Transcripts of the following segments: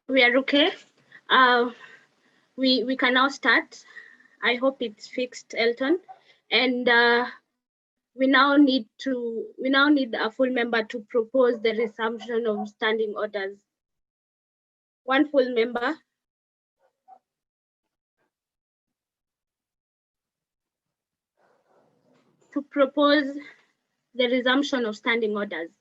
We are okay. We can now start. I hope it's fixed, Elton. And we now need a full member to propose the resumption of standing orders. One full member. To propose the resumption of standing orders.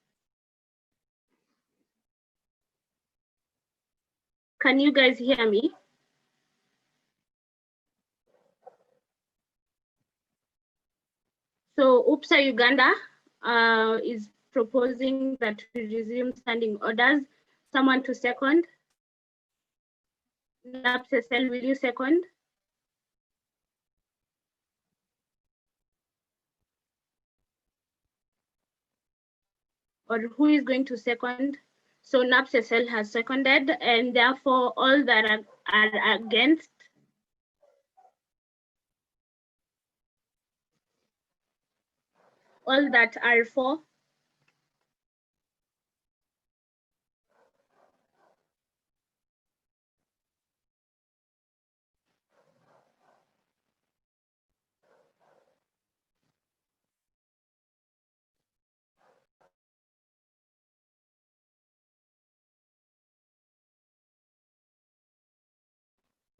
Can you guys hear me? So UPSA Uganda is proposing that we resume standing orders. Someone to second? NAPSSL, will you second? Or who is going to second? So NAPSSL has seconded, and therefore all that are against. All that are for.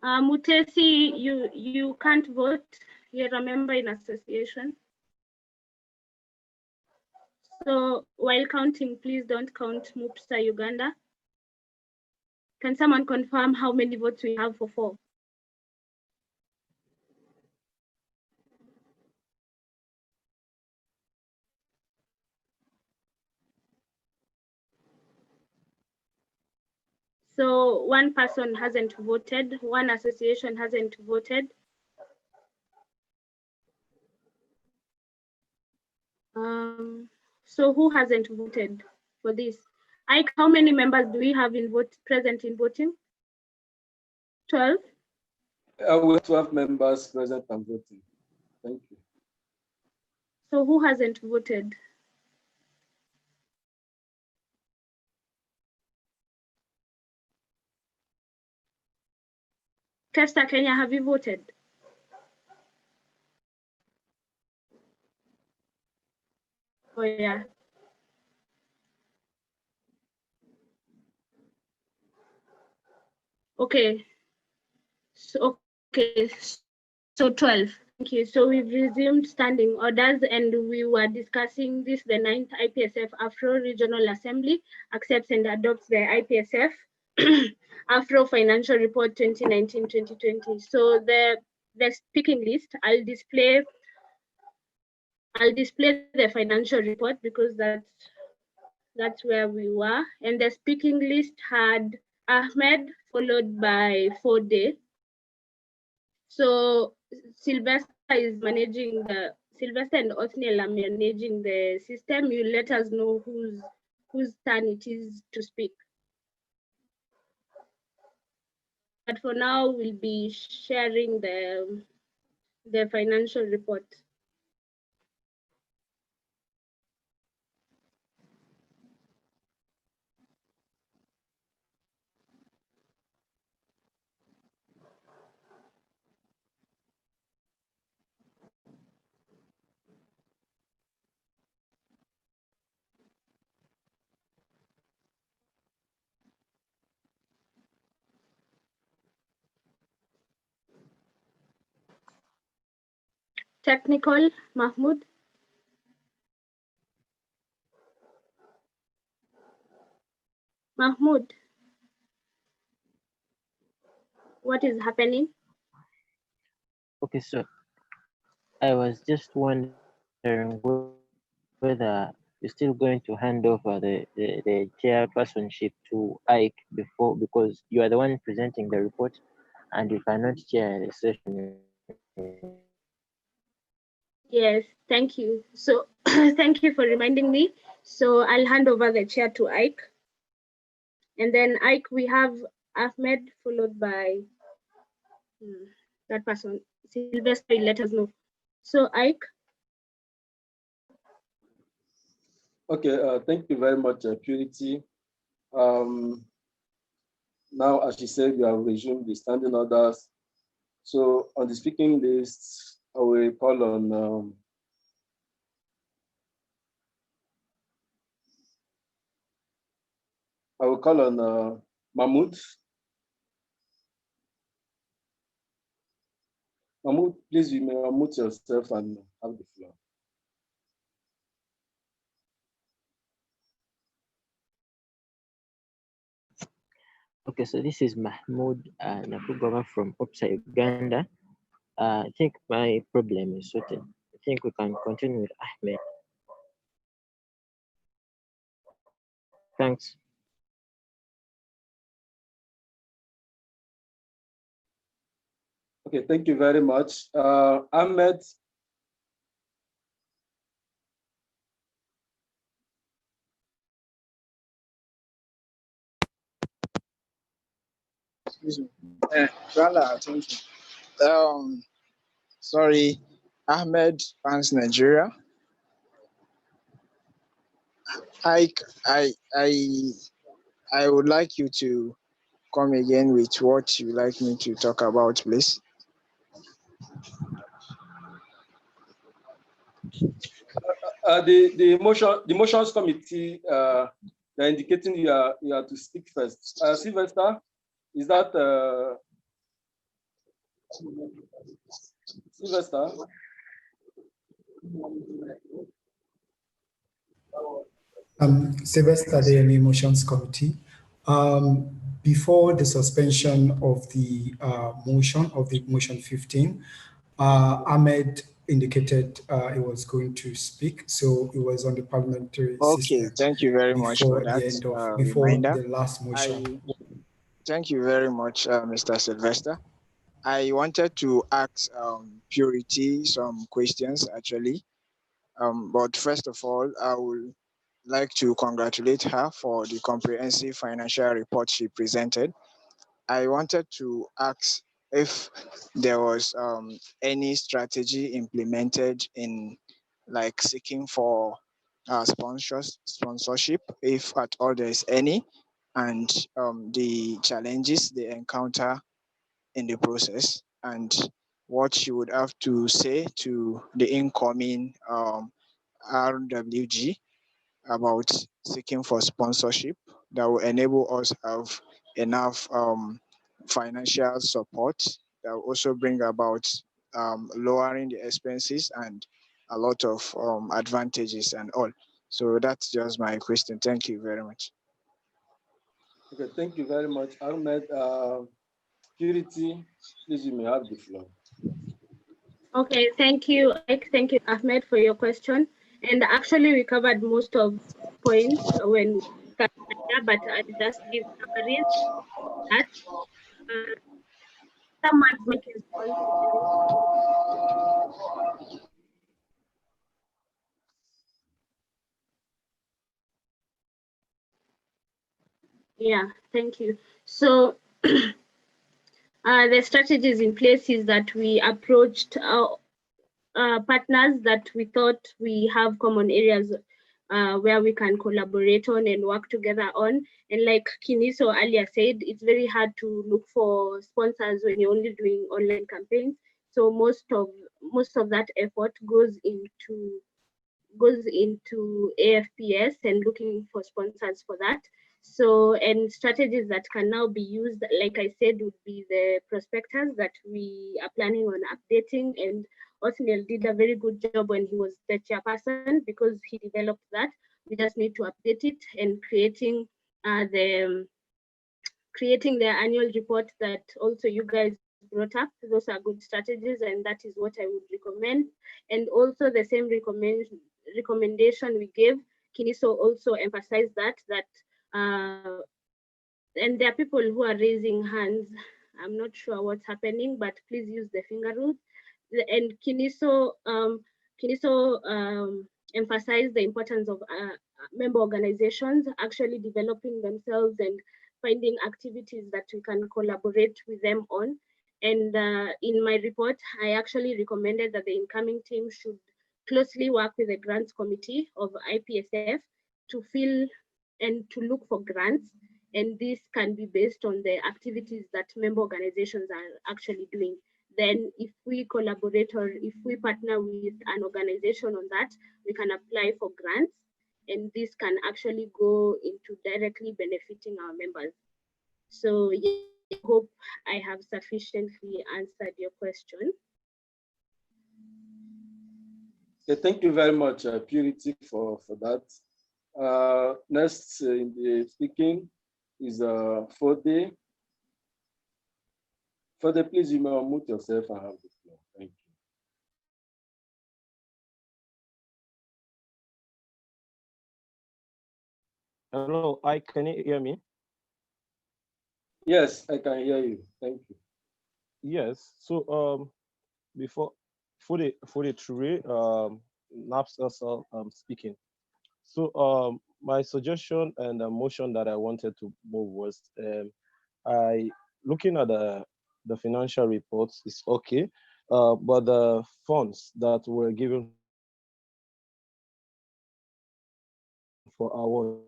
Mutesi, you can't vote. You're a member in association. So while counting, please don't count MUPSA Uganda. Can someone confirm how many votes we have for 4? So one person hasn't voted, one association hasn't voted. So who hasn't voted for this? Ike, how many members do we have present in voting? 12? We have 12 members present and voting. Thank you. So who hasn't voted? Kesta Kenya, have you voted? Oh yeah. Okay. So 12. Thank you. So we've resumed standing orders, and we were discussing this. The 9th IPSF AfRO Regional Assembly accepts and adopts the IPSF AfRO Financial Report 2019-2020. So the speaking list, I'll display the financial report because that's where we were. And the speaking list had Ahmed, followed by Fode. So Sylvester is managing Sylvester and Othniel are managing the system. You let us know whose turn it is to speak. But for now, we'll be sharing the financial report. Technical, Mahmoud. Mahmoud, what is happening? Okay, so I was just wondering whether you're still going to hand over the chairpersonship to Ike because you are the one presenting the report and you cannot chair the session. Yes, thank you. So thank you for reminding me. So I'll hand over the chair to Ike. And then Ike, we have Ahmed followed by that person. Sylvester, let us know. So Ike. Okay, thank you very much, Purity. now, as she said, we have resumed the standing orders. So on the speaking list, I will call on Mahmoud. Mahmoud, please, you may unmute yourself and have the floor. Okay, so this is Mahmoud Nakugova from Opsa, Uganda. I think my problem is sorted. I think we can continue with Ahmed. Thanks. Okay, thank you very much. Ahmed. Excuse me. Rala, thank you. Sorry, Ahmed fans Nigeria. I, I, I, I would like you to come again with what you like me to talk about, please. The motions committee, they're indicating you are to speak first. Sylvester, is that Sylvester? Sylvester, the motions committee. Before the suspension of the motion 15, Ahmed indicated he was going to speak, so it was on the parliamentary system. Okay, thank you very much for that before reminder. The last motion. Thank you very much, Mr. Sylvester. I wanted to ask Purity some questions actually, but first of all, I would like to congratulate her for the comprehensive financial report she presented. I wanted to ask if there was any strategy implemented in like seeking for sponsorship, if at all there is any, and the challenges they encounter in the process, and what you would have to say to the incoming RWG about seeking for sponsorship that will enable us have enough financial support that will also bring about lowering the expenses and a lot of advantages and all. So that's just my question. Thank you very much. Okay, thank you very much, Ahmed. Purity, please, you may have the floor. Okay, thank you, Ike. Thank you, Ahmed, for your question. And actually, we covered most of points when, but I'll just give summaries that someone's making responsibility. Yeah, thank you. So the strategies in place is that we approached partners that we thought we have common areas where we can collaborate on and work together on. And like Kiniso earlier said, it's very hard to look for sponsors when you're only doing online campaigns. So most of that effort goes into AFPS and looking for sponsors for that. So, and strategies that can now be used, like I said, would be the prospectus that we are planning on updating. And Othniel did a very good job when he was the chairperson because he developed that. We just need to update it and creating the annual report that also you guys brought up. Those are good strategies, and that is what I would recommend. And also the same recommendation we gave, Kiniso also emphasized that and there are people who are raising hands. I'm not sure what's happening, but please use the finger rule. And Kiniso emphasized the importance of member organizations actually developing themselves and finding activities that we can collaborate with them on. And in my report, I actually recommended that the incoming team should closely work with the grants committee of IPSF to fill and to look for grants and this can be based on the activities that member organizations are actually doing. Then if we collaborate or if we partner with an organization on that, we can apply for grants, and this can actually go into directly benefiting our members. So yeah, I hope I have sufficiently answered your question. Okay, thank you very much, Purity, for that. Next in the speaking is Fode. Fode, please, you may unmute yourself and have the floor. Thank you. Hello, can you hear me? Yes, I can hear you. Thank you. Yes. So before for the three Naps also speaking. So my suggestion and the motion that I wanted to move was I looking at the financial reports is okay, but the funds that were given for awards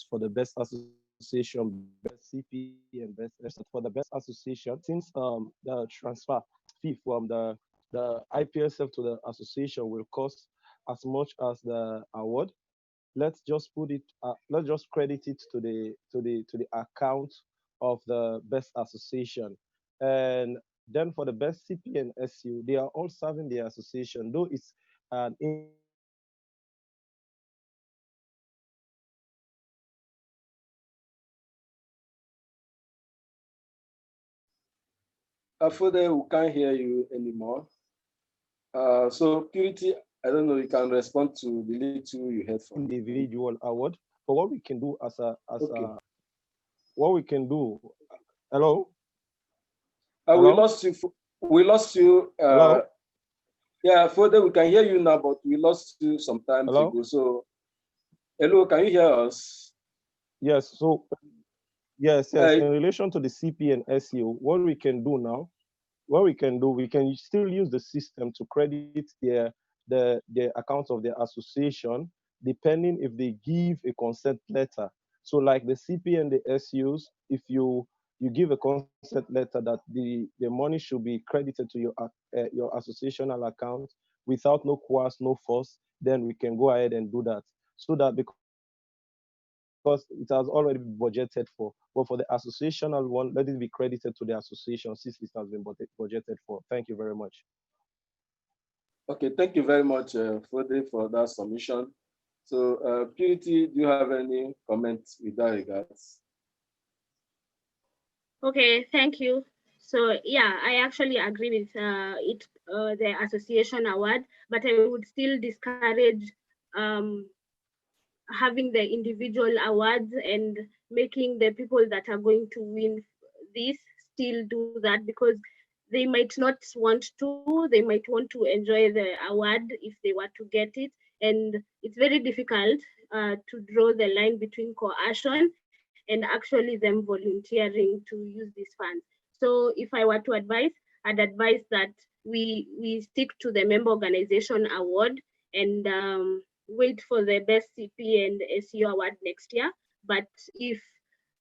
for the best association, best CP, and best for the best association, since the transfer fee from the IPSF to the association will cost as much as the award. Let's just put it. Let's just credit it to the account of the best association, and then for the best CP and SU, they are all serving the association, though it's an Fode, we can't hear you anymore. So Purity, I don't know, you can respond to the little you heard from individual award. But what we can do okay. what we can do. Hello. We Hello? lost you. We lost you. Hello. Yeah, Fode, we can hear you now, but we lost you some time Hello. ago. So, hello, can you hear us? Yes. So yes. In relation to the CP and SEO, what we can do now, we can still use the system to credit their accounts of their association, depending if they give a consent letter. So like the CP and the SUs, if you give a consent letter that the money should be credited to your associational account without no coerce, no force, then we can go ahead and do that. So that because it has already been budgeted for. But for the associational one, let it be credited to the association since it has been budgeted for. Thank you very much. Okay, thank you very much, Fode, for that submission. So, Purity, do you have any comments with that regards? Okay, thank you. So yeah, I actually agree with the association award, but I would still discourage having the individual awards and making the people that are going to win this still do that, because they might not want to, they might want to enjoy the award if they were to get it. And it's very difficult to draw the line between coercion and actually them volunteering to use these funds. So if I were to advise, I'd advise that we stick to the member organization award and wait for the best CP and SEO award next year. But if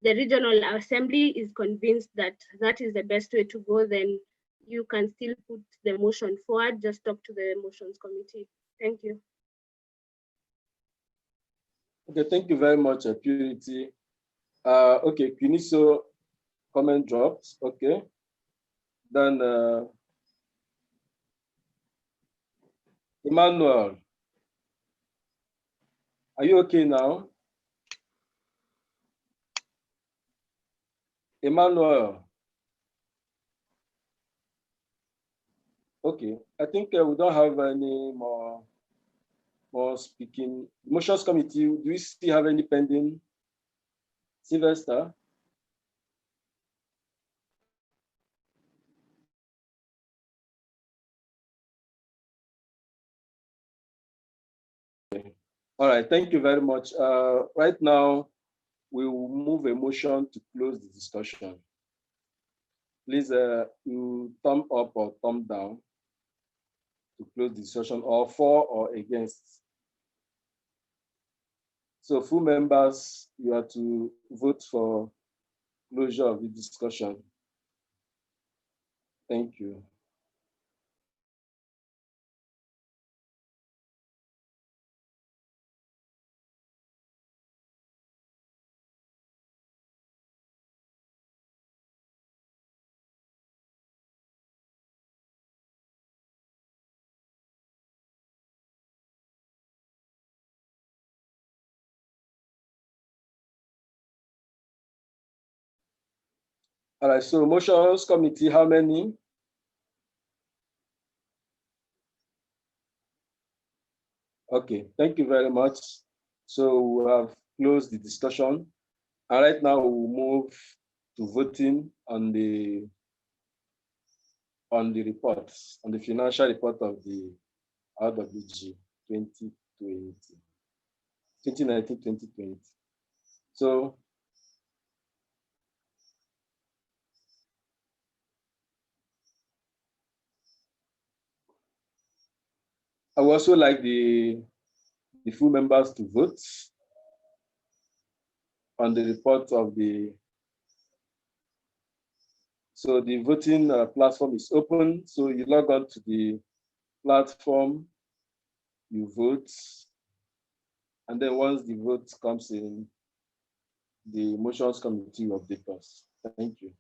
the regional assembly is convinced that that is the best way to go, then you can still put the motion forward. Just talk to the motions committee. Thank you. Okay, thank you very much, Purity. Okay, Kuniso comment drops. Okay. Then Emmanuel, are you okay now? Emmanuel. Okay, I think we don't have any more speaking. Motions committee, do we still have any pending? Sylvester? Okay. All right, thank you very much. Right now, we will move a motion to close the discussion. Please, you thumb up or thumb down to close the discussion, or for or against. So full members, you are to vote for closure of the discussion. Thank you. All right, so motions committee, how many? Okay, thank you very much. So we have closed the discussion. And right now we'll move to voting on the reports, on the financial report of the RWG 2019-2020. So I would also like the full members to vote on the report of the. So the voting platform is open. So you log on to the platform, you vote, and then once the vote comes in, the motions committee will update us. Thank you.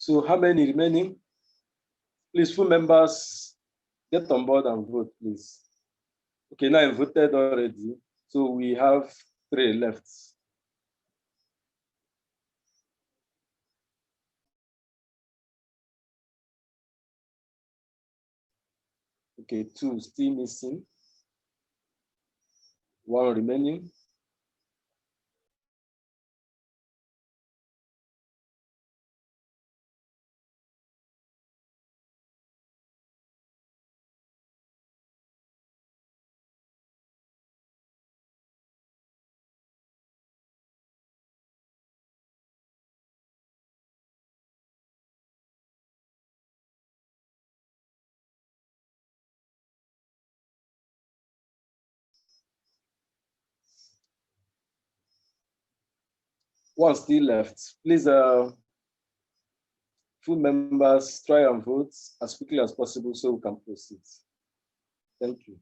So how many remaining? Please, full members, get on board and vote, please. Okay, now I voted already. So we have 3 left. Okay, 2 still missing. 1 remaining. One still left. Please, full members, try and vote as quickly as possible so we can proceed. Thank you.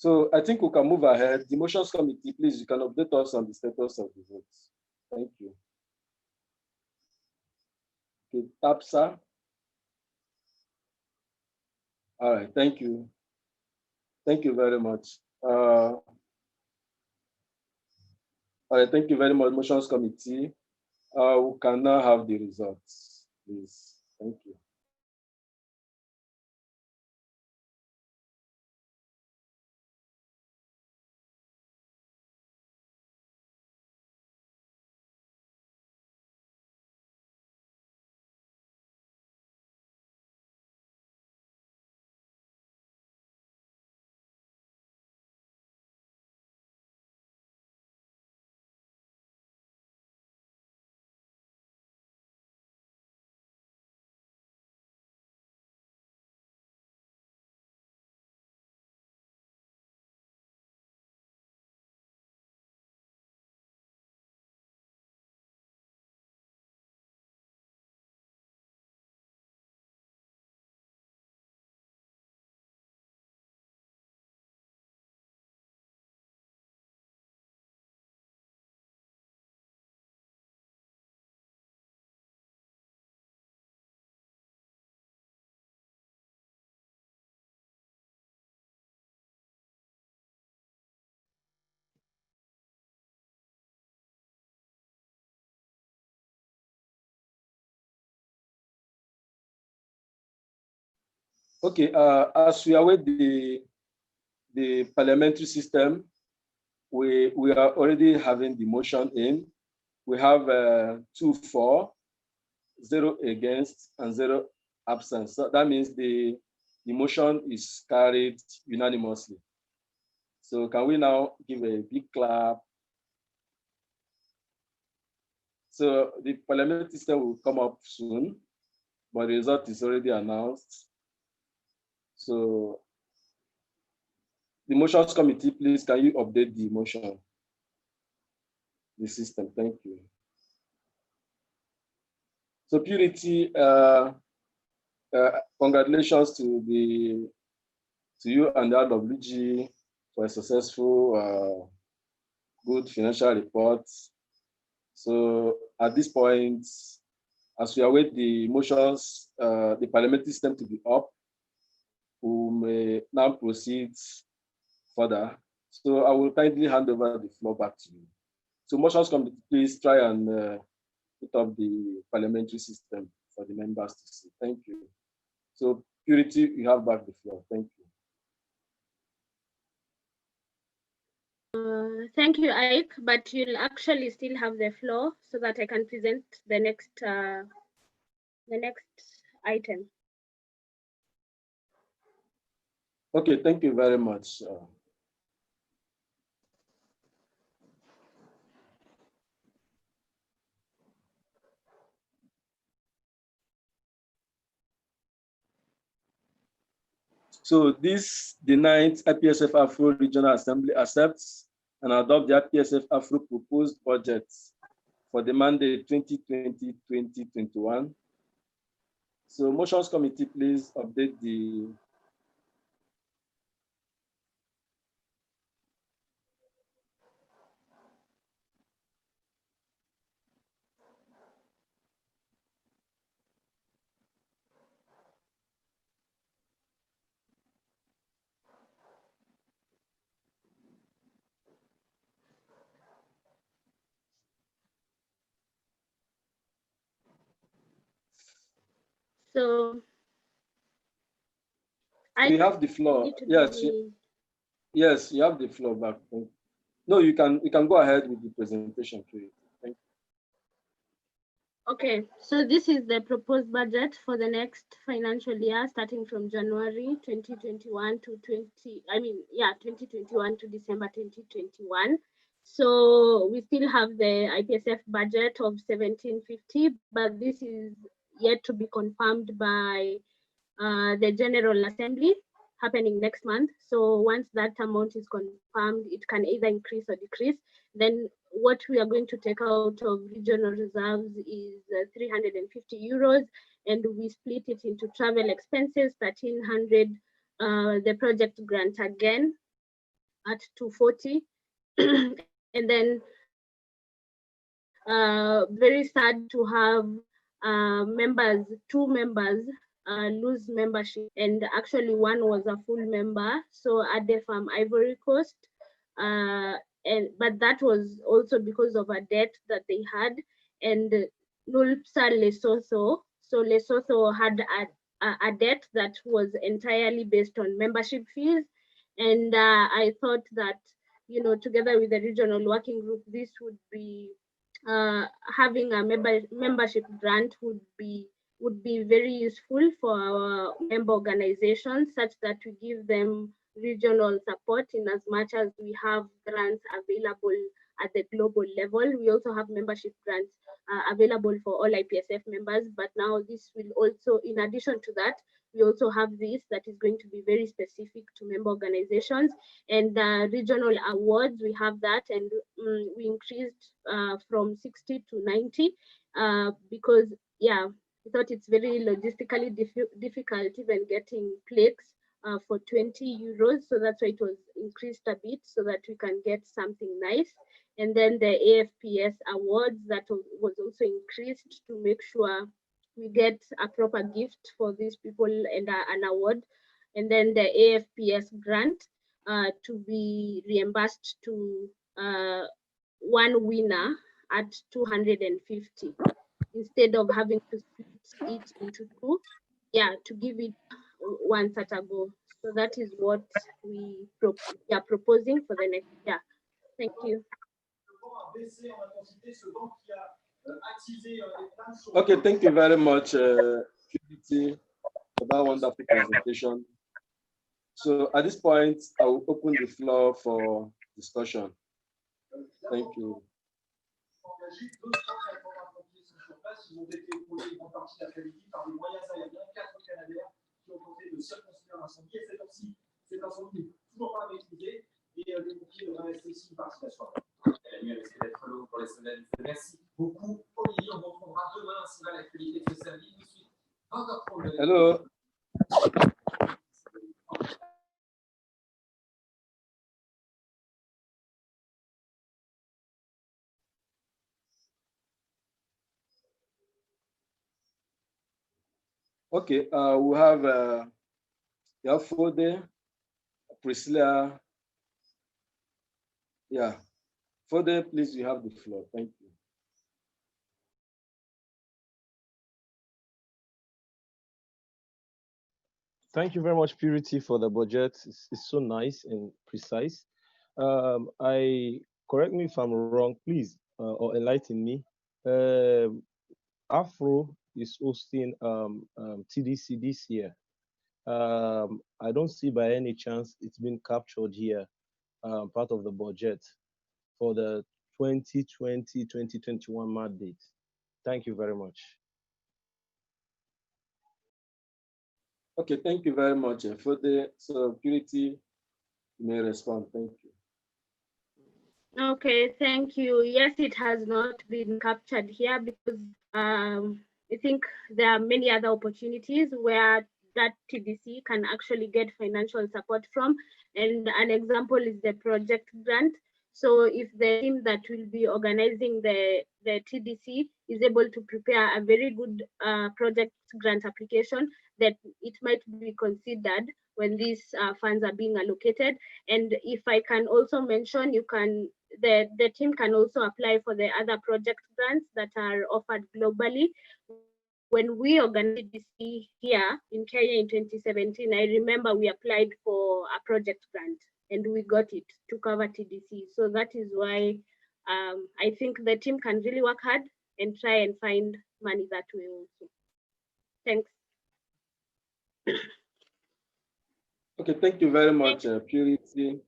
So I think we can move ahead. The motions committee, please, you can update us on the status of the votes. Thank you. Okay, TAPSA. All right, thank you. Thank you very much. All right, thank you very much, motions committee. We can now have the results, please. Thank you. Okay, as we await the parliamentary system, we are already having the motion in. We have 2 for, 0 against, and 0 absent. So that means the motion is carried unanimously. So can we now give a big clap? So the parliamentary system will come up soon, but the result is already announced. So the motions committee, please, can you update the motion, the system? Thank you. So Purity, congratulations to you and the RWG for a successful, good financial report. So at this point, as we await the motions, the parliamentary system to be up, we may now proceed further. So I will kindly hand over the floor back to you. So motions committee, please try and put up the parliamentary system for the members to see. Thank you. So Purity, you have back the floor. Thank you. Thank you, Ike, but you'll actually still have the floor so that I can present the next item. Okay, thank you very much. So the 9th IPSF AfRO Regional Assembly accepts and adopts the IPSF AfRO proposed budget for the mandate 2020-2021. So motions committee, please update the So you have the floor. Yes, yes, you have the floor back. No, you can go ahead with the presentation, please. Thank you. Okay, so this is the proposed budget for the next financial year, starting from January 2021 to 2021 to December 2021. So we still have the IPSF budget of 1750, but this is yet to be confirmed by the General Assembly happening next month. So once that amount is confirmed, it can either increase or decrease. Then what we are going to take out of regional reserves is 350 euros, and we split it into travel expenses, 1300, the project grant again at 240. And then very sad to have two members lose membership, and actually one was a full member, so Ade from Ivory Coast, but that was also because of a debt that they had, and Nulpsa Lesotho. So Lesotho had a debt that was entirely based on membership fees, and I thought that, you know, together with the regional working group, this would be having a membership grant would be very useful for our member organizations, such that we give them regional support in as much as we have grants available at the global level. We also have membership grants available for all IPSF members, but now this will also, in addition to that, we also have this that is going to be very specific to member organizations. And regional awards, we have that, and we increased from 60 to 90 because, yeah, we thought it's very logistically difficult even getting plaques for 20 euros. So that's why it was increased a bit so that we can get something nice. And then the AFPS awards, that was also increased to make sure we get a proper gift for these people and an award. And then the AFPS grant to be reimbursed to one winner at 250 instead of having to split it into two. Yeah, to give it one such a goal. So that is what we are proposing for the next year. Thank you. Okay, thank you very much, Purity, for that wonderful presentation. So at this point, I will open the floor for discussion. Thank you. Merci beaucoup, Olivier. On reprendra demain si l'actualité de ce service. Tout de suite, 20h30. Hello. Okay, we have Fode, Priscilla. Yeah, Fode, please, you have the floor. Thank you. Thank you very much, Purity, for the budget. It's so nice and precise. Correct me if I'm wrong, please, or enlighten me. AfRO is hosting TDC this year. I don't see by any chance it's been captured here, part of the budget for the 2020-2021 mandate. Thank you very much. Okay, thank you very much for the Purity. You may respond. Thank you. Okay, thank you. Yes, it has not been captured here because I think there are many other opportunities where that TDC can actually get financial support from. And an example is the project grant. So if the team that will be organizing the TDC is able to prepare a very good project grant application, that it might be considered when these funds are being allocated. And if I can also mention, the team can also apply for the other project grants that are offered globally. When we organized TDC here in Kenya in 2017, I remember we applied for a project grant and we got it to cover TDC. So that is why I think the team can really work hard and try and find money that way also. Thanks. Okay, thank you very much, Purity.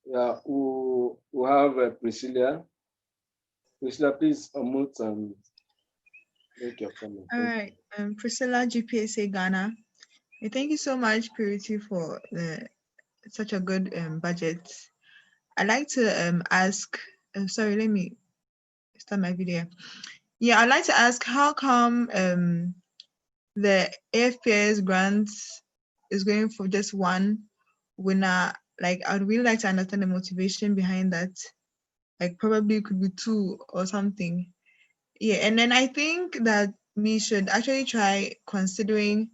Yeah, we have Priscilla. Priscilla, please unmute and make your comment. All right, Priscilla, GPSA Ghana. Thank you so much, Purity, for such a good budget. I'd like to ask, sorry, let me start my video. Yeah, I'd like to ask, how come the AFPS grants is going for just one winner? Like, I'd really like to understand the motivation behind that. Like, probably it could be two or something. Yeah, and then I think that we should actually try considering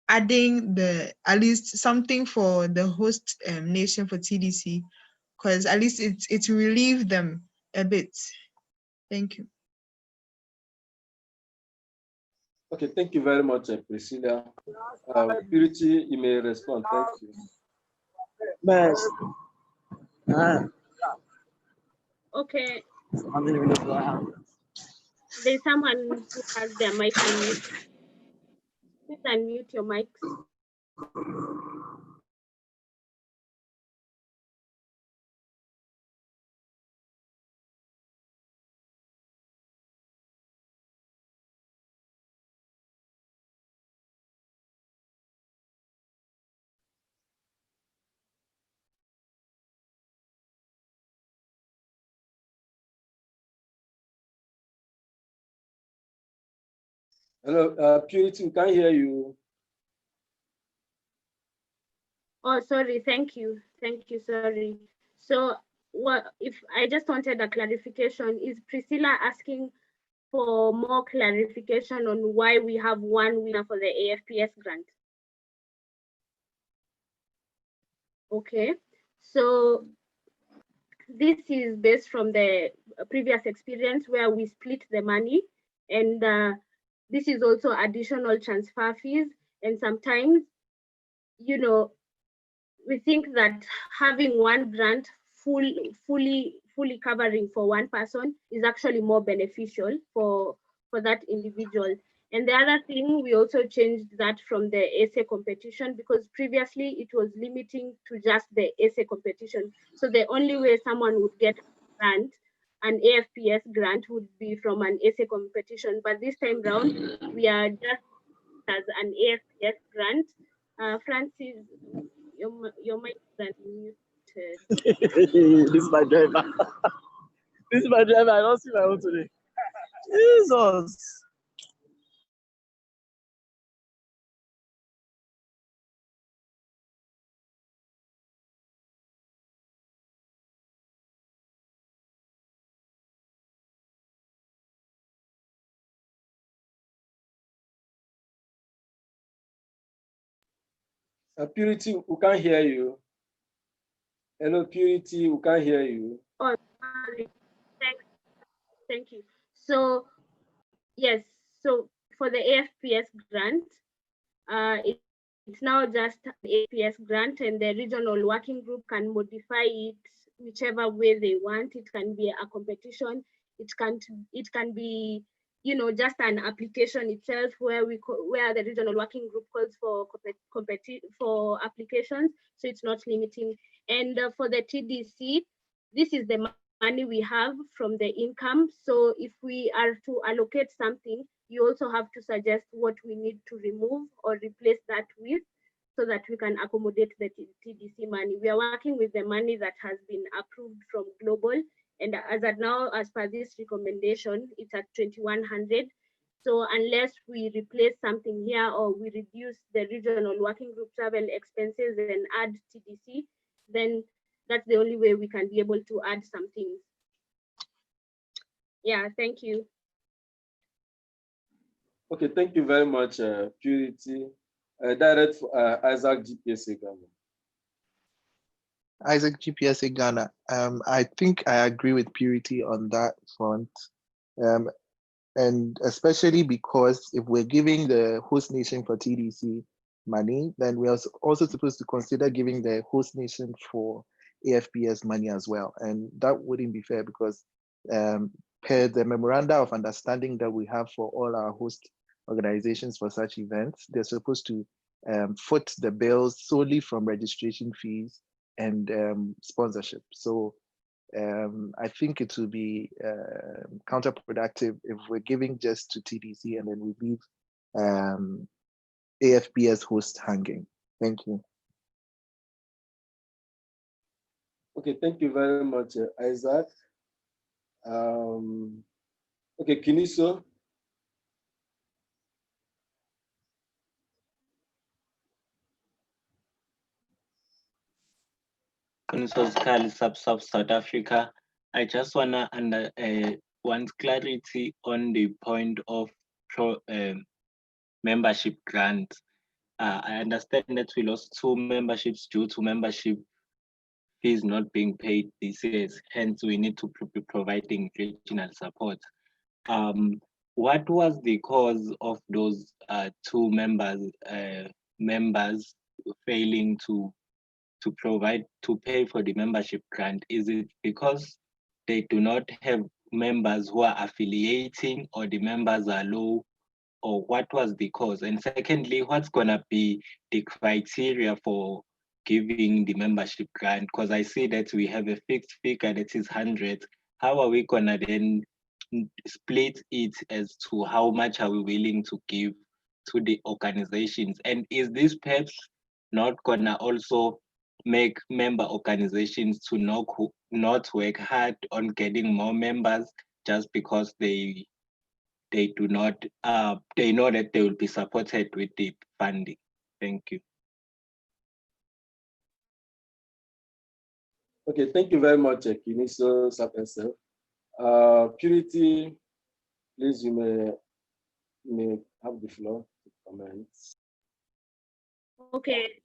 adding at least something for the host nation for TDC, because at least it relieve them a bit. Thank you. Okay, thank you very much, Priscilla. Purity, you may respond. Thank you. Best. Okay. There's someone who has their mic on mute. Please unmute your mics. Hello, Purity, we can't hear you. Oh, sorry. Thank you. Thank you. Sorry. So, if I just wanted a clarification, is Priscilla asking for more clarification on why we have one winner for the AFPS grant? Okay. So this is based from the previous experience where we split the money, and this is also additional transfer fees, and sometimes you know, we think that having one grant fully covering for one person is actually more beneficial for that individual. And the other thing, we also changed that from the essay competition, because previously it was limiting to just the essay competition. So the only way someone would get a grant, an AFPS grant, would be from an essay competition. But this time round, we are just as an AFPS grant. Francis, your mic is unmuted. This is my driver. This is my driver. I don't see my own today. Jesus. Purity, we can't hear you. Hello, Purity, we can't hear you. Oh, sorry. Thank you. So yes, so for the AFPS grant, it's now just an AFPS grant, and the regional working group can modify it whichever way they want. It can be a competition. It can be, you know, just an application itself where where the regional working group calls for for applications. So it's not limiting. And for the TDC, this is the money we have from the income. So if we are to allocate something, you also have to suggest what we need to remove or replace that with, so that we can accommodate the TDC money. We are working with the money that has been approved from Global, and as at now, as per this recommendation, it's at 2100. So unless we replace something here or we reduce the regional working group travel expenses and add TDC, then that's the only way we can be able to add some things. Yeah, thank you. Okay, thank you very much, Purity. Direct Isaac GPSA Ghana. Isaac GPSA Ghana. I think I agree with Purity on that front. And especially because if we're giving the host nation for TDC money, then we are also supposed to consider giving the host nation for AFPS money as well. And that wouldn't be fair, because per the memoranda of understanding that we have for all our host organizations for such events, they're supposed to foot the bills solely from registration fees and sponsorship. So I think it will be counterproductive if we're giving just to TDC and then we leave AFPS host hanging. Thank you. Okay, thank you very much, Isaac. Okay, Kiniso. South Africa. I just wanna want clarity on the point of membership grant. I understand that we lost 2 memberships due to membership fees not being paid this year. Hence, we need to be providing regional support. What was the cause of those 2 members failing to pay for the membership grant? Is it because they do not have members who are affiliating, or the members are low, or what was the cause? And secondly, what's gonna be the criteria for giving the membership grant? Because I see that we have a fixed figure that is 100. How are we gonna then split it as to how much are we willing to give to the organizations? And is this perhaps not gonna also make member organizations to not work hard on getting more members just because they do not they know that they will be supported with the funding? Thank you. Okay, thank you very much, Kiniso Sapensel. Purity, please, you may have the floor to comment. Okay.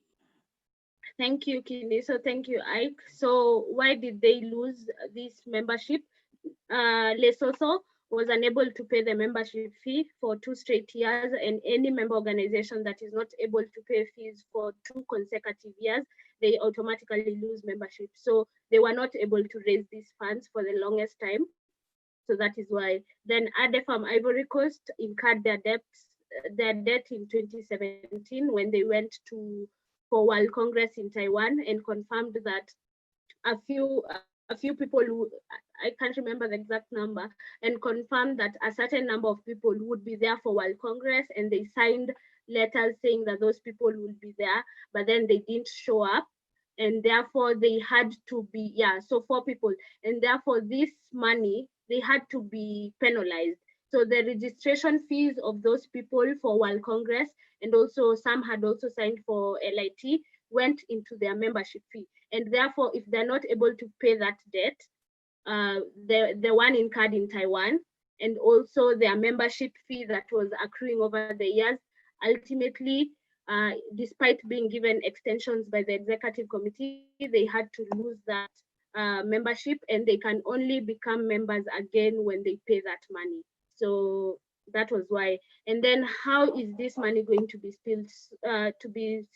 Thank you, Kini. So thank you, Ike. So why did they lose this membership? Lesotho was unable to pay the membership fee for 2 straight years, and any member organization that is not able to pay fees for 2 consecutive years, they automatically lose membership. So they were not able to raise these funds for the longest time. So that is why. Then ADEFAM Ivory Coast incurred their debt in 2017 when they went for World Congress in Taiwan and confirmed that a few people who, I can't remember the exact number, and confirmed that a certain number of people would be there for World Congress, and they signed letters saying that those people would be there, but then they didn't show up, and therefore they had to be, so 4 people, and therefore this money, they had to be penalized. So the registration fees of those people for World Congress, and also some had also signed for LIT, went into their membership fee. And therefore, if they're not able to pay that debt, the one incurred in Taiwan, and also their membership fee that was accruing over the years, ultimately, despite being given extensions by the executive committee, they had to lose that membership, and they can only become members again when they pay that money. So that was why. And then how is this money going to be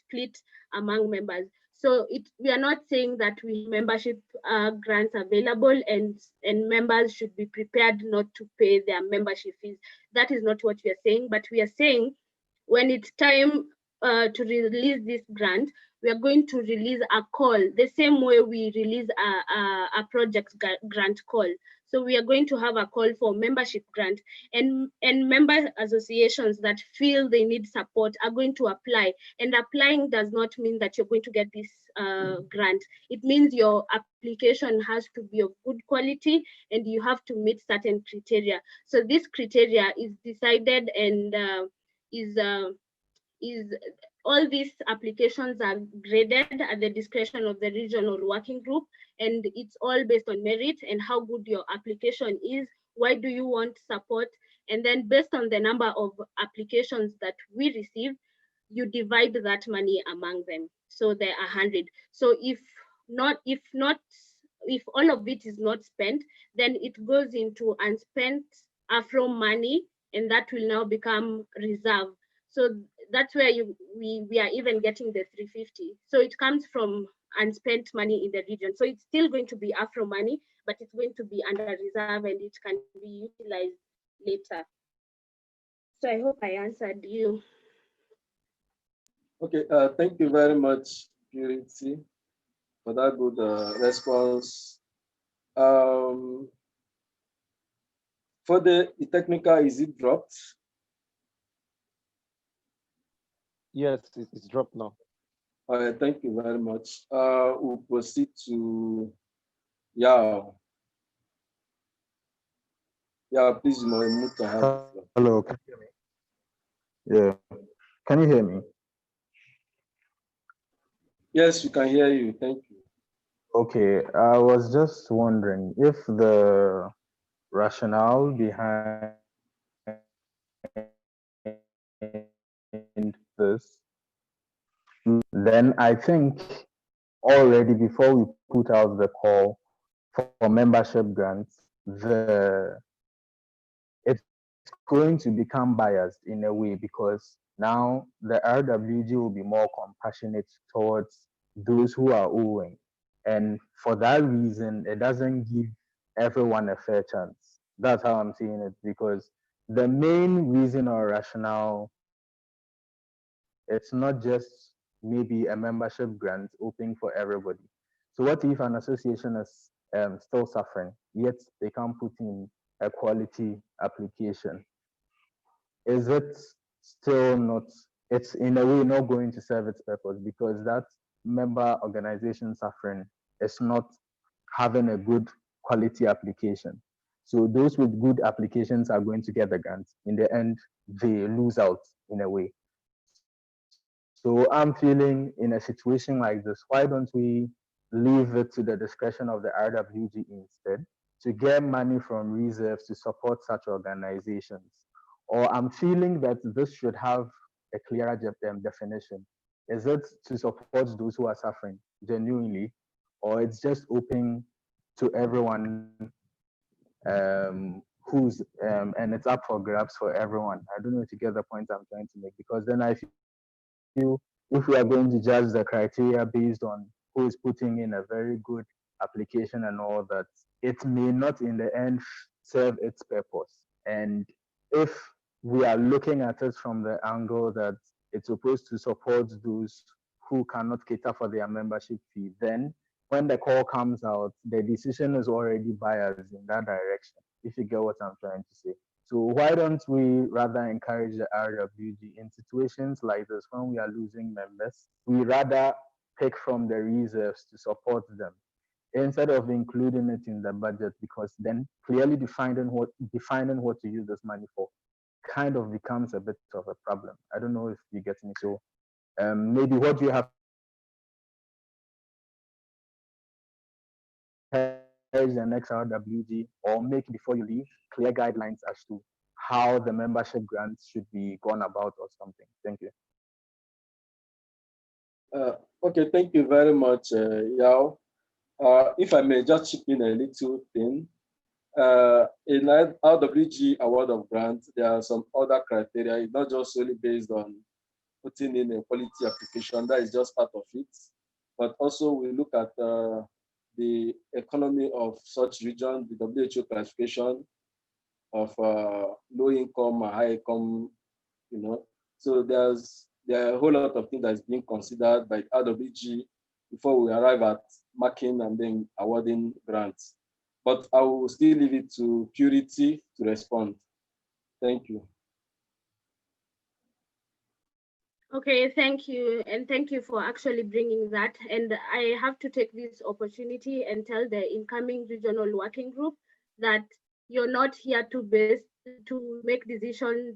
split among members? So we are not saying that we have membership grants available and members should be prepared not to pay their membership fees. That is not what we are saying, but we are saying when it's time to release this grant, we are going to release a call the same way we release a project grant call. So we are going to have a call for membership grant, and member associations that feel they need support are going to apply. And applying does not mean that you're going to get this grant. It means your application has to be of good quality and you have to meet certain criteria. So this criteria is decided and is all these applications are graded at the discretion of the regional working group, and it's all based on merit and how good your application is. Why do you want support? And then based on the number of applications that we receive, you divide that money among them. So there are 100. So if all of it is not spent, then it goes into unspent AfRO money, and that will now become reserve. So that's where we are even getting the 350. So it comes from unspent money in the region. So it's still going to be AfRO money, but it's going to be under reserve and it can be utilized later. So I hope I answered you. Okay, thank you very much, Purity, for that good response. For the technical, is it dropped? Yes, it's dropped now. All right, thank you very much. We'll proceed to Yao. Yeah, please, move to have. Hello, can you hear me? Yeah, can you hear me? Yes, we can hear you. Thank you. Okay, I was just wondering if the rationale behind this, then I think already before we put out the call for membership grants, it's going to become biased in a way because now the RWG will be more compassionate towards those who are owing. And for that reason, it doesn't give everyone a fair chance. That's how I'm seeing it, because the main reason or rationale, it's not just maybe a membership grant open for everybody. So what if an association is still suffering, yet they can't put in a quality application? Is it still not, it's in a way not going to serve its purpose because that member organization suffering is not having a good quality application. So those with good applications are going to get the grants. In the end, they lose out in a way. So I'm feeling in a situation like this, why don't we leave it to the discretion of the RWG instead to get money from reserves to support such organizations? Or I'm feeling that this should have a clearer definition. Is it to support those who are suffering genuinely, or it's just open to everyone who's and it's up for grabs for everyone. I don't know if you get the point I'm trying to make, because then I feel if we are going to judge the criteria based on who is putting in a very good application and all that, it may not in the end serve its purpose. And if we are looking at it from the angle that it's supposed to support those who cannot cater for their membership fee, then when the call comes out, the decision is already biased in that direction, if you get what I'm trying to say. So why don't we rather encourage the RWG in situations like this when we are losing members? We rather pick from the reserves to support them instead of including it in the budget, because then clearly defining what to use this money for kind of becomes a bit of a problem. I don't know if you get me. So maybe what you have to do is encourage the next RWG, or make before you leave clear guidelines as to how the membership grants should be gone about or something. Thank you. Okay, thank you very much, Yao. If I may just chip in a little thing, in RWG award of grants, there are some other criteria. It's not just solely based on putting in a quality application. That is just part of it. But also we look at the economy of such region, the WHO classification of low income or high income, you know. So there are a whole lot of things that's being considered by RWG before we arrive at marking and then awarding grants. But I will still leave it to Purity to respond. Thank you. Okay, thank you. And thank you for actually bringing that. And I have to take this opportunity and tell the incoming regional working group that you're not here to make decisions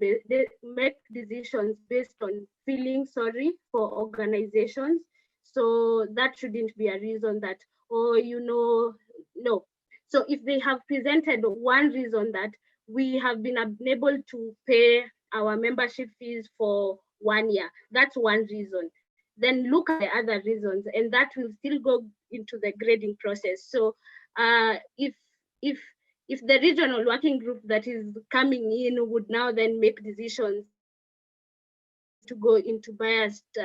based on feeling sorry for organizations. So that shouldn't be a reason that, oh, no. So if they have presented one reason that we have been unable to pay our membership fees for 1 year, that's one reason. Then look at the other reasons, and that will still go into the grading process. So if the regional working group that is coming in would now then make decisions to go into biased,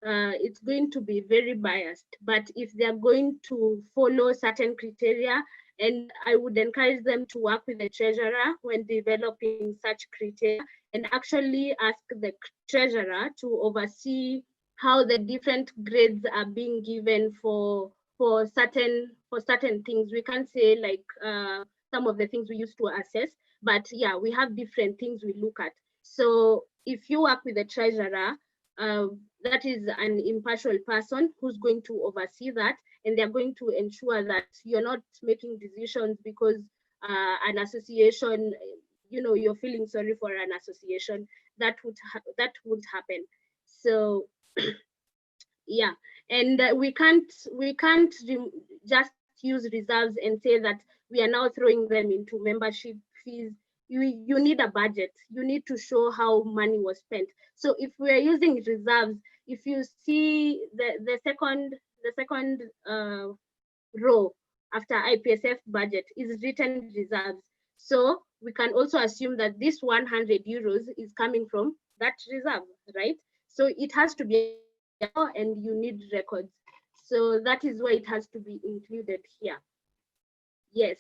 it's going to be very biased. But if they're going to follow certain criteria, and I would encourage them to work with the treasurer when developing such criteria, and actually ask the treasurer to oversee how the different grades are being given for certain things. We can't say like some of the things we used to assess, but yeah, we have different things we look at. So if you work with the treasurer, that is an impartial person who's going to oversee that, and they're going to ensure that you're not making decisions because an association, you're feeling sorry for an association. That would happen. So yeah, and we can't just use reserves and say that we are now throwing them into membership fees. You need a budget. You need to show how money was spent. So if we are using reserves, if you see the second row after IPSF budget is written reserves. So we can also assume that this 100 euros is coming from that reserve, right? So it has to be, and you need records. So that is why it has to be included here. Yes,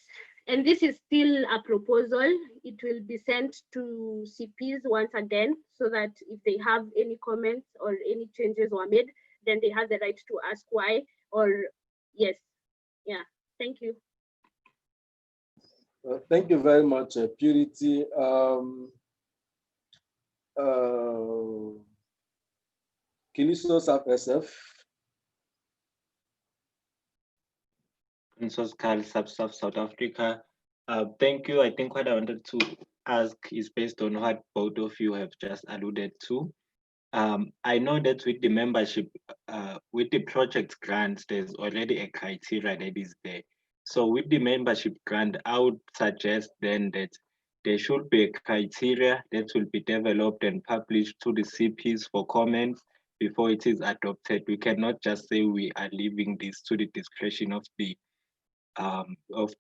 and this is still a proposal. It will be sent to CPs once again, so that if they have any comments or any changes were made, then they have the right to ask why, or yes. Yeah, thank you. Thank you very much, Purity. Kilistos AfRO. South Africa. Thank you. I think what I wanted to ask is based on what both of you have just alluded to. I know that with the membership, with the project grants, there's already a criteria that is there. So with the membership grant, I would suggest then that there should be a criteria that will be developed and published to the CPs for comments before it is adopted. We cannot just say we are leaving this to the discretion of the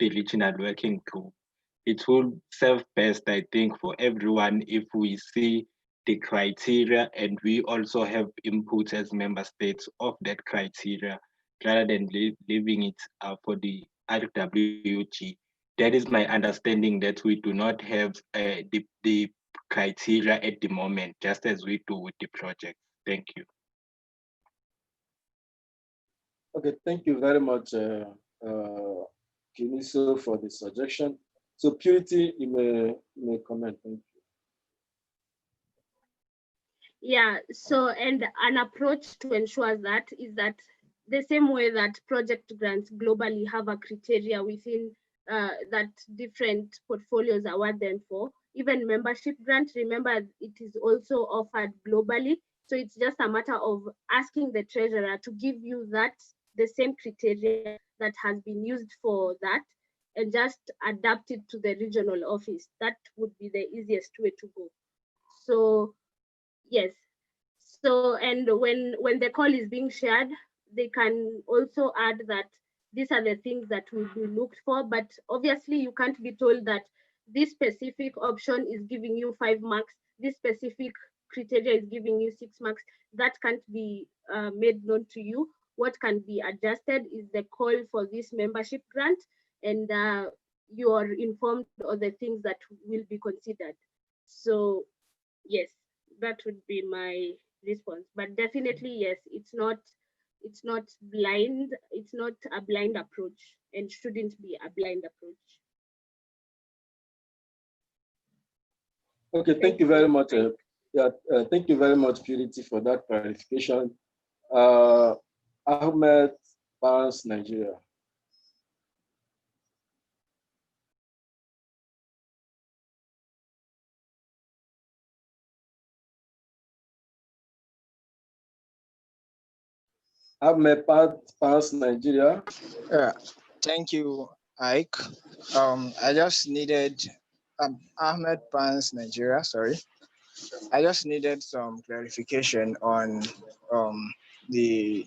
regional working group, it will serve best, I think, for everyone if we see the criteria and we also have input as member states of that criteria rather than leaving it for the RWG. That is my understanding, that we do not have the criteria at the moment, just as we do with the project. Thank you. Okay, thank you very much, Kiniso, for the suggestion. So Purity, you may comment. Thank you. Yeah, so and an approach to ensure that is that the same way that project grants globally have a criteria within that different portfolios award them for, even membership grant, remember it is also offered globally. So it's just a matter of asking the treasurer to give you that, the same criteria that has been used for that, and just adapt it to the regional office. That would be the easiest way to go. So yes. So, and when the call is being shared, they can also add that these are the things that will be looked for, but obviously you can't be told that this specific option is giving you 5 marks, this specific criteria is giving you 6 marks. That can't be made known to you. What can be adjusted is the call for this membership grant, and you are informed of the things that will be considered. So yes, that would be my response. But definitely yes, it's not blind, it's not a blind approach, and shouldn't be a blind approach. Okay, thank you very much. Thank you very much, Purity, for that clarification. Ahmed Barnes, Nigeria. Ahmed Barnes, Nigeria. Yeah, thank you, Ike. I just needed Ahmed Pans, Nigeria. Sorry, I just needed some clarification on the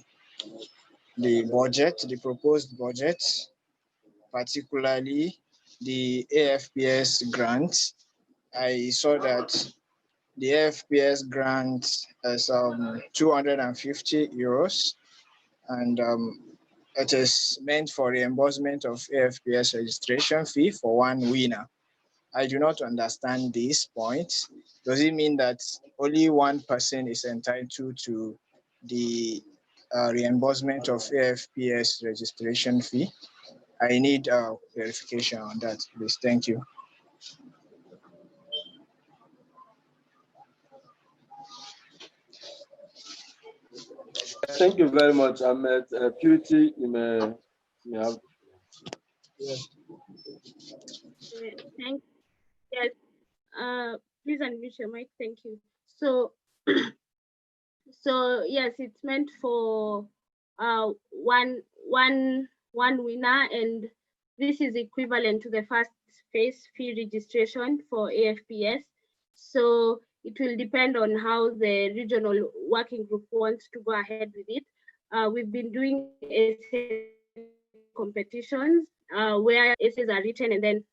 budget, the proposed budget, particularly the AFPS grant. I saw that the AFPS grant is 250 euros, and it is meant for reimbursement of AFPS registration fee for one winner. I do not understand this point. Does it mean that only one person is entitled to the reimbursement of AFPS registration fee? I need clarification on that, please. Thank you. Thank you very much, Ahmed. Purity, you may have. Yes. Thank yes. Please unmute your mic. Thank you. So so yes, it's meant for one winner, and this is equivalent to the first phase fee registration for AFPS. So it will depend on how the regional working group wants to go ahead with it. We've been doing essay competitions where essays are written, and then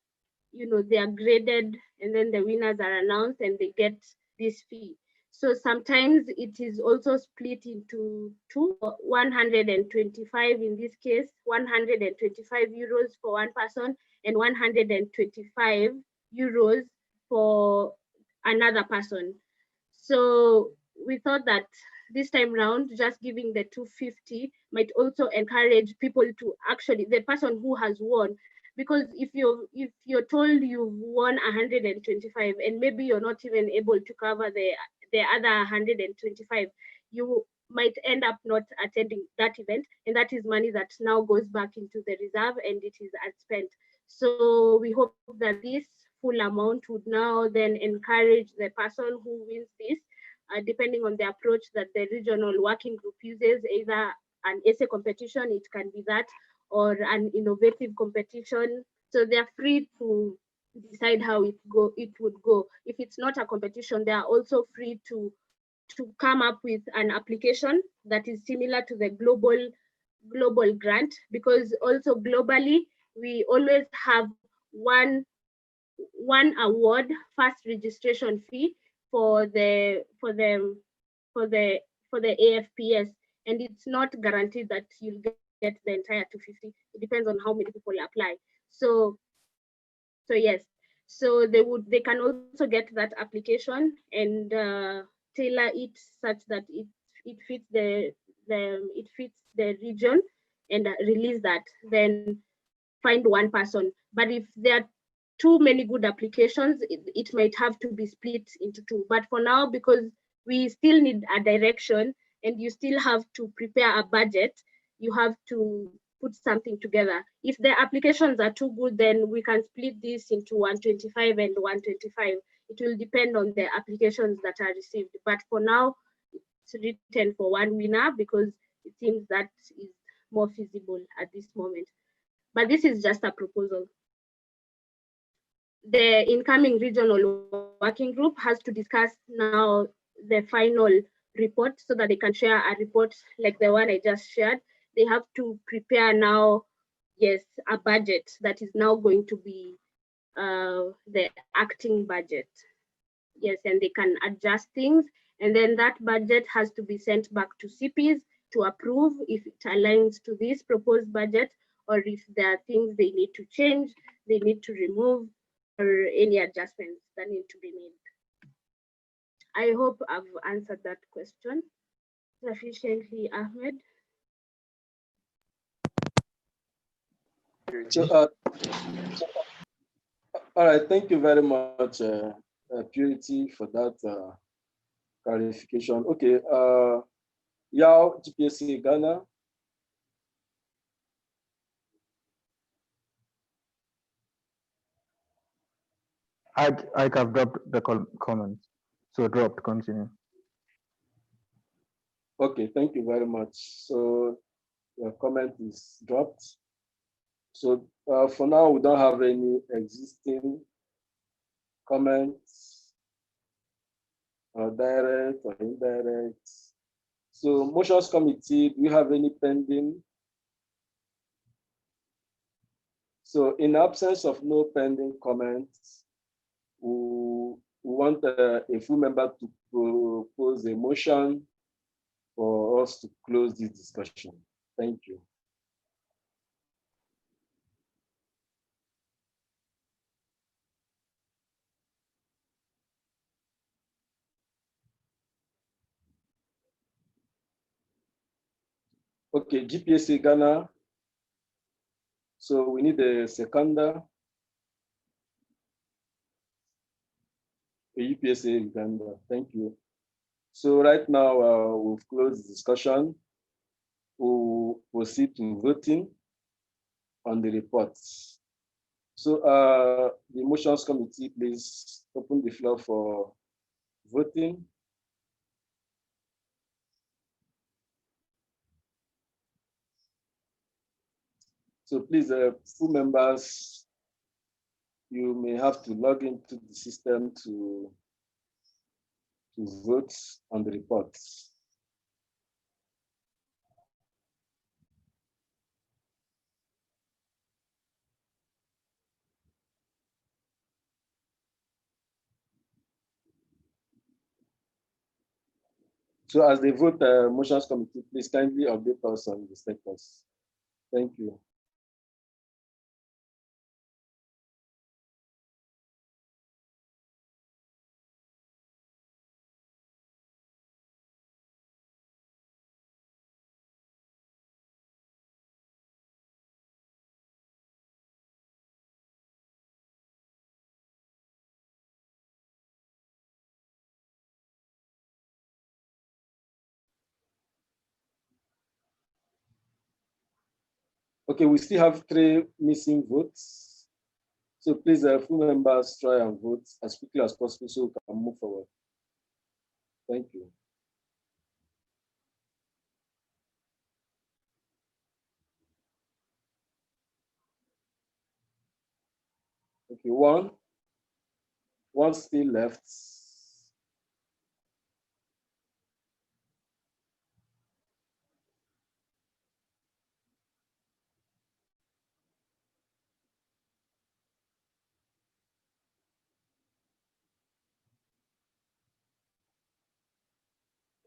they are graded, and then the winners are announced and they get this fee. So sometimes it is also split into two, 125 in this case, 125 euros for one person and 125 euros for another person. So we thought that this time round, just giving the 250 might also encourage people to actually, the person who has won, because if you're told you've won 125 and maybe you're not even able to cover the other 125, you might end up not attending that event, and that is money that now goes back into the reserve and it is unspent. So we hope that this full amount would now then encourage the person who wins this, depending on the approach that the regional working group uses, either an essay competition, it can be that, or an innovative competition. So they're free to decide how it would go. If it's not a competition, they are also free to come up with an application that is similar to the global grant, because also globally we always have one one award first registration fee for the AFPS, and it's not guaranteed that you'll get the entire 250. It depends on how many people apply. So yes, so they can also get that application and tailor it such that it fits the region and release that, then find one person. But if there are too many good applications, it might have to be split into two. But for now, because we still need a direction and you still have to prepare a budget, you have to put something together. If the applications are too good, then we can split this into 125 and 125. It will depend on the applications that are received. But for now, it's written for one winner because it seems that is more feasible at this moment. But this is just a proposal. The incoming regional working group has to discuss now the final report so that they can share a report like the one I just shared. They have to prepare now, yes, a budget that is now going to be the acting budget. Yes, and they can adjust things. And then that budget has to be sent back to CPs to approve if it aligns to this proposed budget, or if there are things they need to change, they need to remove, or any adjustments that need to be made. I hope I've answered that question sufficiently, Ahmed. So, all right, thank you very much, Purity, for that clarification. Okay, Yao, GPSA Ghana. I have dropped the comment, so dropped. Continue. Okay, thank you very much. So your comment is dropped. So for now, we don't have any existing comments, direct or indirect. So motions committee, do you have any pending? So in absence of no pending comments, we want a full member to propose a motion for us to close this discussion. Thank you. Okay, GPSA Ghana. So we need a seconder. UPSA Uganda. Thank you. So right now we've closed the discussion. We'll proceed to voting on the reports. So the motions committee, please open the floor for voting. So please, full members, you may have to log into the system to vote on the reports. So as they vote, motions committee, please kindly update us on the status. Thank you. Okay, we still have 3 missing votes. So please, full members, try and vote as quickly as possible so we can move forward. Thank you. Okay, one still left.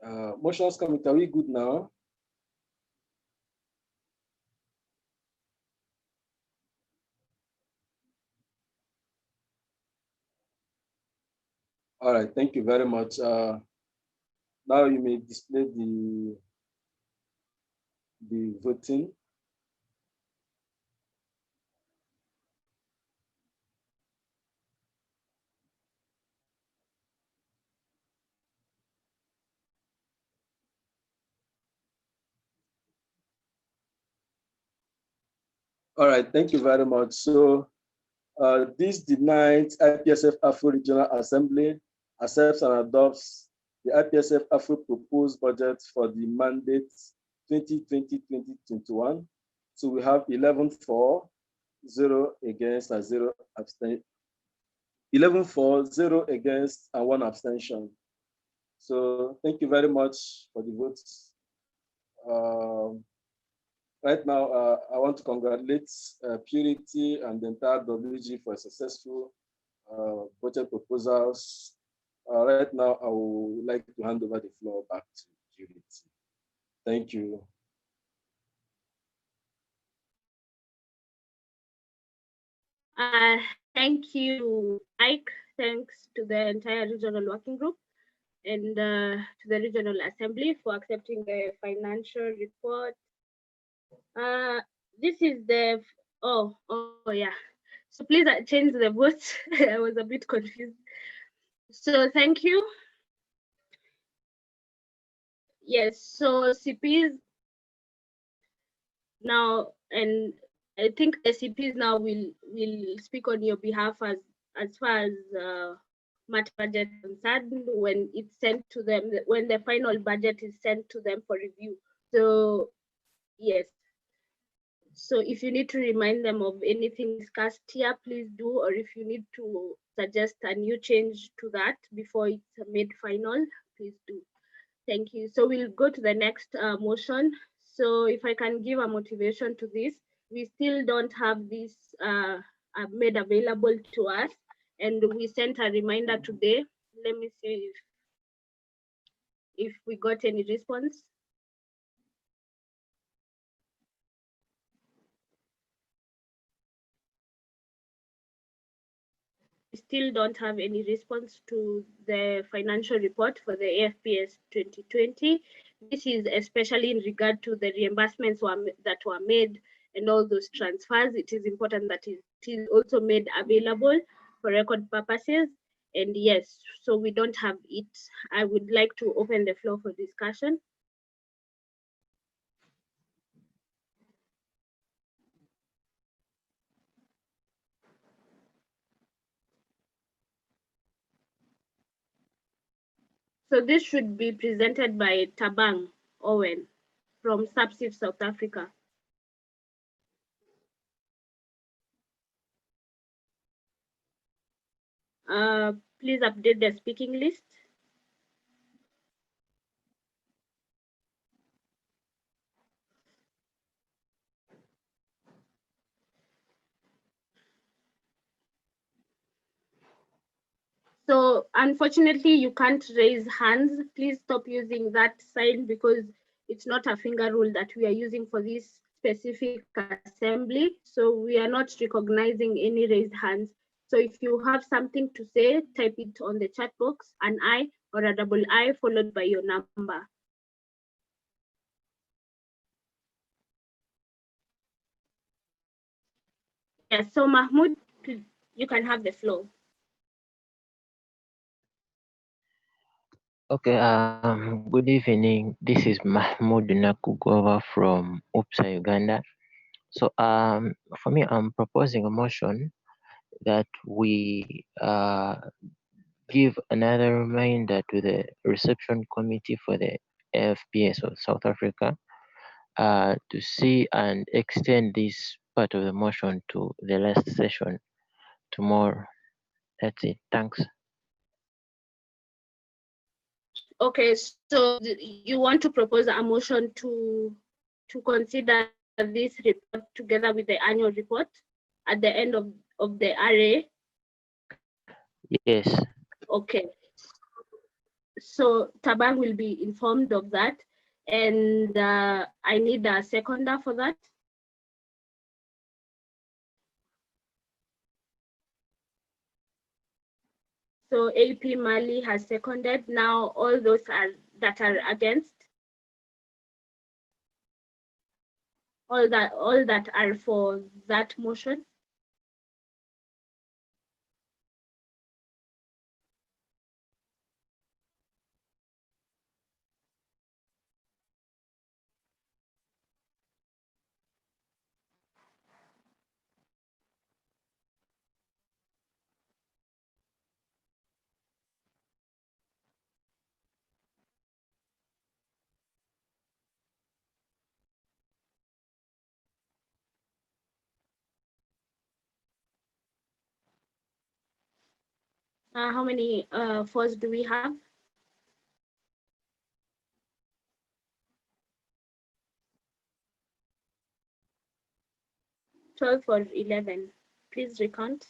Motions committee, are we good now? All right, thank you very much. Now you may display the voting. All right, thank you very much. So this denied IPSF AfRO Regional Assembly accepts and adopts the IPSF AfRO proposed budget for the mandate 2020-2021. So we have 11 for, 0 against, and 0 abstain. 11 for, 0 against, and 1 abstention. So thank you very much for the votes. Right now, I want to congratulate Purity and the entire WG for successful budget proposals. Right now, I would like to hand over the floor back to Purity. Thank you. Thank you, Ike. Thanks to the entire regional working group and to the regional assembly for accepting the financial report. This is the, oh yeah. So please change the votes. I was a bit confused. So thank you. Yes, so CPs now, and I think the CPs now will speak on your behalf as far as matter budget concerned when it's sent to them, when the final budget is sent to them for review. So yes. So if you need to remind them of anything discussed here, please do, or if you need to suggest a new change to that before it's made final, please do. Thank you. So we'll go to the next motion. So if I can give a motivation to this, we still don't have this made available to us, and we sent a reminder today. Let me see if we got any response. We still don't have any response to the financial report for the AFPS 2020. This is especially in regard to the reimbursements that were made and all those transfers. It is important that it is also made available for record purposes. And yes, so we don't have it. I would like to open the floor for discussion. So this should be presented by Tabang Owen from SAPSIF South Africa. Please update the speaking list. So unfortunately, you can't raise hands. Please stop using that sign because it's not a finger rule that we are using for this specific assembly. So we are not recognizing any raised hands. So if you have something to say, type it on the chat box, an I or a double I followed by your number. Yes, so Mahmoud, you can have the floor. Okay, good evening. This is Mahmoud Nakugova from UPSA, Uganda. So for me, I'm proposing a motion that we give another reminder to the reception committee for the AFPS of South Africa to see and extend this part of the motion to the last session tomorrow. That's it. Thanks. Okay, so you want to propose a motion to consider this report together with the annual report at the end of the array? Yes. Okay. So Tabang will be informed of that. And I need a seconder for that. So AP Mali has seconded. Now all those that are against, all that are for that motion. How many fours do we have? $12 or 11. Please recount.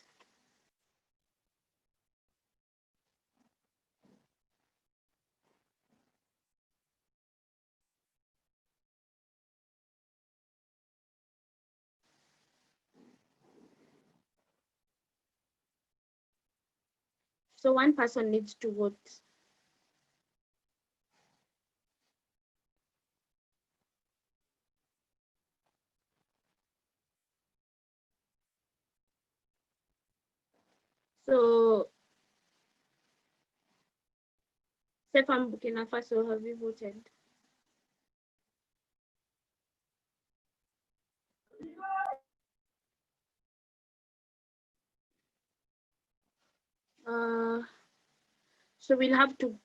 So one person needs to vote. So, Stefan Burkina Faso, have you voted? So we'll have to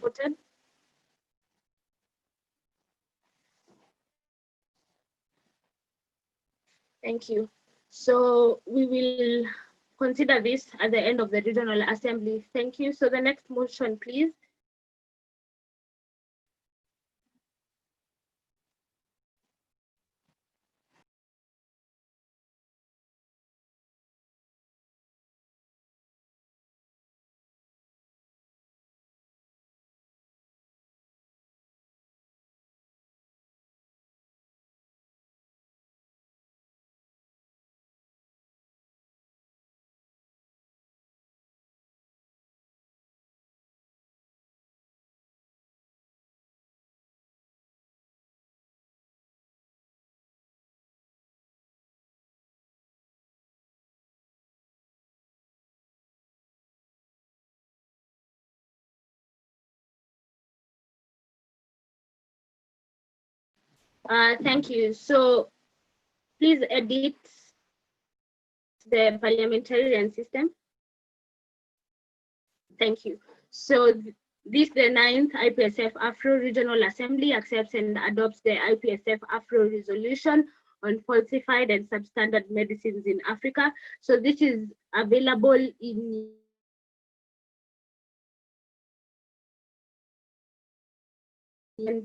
voted. Thank you. So we will consider this at the end of the Regional Assembly. Thank you. So the next motion, please. Thank you. So please edit the parliamentarian system. Thank you. So this, the 9th IPSF AfRO Regional Assembly accepts and adopts the IPSF AfRO resolution on falsified and substandard medicines in Africa. So this is available in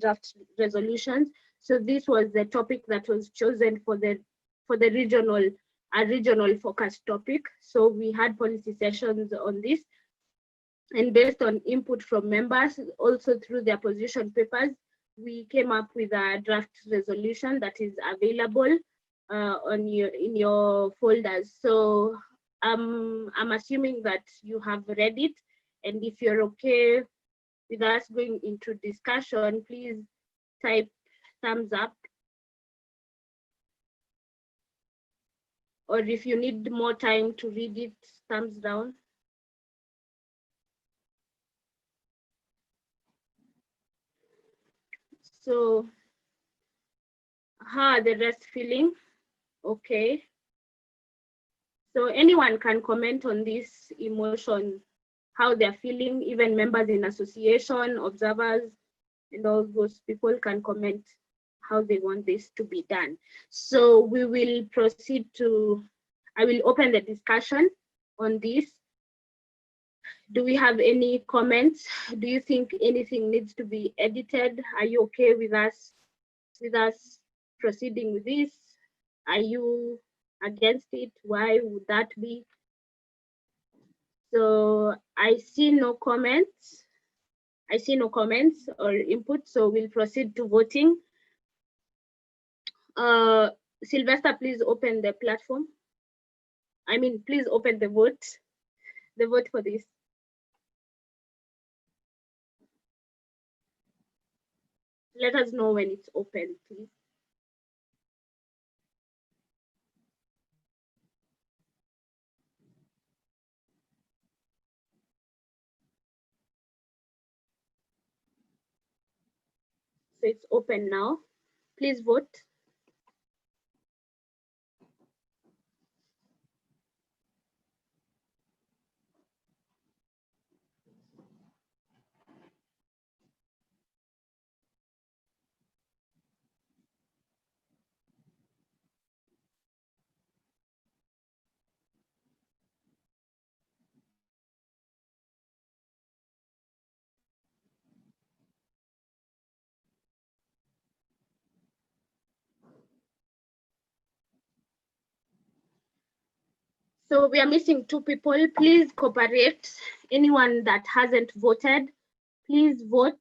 draft resolutions. So this was the topic that was chosen for the regional focus topic. So we had policy sessions on this, and based on input from members, also through their position papers, we came up with a draft resolution that is available in your folders. So I'm assuming that you have read it, and if you're okay with us going into discussion, please type thumbs up. Or if you need more time to read it, thumbs down. So how are the rest feeling? Okay. So anyone can comment on this emotion, how they're feeling, even members in association, observers, and all those people can comment how they want this to be done. So we will proceed to, I will open the discussion on this. Do we have any comments? Do you think anything needs to be edited? Are you okay with us with us proceeding with this? Are you against it? Why would that be? So I see no comments. I see no comments or input, so we'll proceed to voting. Sylvester, please open the platform. I mean, please open the vote for this. Let us know when it's open, please. So it's open now. Please vote. So we are missing 2 people. Please cooperate. Anyone that hasn't voted, please vote.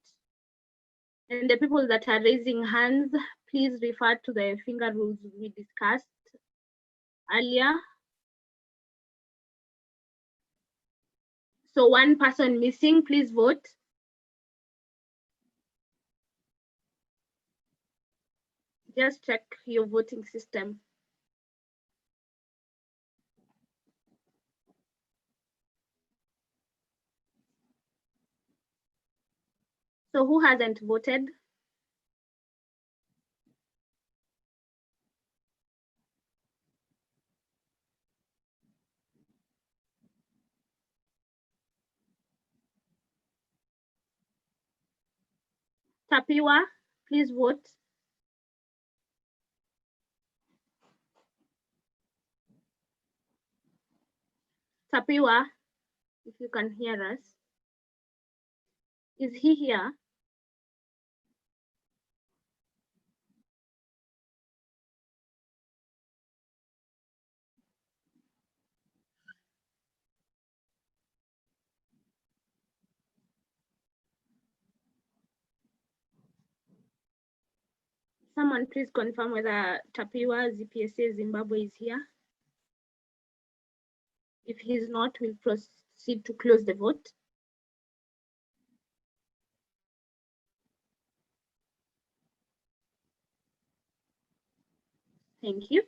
And the people that are raising hands, please refer to the finger rules we discussed earlier. So 1 person missing, please vote. Just check your voting system. So who hasn't voted? Tapiwa, please vote. Tapiwa, if you can hear us. Is he here? Someone please confirm whether Tapiwa ZPSA Zimbabwe is here. If he's not, we'll proceed to close the vote. Thank you.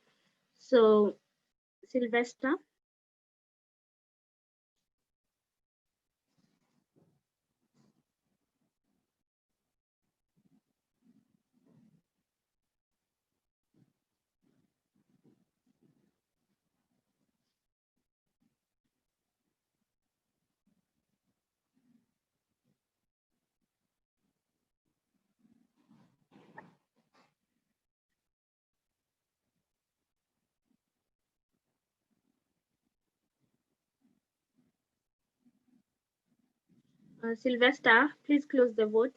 So, Sylvester. Sylvester, please close the vote.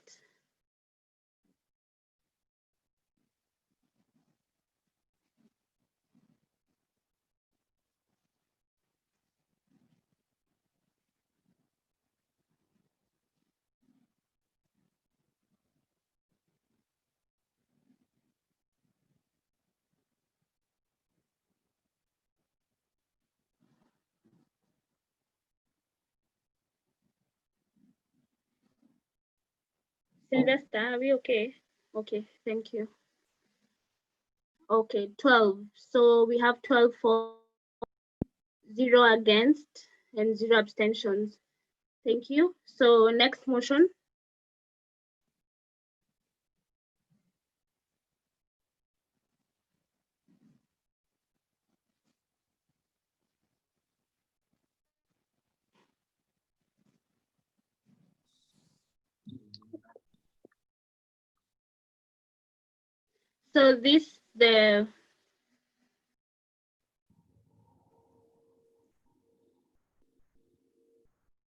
Sylvester, are we okay? Okay, thank you. Okay, 12. So we have 12 for, 0 against, and 0 abstentions. Thank you. So next motion.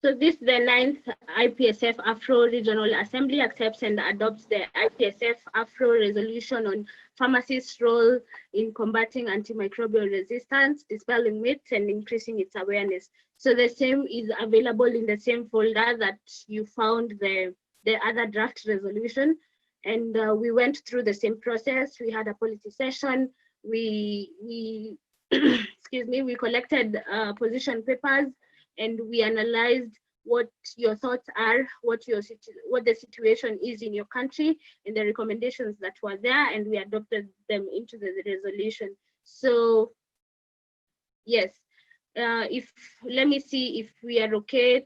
So So this, the 9th IPSF AfRO Regional Assembly accepts and adopts the IPSF AfRO resolution on pharmacists' role in combating antimicrobial resistance, dispelling myths, and increasing its awareness. So the same is available in the same folder that you found the other draft resolution. And we went through the same process. We had a policy session. We excuse me, we collected position papers, and we analyzed what your thoughts are, what the situation is in your country, and the recommendations that were there, and we adopted them into the resolution. So yes, let me see if we are okay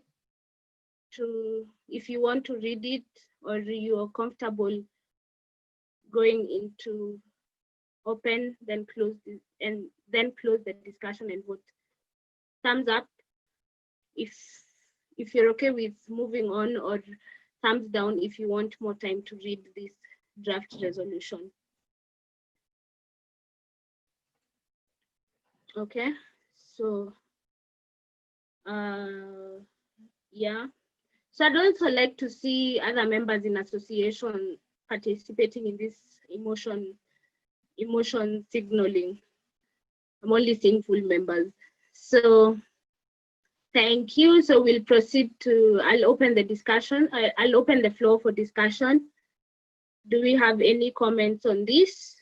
to, if you want to read it, or you are comfortable going into open, then close this, and then close the discussion and vote. Thumbs up if you're okay with moving on, or thumbs down if you want more time to read this draft resolution. Okay, so yeah. So I'd also like to see other members in association participating in this emotion signaling. I'm only seeing full members. So thank you. So we'll proceed to, I'll open the discussion. I'll open the floor for discussion. Do we have any comments on this?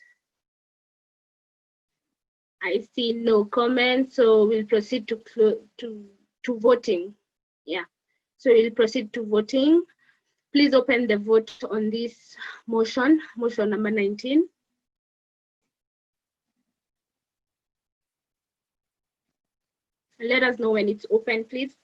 I see no comments, so we'll proceed to voting. Yeah, so we'll proceed to voting. Please open the vote on this motion number 19. Let us know when it's open, please.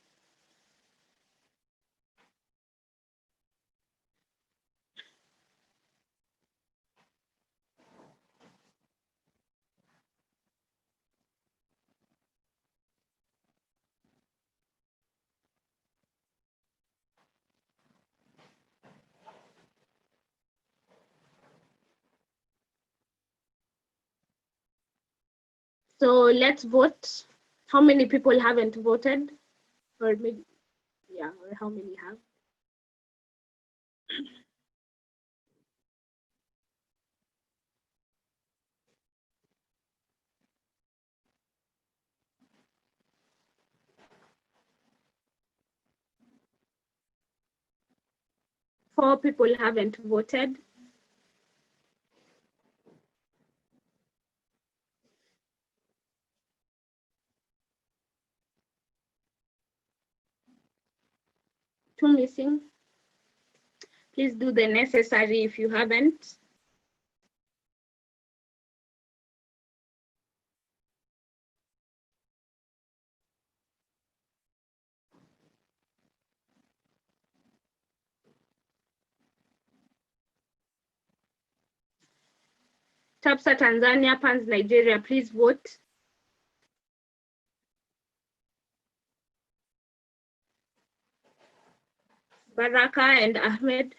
So let's vote. How many people haven't voted? Or maybe, yeah, or how many have? Four people haven't voted. Two missing. Please do the necessary if you haven't. TAPSA Tanzania, PANS Nigeria, please vote. Baraka and Ahmed.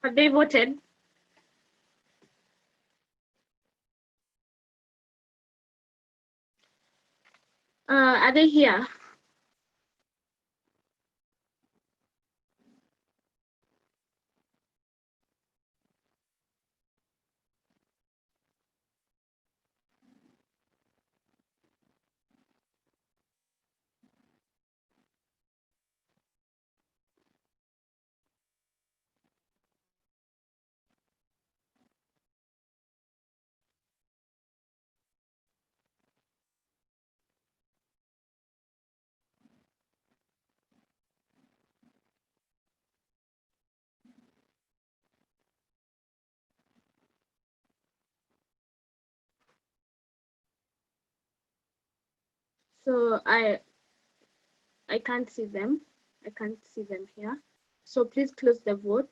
Have they voted? Are they here? So I can't see them. I can't see them here. So please close the vote,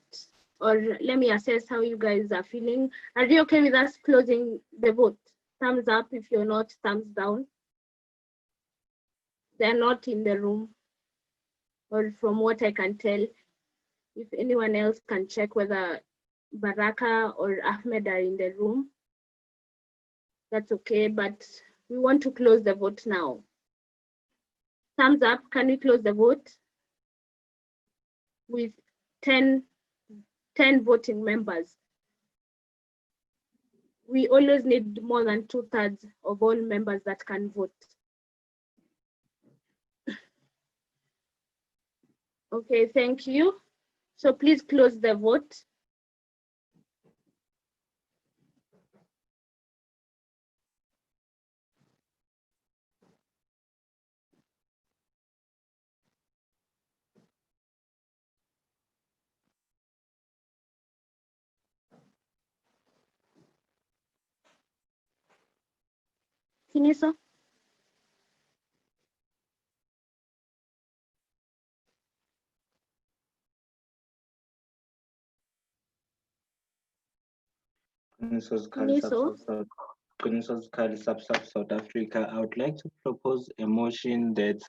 or let me assess how you guys are feeling. Are you okay with us closing the vote? Thumbs up if you're not, thumbs down. They're not in the room, or from what I can tell. If anyone else can check whether Baraka or Ahmed are in the room, that's okay, but we want to close the vote now. Thumbs up, can we close the vote? With 10 voting members. We always need more than 2/3 of all members that can vote. Okay, thank you. So please close the vote. Kiniso? Kiniso? South Africa, I would like to propose a motion that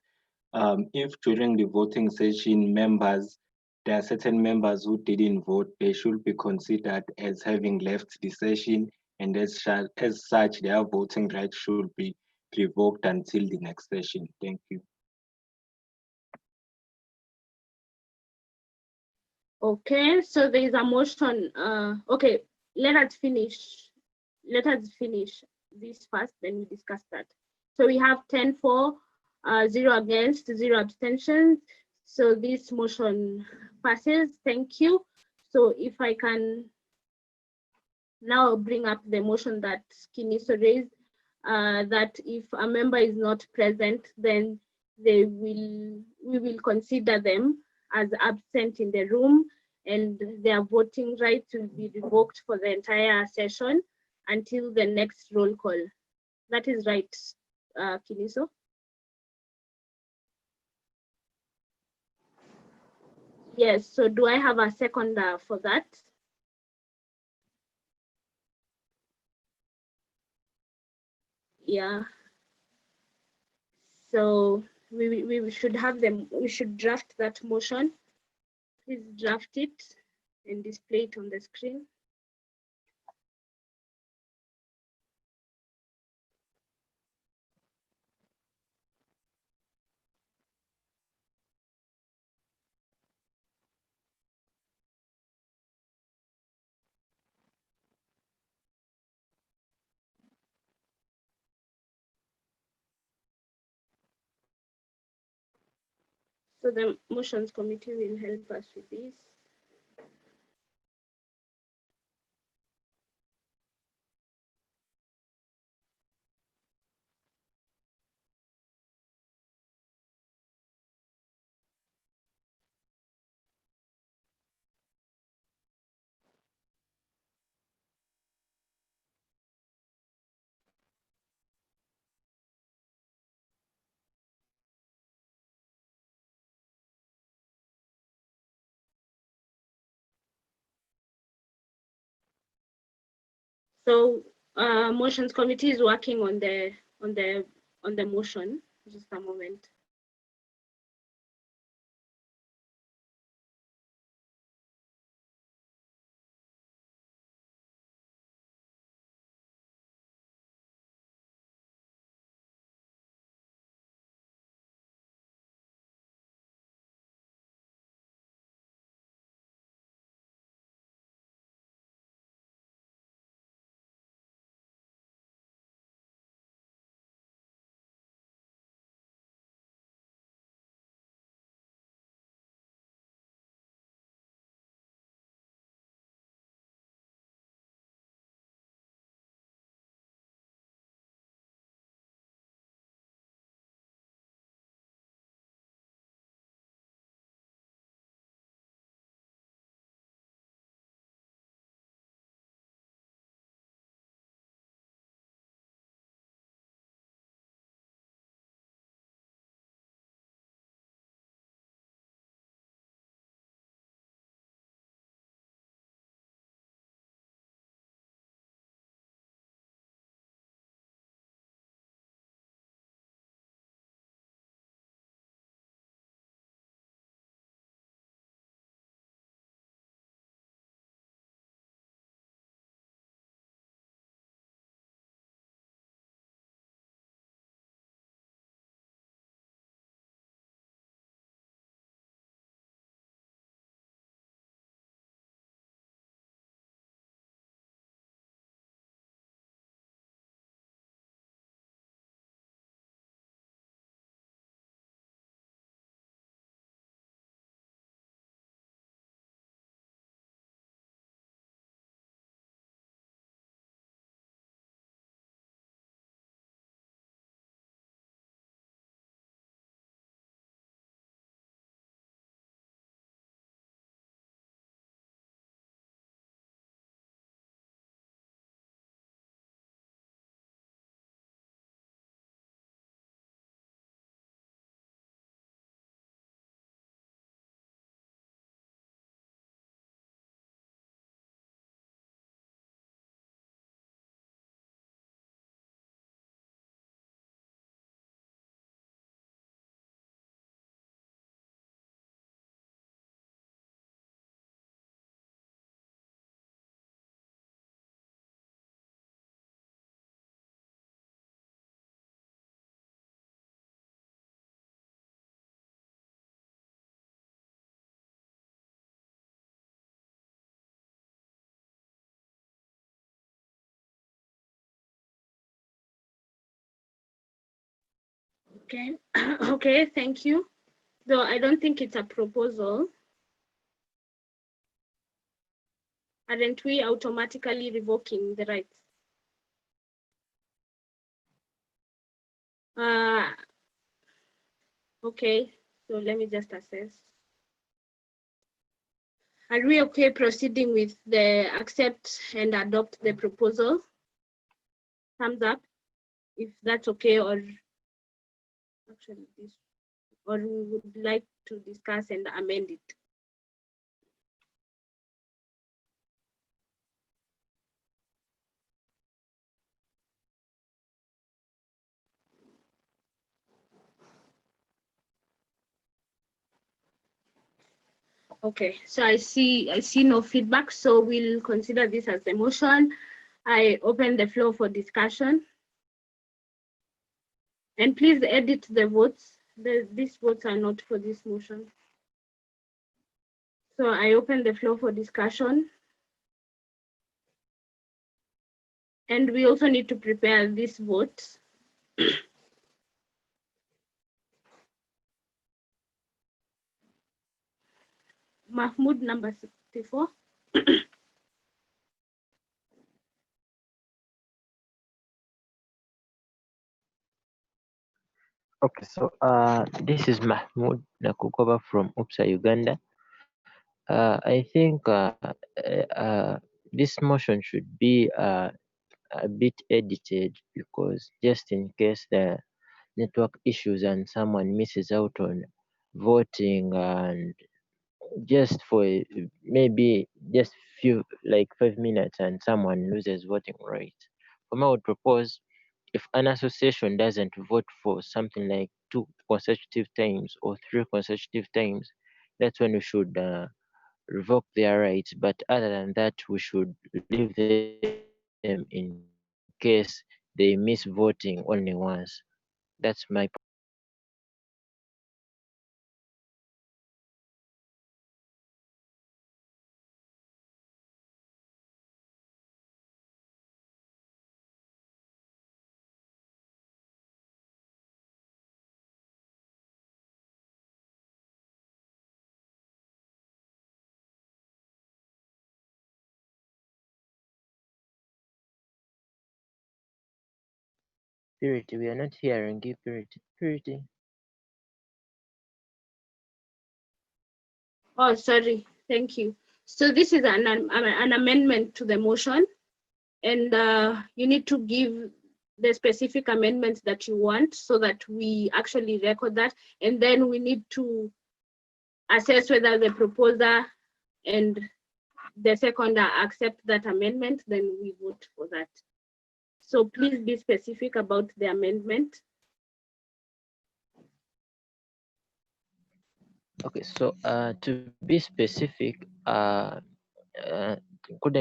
if during the voting session there are certain members who didn't vote, they should be considered as having left the session, and as such, their voting rights should be revoked until the next session. Thank you. Okay, so there is a motion. Okay, let us finish this first, then we discuss that. So we have 10 for, 0 against, 0 abstentions. So this motion passes. Thank you. So if I can now bring up the motion that Kiniso raised, that if a member is not present, then we will consider them as absent in the room, and their voting rights will be revoked for the entire session until the next roll call. That is right, Kiniso? Yes, so do I have a seconder for that? Yeah. So we should have them, we should draft that motion. Please draft it and display it on the screen. So the motions committee will help us with this. So motions committee is working on the motion. Just a moment. Okay, okay, thank you. Though I don't think it's a proposal. Aren't we automatically revoking the rights? Okay, so let me just assess. Are we okay proceeding with the accept and adopt the proposal? Thumbs up, if that's okay, or actually this, or we would like to discuss and amend it. Okay, so I see no feedback, so we'll consider this as a motion. I open the floor for discussion. And please edit the votes. These votes are not for this motion. So I open the floor for discussion. And we also need to prepare this vote. Mahmoud, number 64. Okay, so this is Mahmoud Nakukova from UPSA, Uganda. I think this motion should be a bit edited, because just in case the network issues and someone misses out on voting, and just for maybe just few, like 5 minutes, and someone loses voting rights. I would propose, if an association doesn't vote for something like 2 consecutive times or 3 consecutive times, that's when we should revoke their rights. But other than that, we should leave them in case they miss voting only once. That's my point. Purity, we are not hearing you, Purity. Purity. Oh, sorry, thank you. So this is an amendment to the motion, and you need to give the specific amendments that you want so that we actually record that, and then we need to assess whether the proposer and the seconder accept that amendment, then we vote for that. So please be specific about the amendment. Okay, so to be specific, according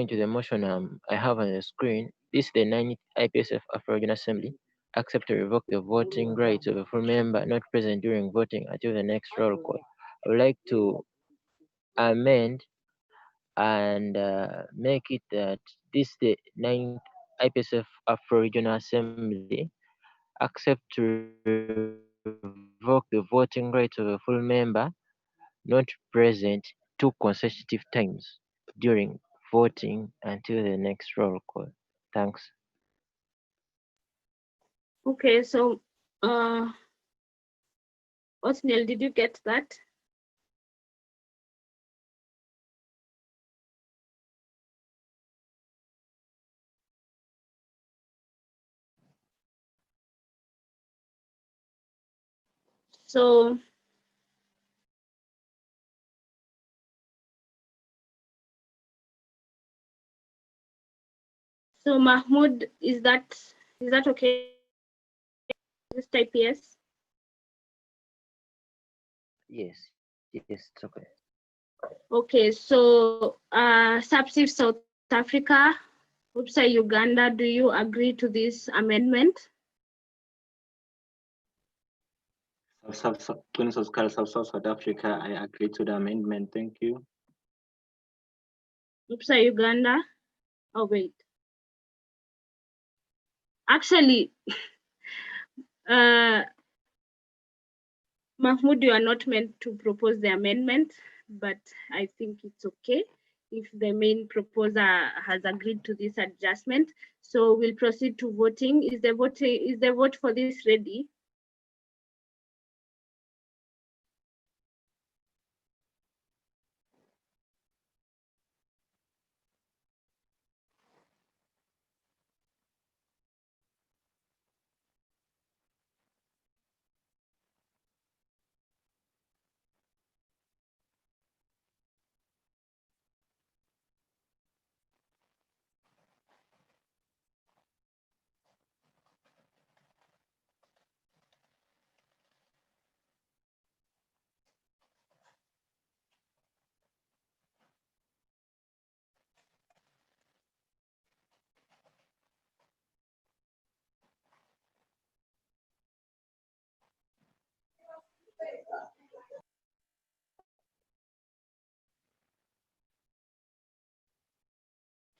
to the motion I have on the screen, this is the 9th IPSF AfRO General Assembly. Accept or revoke the voting rights of a full member not present during voting until the next roll call. I would like to amend and make it that this is the 9th IPSF AfRO Regional Assembly. Accept to revoke the voting rights of a full member not present 2 consecutive times during voting until the next roll call. Thanks. Okay, so Othniel, did you get that? So Mahmoud, is that okay? Just type yes. Yes, it's okay. Okay, so Subsif South Africa, UPSA Uganda, do you agree to this amendment? South Africa, I agree to the amendment. Thank you. UPSA Uganda. Oh wait. Actually, Mahmoud, you are not meant to propose the amendment, but I think it's okay if the main proposer has agreed to this adjustment. So we'll proceed to voting. Is the vote for this ready?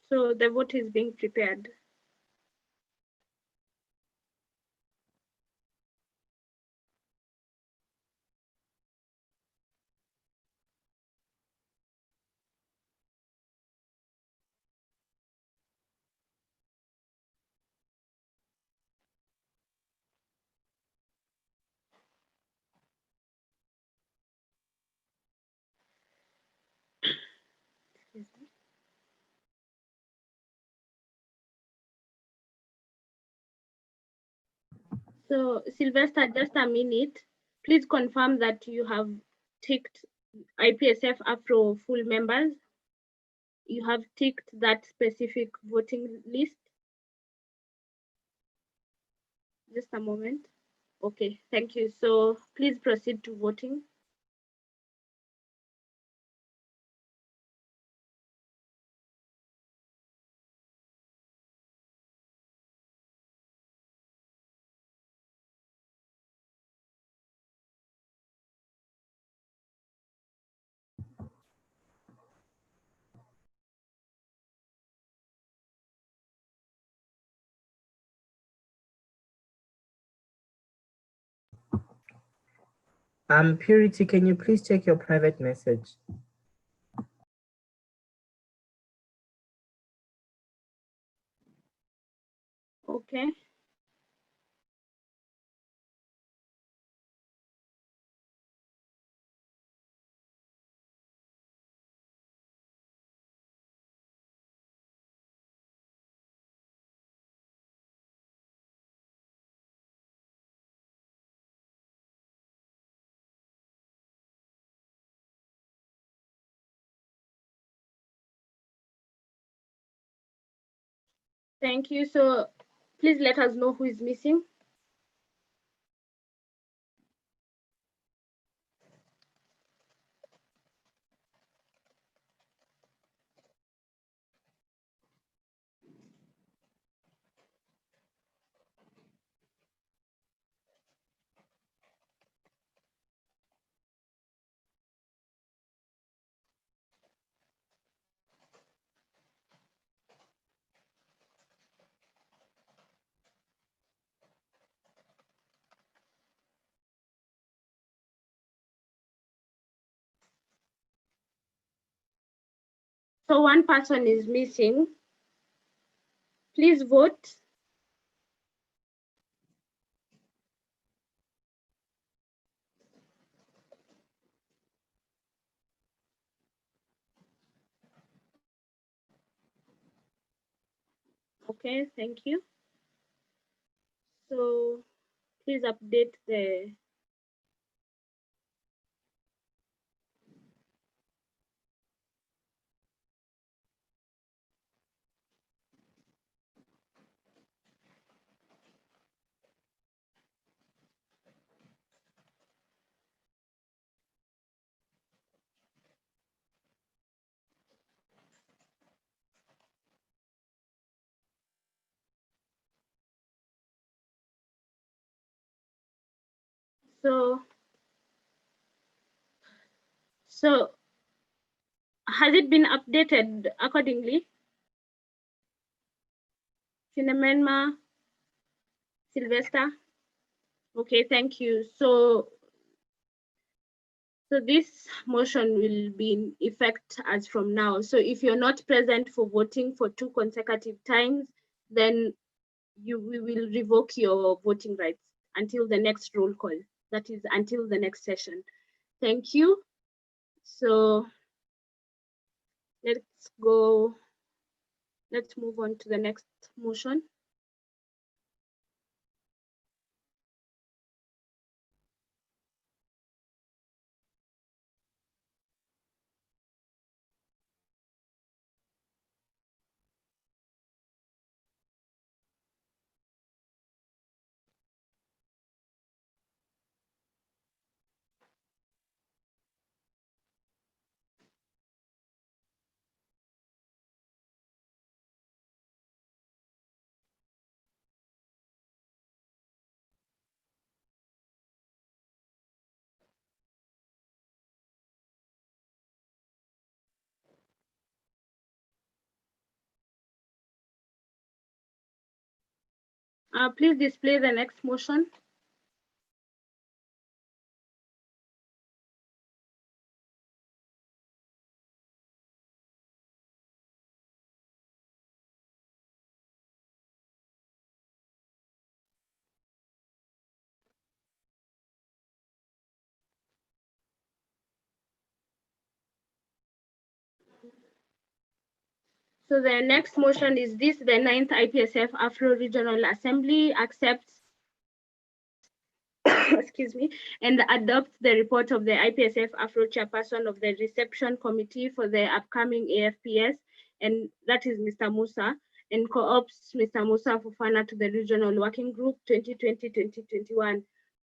So the vote is being prepared. So Sylvester, just a minute. Please confirm that you have ticked IPSF AfRO full members. You have ticked that specific voting list. Just a moment. Okay, thank you. So please proceed to voting. Purity, can you please check your private message? Okay. Thank you. So please let us know who is missing. So one person is missing. Please vote. Okay, thank you. So please update the so has it been updated accordingly? Cinemenma, Sylvester. Okay, thank you. So So this motion will be in effect as from now. So if you're not present for voting for 2 consecutive times, then we will revoke your voting rights until the next roll call. That is until the next session. Thank you. So let's move on to the next motion. Please display the next motion. So the next motion is this: the 9th IPSF AfRO Regional Assembly accepts excuse me, and adopts the report of the IPSF AfRO chairperson of the reception committee for the upcoming AFPS, and that is Mr. Musa, and co-opts Mr. Musa Fofana to the regional working group 2020-2021.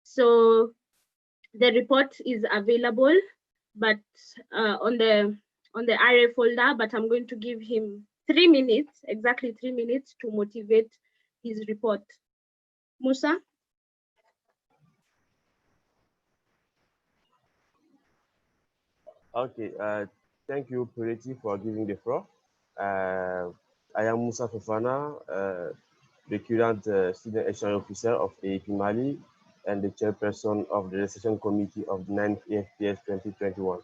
So the report is available, but on the RA folder, but I'm going to give him 3 minutes, exactly 3 minutes, to motivate his report. Musa? Okay, thank you, Purity, for giving the floor. I am Musa Fofana, the current student exchange officer of AEP Mali and the chairperson of the reception committee of the 9th AFPS 2021.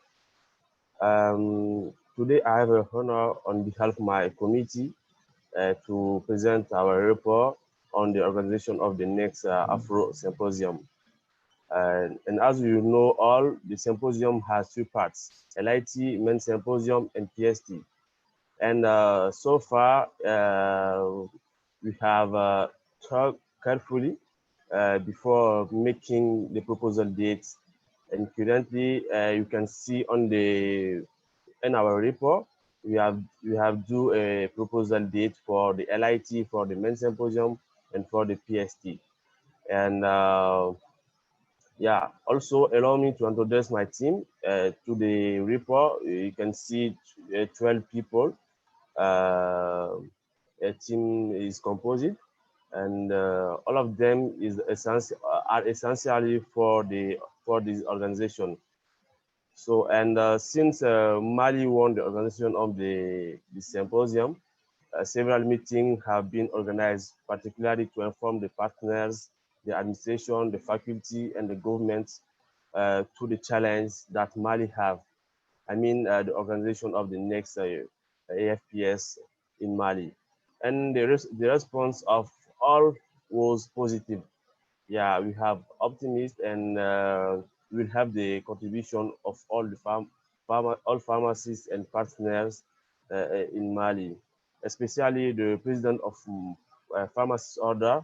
Today, I have the honor on behalf of my committee to present our report on the organization of the next AfRO Symposium. And as you know all, the symposium has 2 parts: LIT, Main Symposium, and PST. And so far, we have talked carefully before making the proposal dates. And currently, you can see in our report, we have do a proposal date for the LIT, for the Main Symposium, and for the PST. And yeah, also allow me to introduce my team to the report. You can see 12 people. A team is composed, and all of them are essentially for this organization. So, and since Mali won the organization of the symposium, several meetings have been organized, particularly to inform the partners, the administration, the faculty, and the government to the challenge that Mali have. I mean, the organization of the next AFPS in Mali. And the response of all was positive. Yeah, we have optimism, and we'll have the contribution of all the all pharmacists and partners in Mali, especially the president of pharmacists order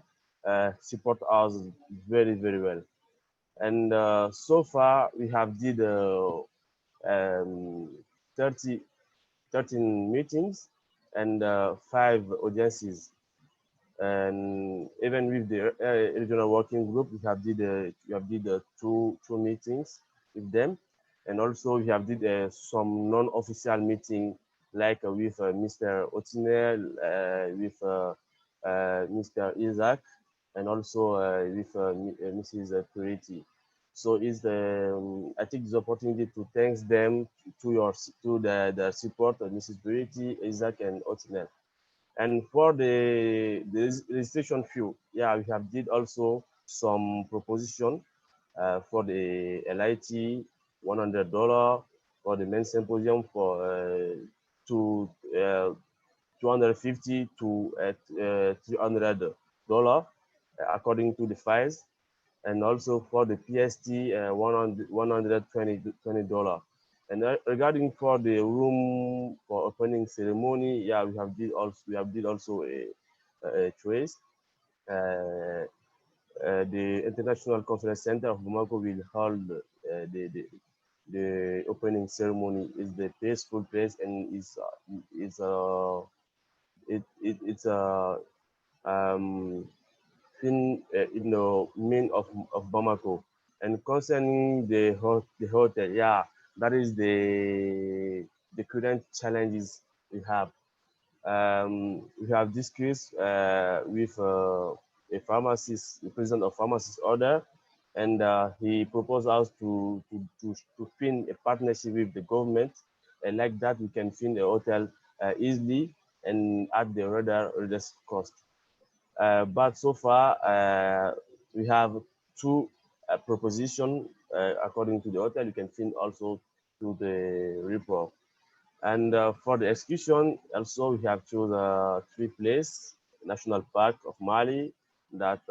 support us very, very well. And so far we have did 13 meetings and 5 audiences. And even with the regional working group, we have did two meetings with them, and also we have did some non-official meeting like with Mr. Otinel, with Mr. Isaac, and also with Mrs. Purity. So is I take this opportunity to thank them to the support of Mrs. Purity, Isaac, and Otinel. And for the registration fee, yeah, we have did also some proposition for the LIT $100. For the main symposium, for to 250 to $300 according to the files, and also for the PST $120. And regarding for the room for opening ceremony, yeah, we have did also a choice. The International Conference Center of Bamako will hold the opening ceremony. Is the peaceful place, and it's in the main of Bamako. And concerning the hotel, yeah, that is the current challenges we have. We have discussed with a pharmacist, the president of pharmacist order, and he proposed us to find a partnership with the government, and like that we can find a hotel easily and at the reduced cost. But so far, we have two propositions according to the hotel. You can find also to the report. And for the execution, also we have chosen 3 places: National Park of Mali, that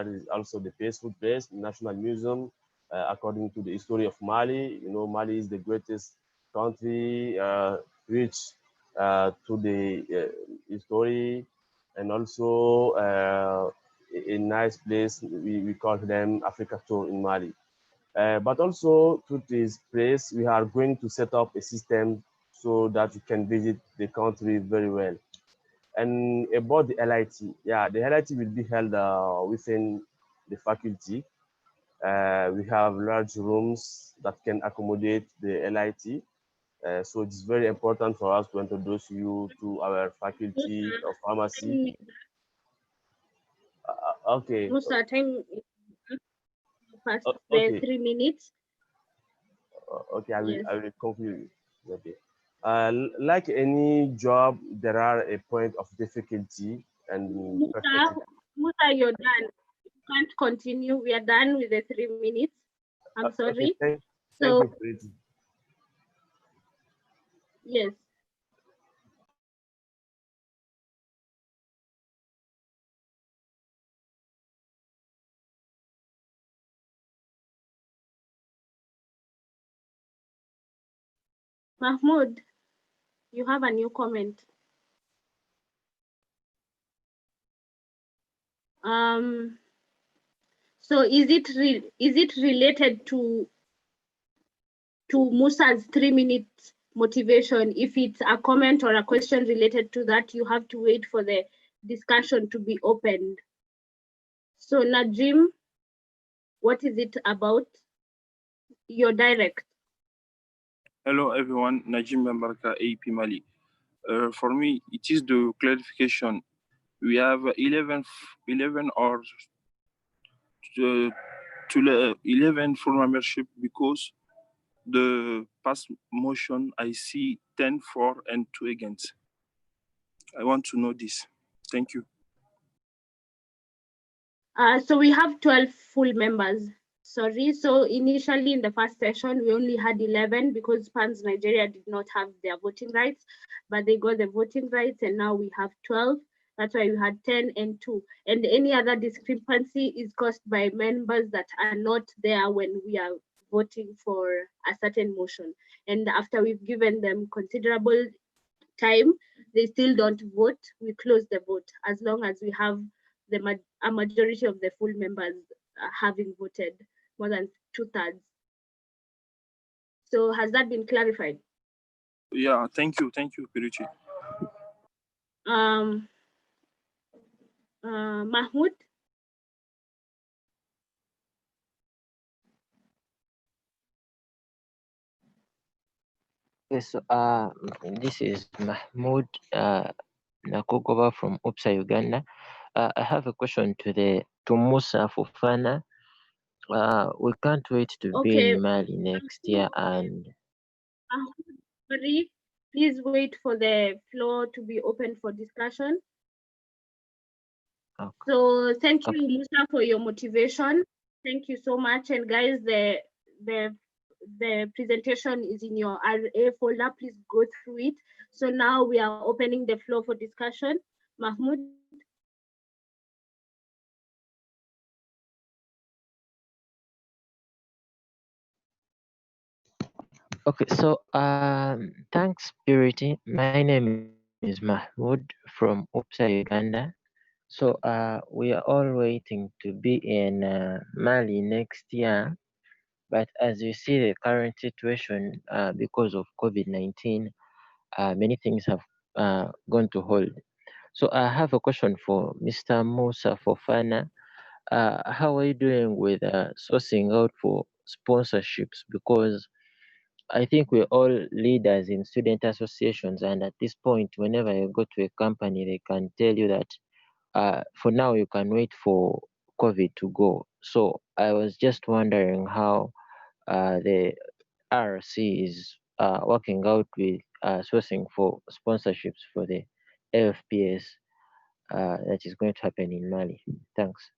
is also the peaceful place; National Museum, according to the history of Mali. You know, Mali is the greatest country, rich to the history, and also a nice place. We call them Africa Tour in Mali. But also to this place, we are going to set up a system so that you can visit the country very well. And about the LIT, yeah, the LIT will be held within the faculty. We have large rooms that can accommodate the LIT. So it's very important for us to introduce you to our faculty of pharmacy. Okay. Musa, time past okay. 3 minutes. Okay, I Yes. will conclude. Okay. Like any job, there are a point of difficulty and Musa, you're done. You can't continue. We are done with the 3 minutes. I'm sorry. Okay, thank you, Pretty. Yes. Mahmoud, you have a new comment. So is it related to Musa's 3 minutes motivation? If it's a comment or a question related to that, you have to wait for the discussion to be opened. So Najim, what is it about? Your direct. Hello everyone, Najim Bambarka, AP Mali. For me, it is the clarification. We have 11 or 11 for membership because the past motion I see 10 for and 2 against. I want to know this. Thank you. So we have 12 full members. Sorry, so initially in the first session, we only had 11 because PANS Nigeria did not have their voting rights, but they got the voting rights and now we have 12. That's why we had 10 and 2. And any other discrepancy is caused by members that are not there when we are voting for a certain motion. And after we've given them considerable time, they still don't vote, we close the vote as long as we have a majority of the full members having voted more than 2/3. So has that been clarified? Yeah, thank you, Piruchi. Mahmoud? Yes, so this is Mahmoud Nakugova from UPSA, Uganda. I have a question to Musa Fofana. We can't wait to be in Mali next year, and Sorry, please wait for the floor to be open for discussion. okay. So thank you, Musa, for your motivation. Thank you so much. And guys, the presentation is in your RA folder. Please go through it. So now we are opening the floor for discussion. Mahmoud. Okay, so thanks, Purity. My name is Mahmoud from Upsa, Uganda. So we are all waiting to be in Mali next year, but as you see the current situation, because of COVID-19, many things have gone to hold. So I have a question for Mr. Musa Fofana. How are you doing with sourcing out for sponsorships? Because I think we're all leaders in student associations, and at this point, whenever you go to a company, they can tell you that for now you can wait for COVID to go. So I was just wondering how the RC is working out with sourcing for sponsorships for the AFPS that is going to happen in Mali. Thanks.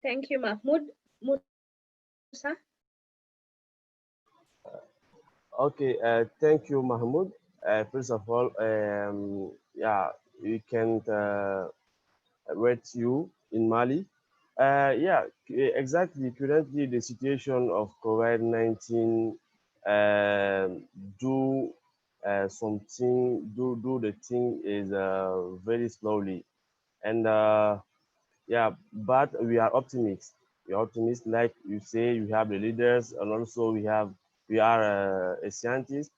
Thank you, Mahmoud. Musa. Okay, thank you, Mahmoud. First of all, yeah, we can rate you in Mali. Yeah, exactly. Currently, the situation of COVID-19 do do the thing is very slowly, and yeah, but we are optimists. We are optimists, like you say. You have the leaders, and also we are a scientist,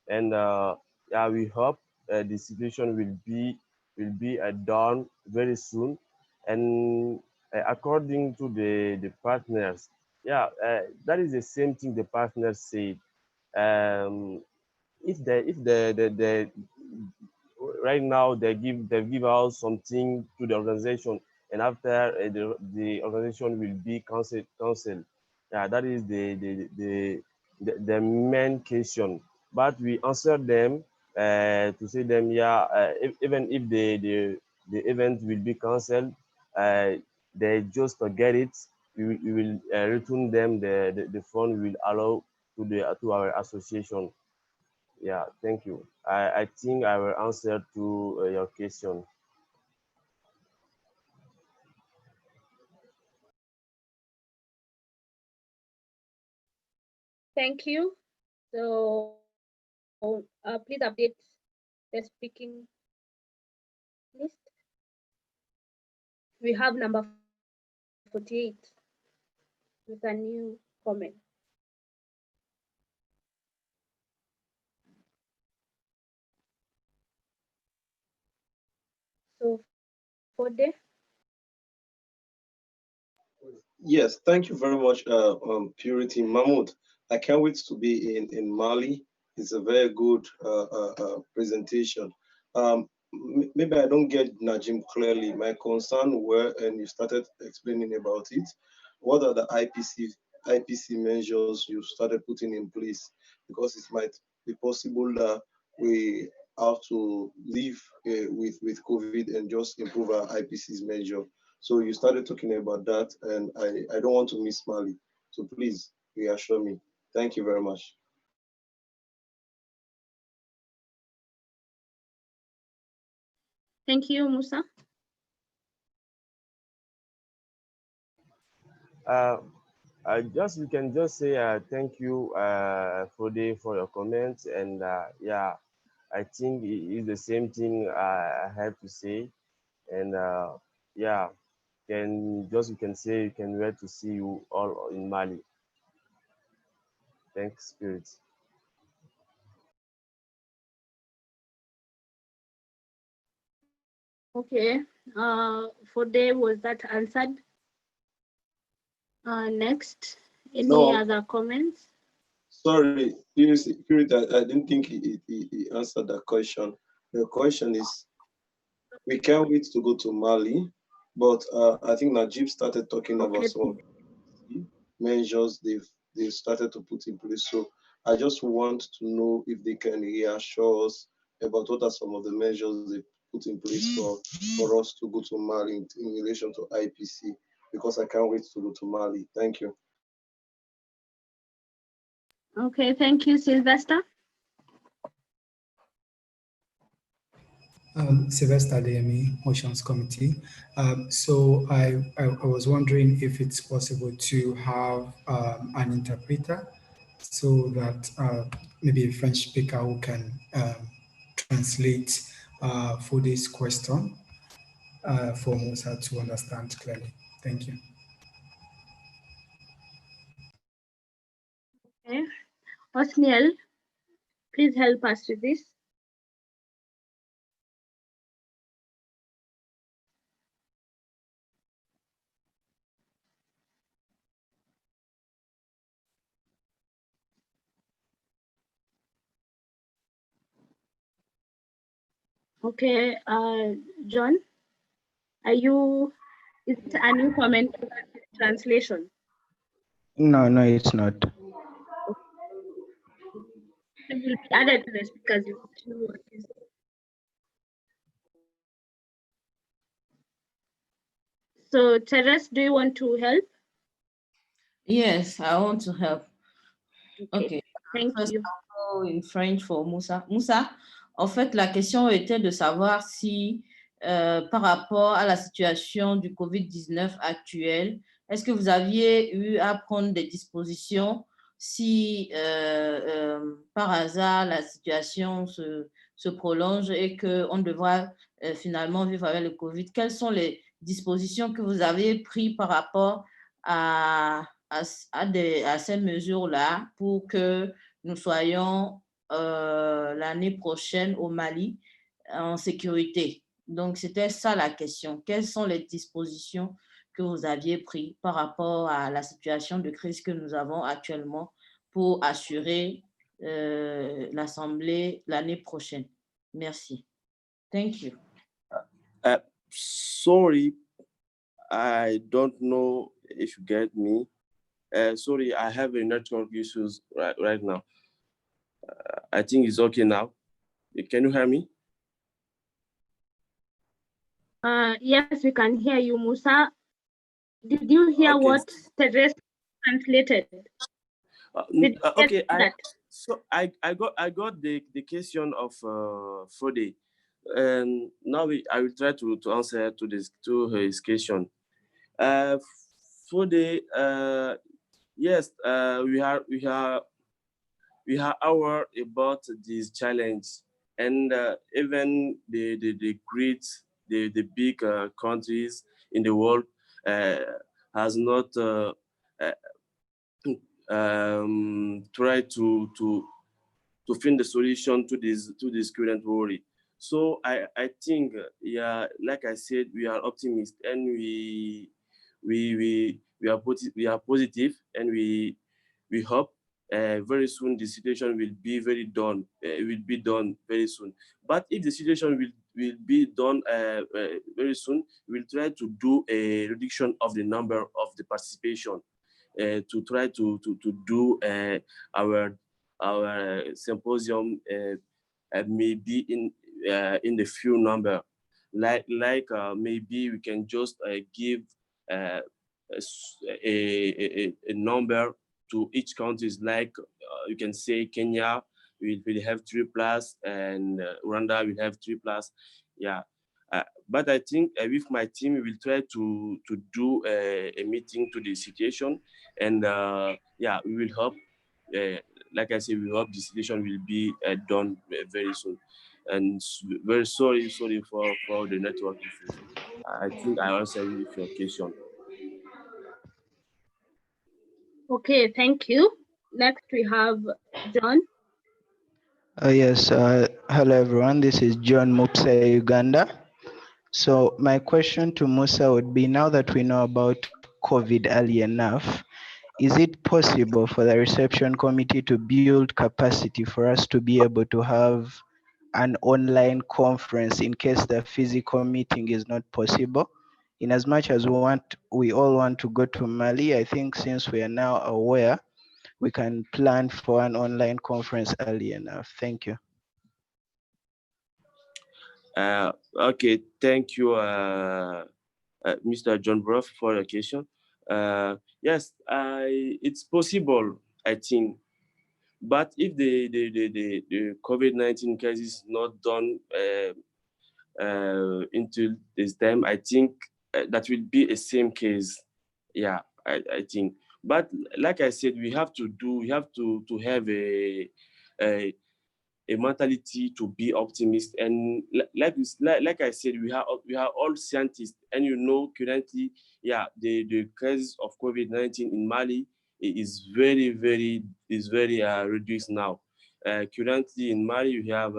and yeah, we hope the situation will be done very soon, and according to the partners, yeah, that is the same thing the partners said. Um, if the right now they give out something to the organization, and after the organization will be cancelled. Yeah, that is the main question. But we answer them to say them, yeah, even if the event will be cancelled, they just forget it. We will return them the fund will allow to our association. Yeah, thank you. I think I will answer to your question. Thank you. So please update the speaking list. We have number 48 with a new comment. So for the Yes, thank you very much, Purity Mahmoud. I can't wait to be in Mali. It's a very good presentation. Maybe I don't get Najim clearly. My concern were, and you started explaining about it, what are the IPC measures you started putting in place? Because it might be possible that we have to live with COVID and just improve our IPC's measure. So you started talking about that, and I don't want to miss Mali. So please reassure me. Thank you very much. Thank you, Musa. You can just say thank you, for your comments, and yeah, I think it is the same thing I have to say, and yeah, you can say you can wait to see you all in Mali. Thanks, Spirit. Okay. For them, was that answered? Next, any other comments? Sorry, Purity, I didn't think he answered that question. The question is, we can't wait to go to Mali, but I think Najib started talking about some of the measures they've started to put in place. So I just want to know if they can reassure us about what are some of the measures they put in place for us to go to Mali in relation to IPC, because I can't wait to go to Mali. Thank you. Okay, thank you, Sylvester. Sylvester Adeyemi, Motions Committee. So I was wondering if it's possible to have an interpreter so that maybe a French speaker who can translate for this question for Musa to understand clearly. Thank you. Okay, Osniel, please help us with this. Okay, John, is it a new comment translation? No, it's not. It will be added to the speakers list. So, Teres, do you want to help? Yes, I want to help. Okay. Thank First, you. I'll go in French for Moussa. Moussa, en fait, la question était de savoir si, par rapport à la situation du COVID-19 actuelle, est-ce que vous aviez eu à prendre des dispositions si, par hasard, la situation se prolonge et qu'on devra finalement vivre avec le COVID? Quelles sont les dispositions que vous avez prises par rapport à ces mesures-là pour que nous soyons l'année prochaine au Mali en sécurité? Donc, c'était ça la question. Quelles sont les dispositions que vous aviez prises par rapport à la situation de crise que nous avons actuellement pour assurer l'Assemblée l'année prochaine? Merci. Thank you. Sorry, I don't know if you get me. Sorry, I have a network issues right now. I think it's okay now. Can you hear me? Yes, we can hear you, Musa. Did you hear Okay. what Teres translated? Okay, I got the question of Fode, and now I will try to answer to his question. Fode, yes, we are aware about this challenge, and even the big countries in the world has not try to find the solution to this current worry. So I think like I said, we are optimistic and we are positive, and we hope very soon the situation will be done very soon. But if the situation will be done very soon, we'll try to do a reduction of the number of the participation. To try to do our symposium maybe in the few number, like maybe we can just give a number to each countries, like you can say Kenya will have 3+, and Rwanda will have 3+. Yeah. But I think with my team, we will try to do a meeting to the situation, and we will hope, like I said, we hope the situation will be done very soon. And very sorry for the network issues. I think I answered your question. Okay, thank you. Next we have John. Yes, hello everyone. This is John Mupsa, Uganda. So my question to Musa would be, now that we know about COVID early enough, is it possible for the reception committee to build capacity for us to be able to have an online conference in case the physical meeting is not possible? In as much as we all want to go to Mali, I think since we are now aware, we can plan for an online conference early enough. Thank you. Okay, thank you, Mr. John Bruff, for the question. Yes, it's possible, I think. But if the COVID-19 case is not done until this time, I think that will be a same case. Yeah, I think. But like I said, we have to have a mentality to be optimist, and like I said, we are all scientists, and currently, yeah, the case of COVID-19 in Mali is very reduced now. Currently in Mali, we have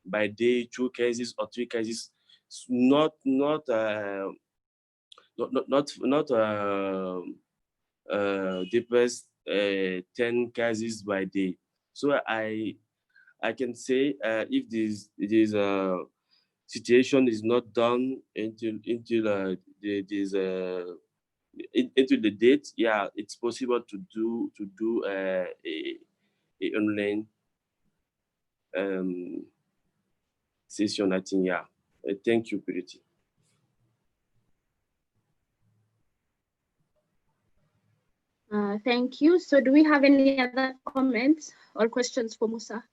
by day 2 cases or 3 cases, not deepest 10 cases by day. So I can say if this situation is not done until into the date, yeah, it's possible to do a online session. I think, yeah. Thank you, Purity. Thank you. So do we have any other comments or questions for Musa?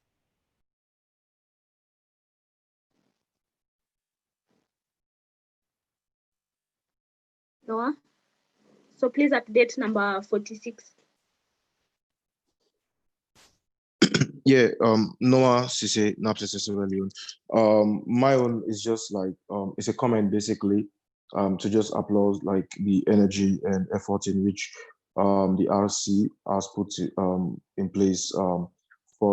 Noah? So please update number 46. Yeah, Noah Sise, Napsis Sierra Leone. My own is just like it's a comment basically to just applaud like the energy and effort in which the RC has put in place for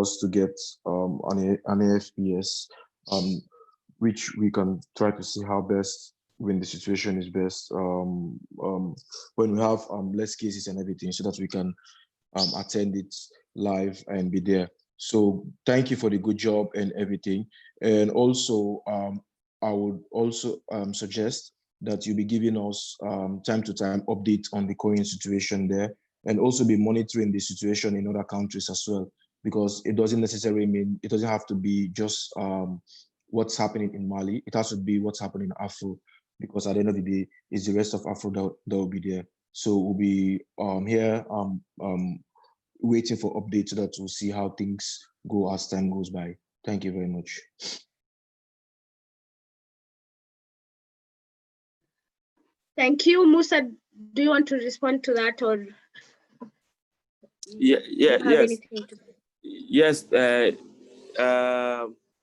us to get an AFPS, which we can try to see how best when the situation is best, when we have less cases and everything, so that we can attend it live and be there. So thank you for the good job and everything. And also, I would also suggest that you be giving us time to time updates on the current situation there, and also be monitoring the situation in other countries as well, because it doesn't necessarily mean, it doesn't have to be just what's happening in Mali. It has to be what's happening in Afro, because at the end of the day, it's the rest of Afro that will be there. So we'll be here waiting for updates so that we'll see how things go as time goes by. Thank you very much. Thank you. Musa, do you want to respond to that, or yes. Anything to say?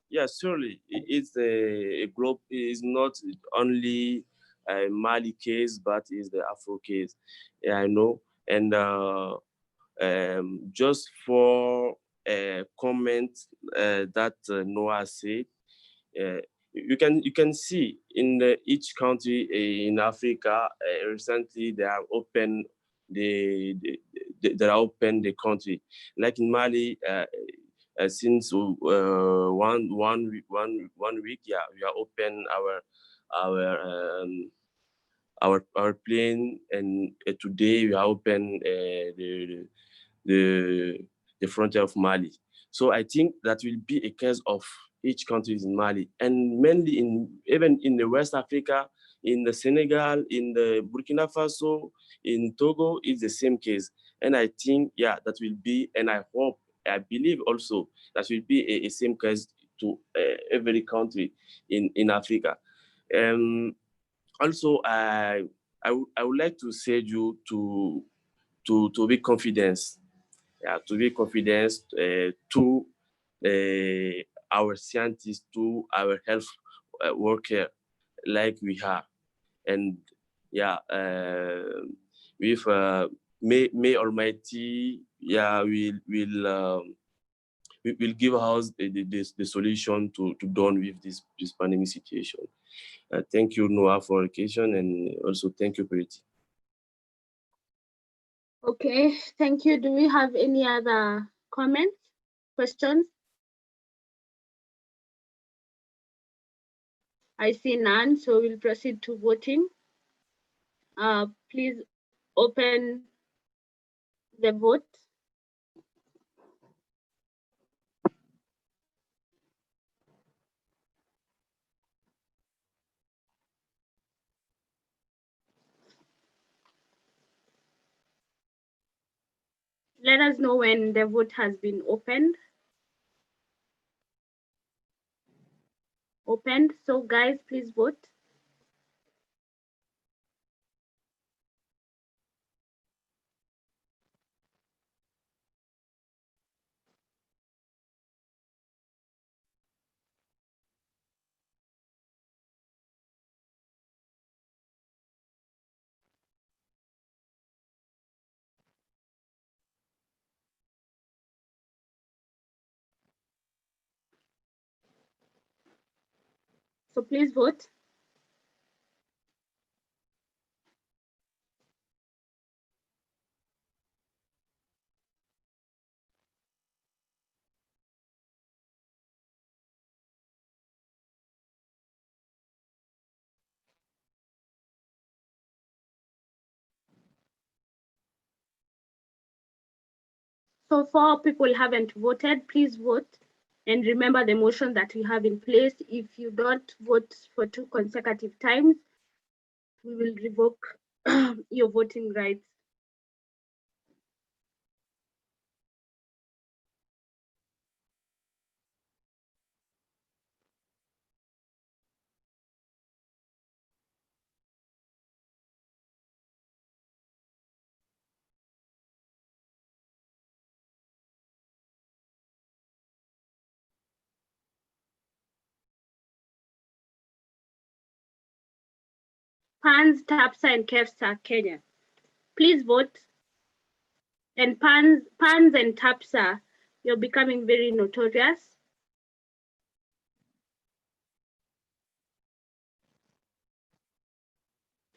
Yes, surely it's a globe. Is not only a Mali case, but is the Afro case. Yeah, I know. And just for a comment that Noah said, you can see in each country in Africa recently they have opened the country. Like in Mali, since one week, yeah, we are open our plane, and today we are open the frontier of Mali. So I think that will be a case of each country in Mali, and mainly even in the West Africa, in the Senegal, in the Burkina Faso, in Togo, it's the same case. And I think, yeah, that will be, and I believe also that will be a same case to every country in Africa. Also, I would like to say you to be confident. Yeah, to be confident to our scientists, to our health worker, like we have. And yeah, with may Almighty, yeah, will give us the solution to done with this pandemic situation. Thank you, Noah, for the occasion, and also thank you, Purity. Okay, thank you. Do we have any other comments, questions? I see none, so we'll proceed to voting. Please open the vote. Let us know when the vote has been opened. So guys, please vote. So please vote. So 4 people haven't voted, please vote. And remember the motion that we have in place. If you don't vote for 2 consecutive times, we will revoke your voting rights. PANS, TAPSA, and KEFSA, Kenya. Please vote. And PANS and TAPSA, you're becoming very notorious.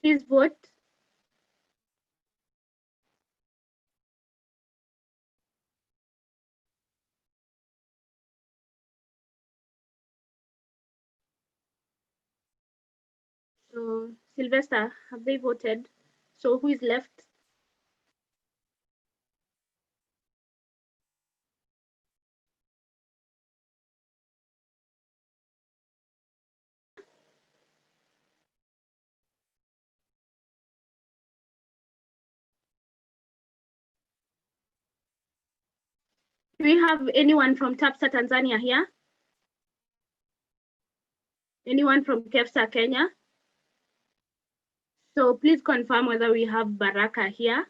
Please vote. So Sylvester, have they voted? So who is left? Do we have anyone from TAPSA Tanzania here? Anyone from KEFSA Kenya? So please confirm whether we have Baraka here.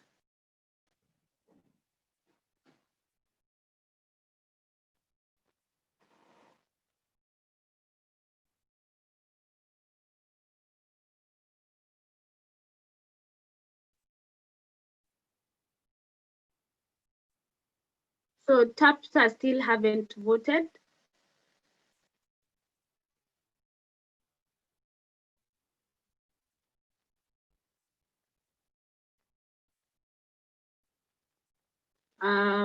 So TAPSA still haven't voted.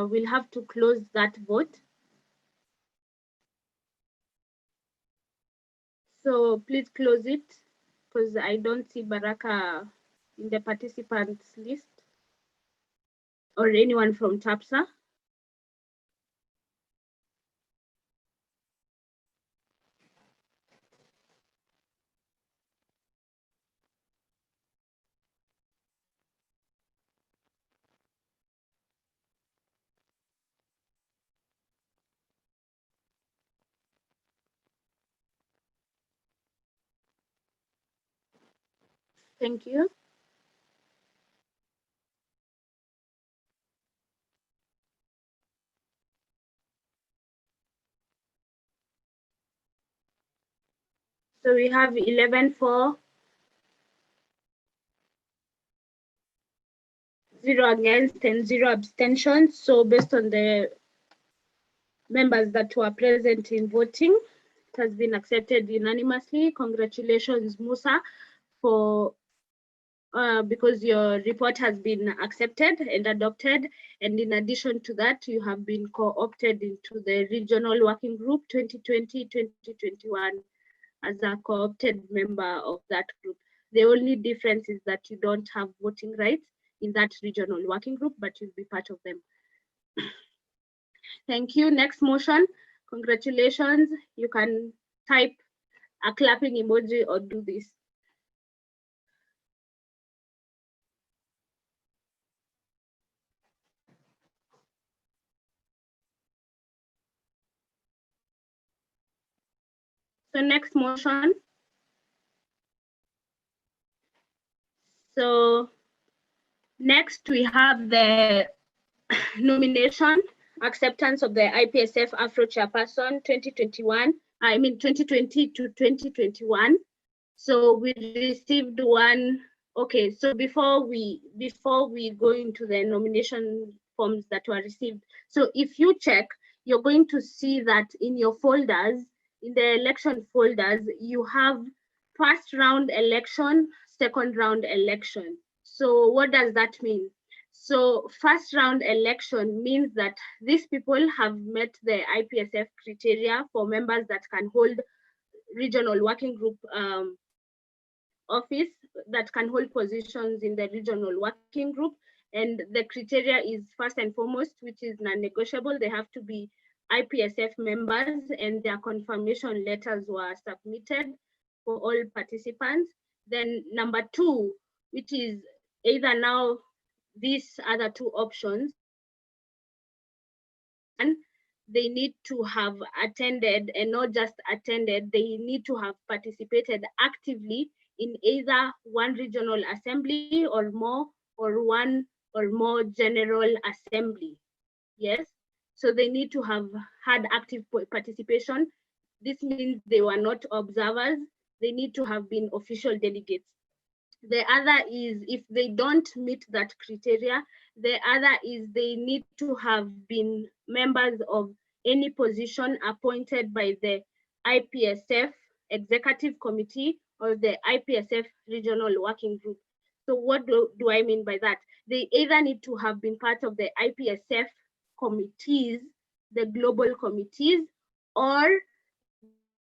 We'll have to close that vote. So please close it because I don't see Baraka in the participants list or anyone from TAPSA. Thank you. So we have 11 for, 0 against, and 0 abstentions. So based on the members that were present in voting, it has been accepted unanimously. Congratulations, Musa, for because your report has been accepted and adopted. And in addition to that, you have been co-opted into the Regional Working Group 2020-2021 as a co-opted member of that group. The only difference is that you don't have voting rights in that Regional Working Group, but you'll be part of them. Thank you. Next motion. Congratulations. You can type a clapping emoji or do this. So next motion. So next we have the nomination, acceptance of the IPSF AfRO chairperson 2020 to 2021. So we received one. Okay, so before we go into the nomination forms that were received, so if you check, you're going to see that in your folders, in the election folders, you have first round election, second round election. So what does that mean? So first round election means that these people have met the IPSF criteria for members that can hold regional working group office, that can hold positions in the regional working group. And the criteria is first and foremost, which is non-negotiable. They have to be IPSF members, and their confirmation letters were submitted for all participants. Then number two, which is either now these other two options, and they need to have attended, and not just attended, they need to have participated actively in either one regional assembly or more, or one or more general assembly. Yes, so they need to have had active participation. This means they were not observers. They need to have been official delegates. The other is, if they don't meet that criteria, the other is they need to have been members of any position appointed by the IPSF Executive Committee or the IPSF Regional Working Group. So what do I mean by that? They either need to have been part of the IPSF committees, the global committees, or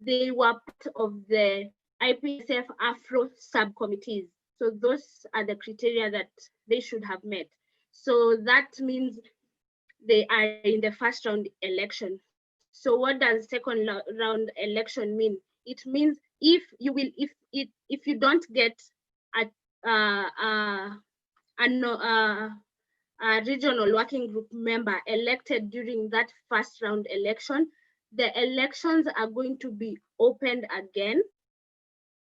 they were part of the IPSF AfRO subcommittees. So those are the criteria that they should have met. So that means they are in the first round election. So what does second round election mean? It means if you don't get a regional working group member elected during that first round election, the elections are going to be opened again.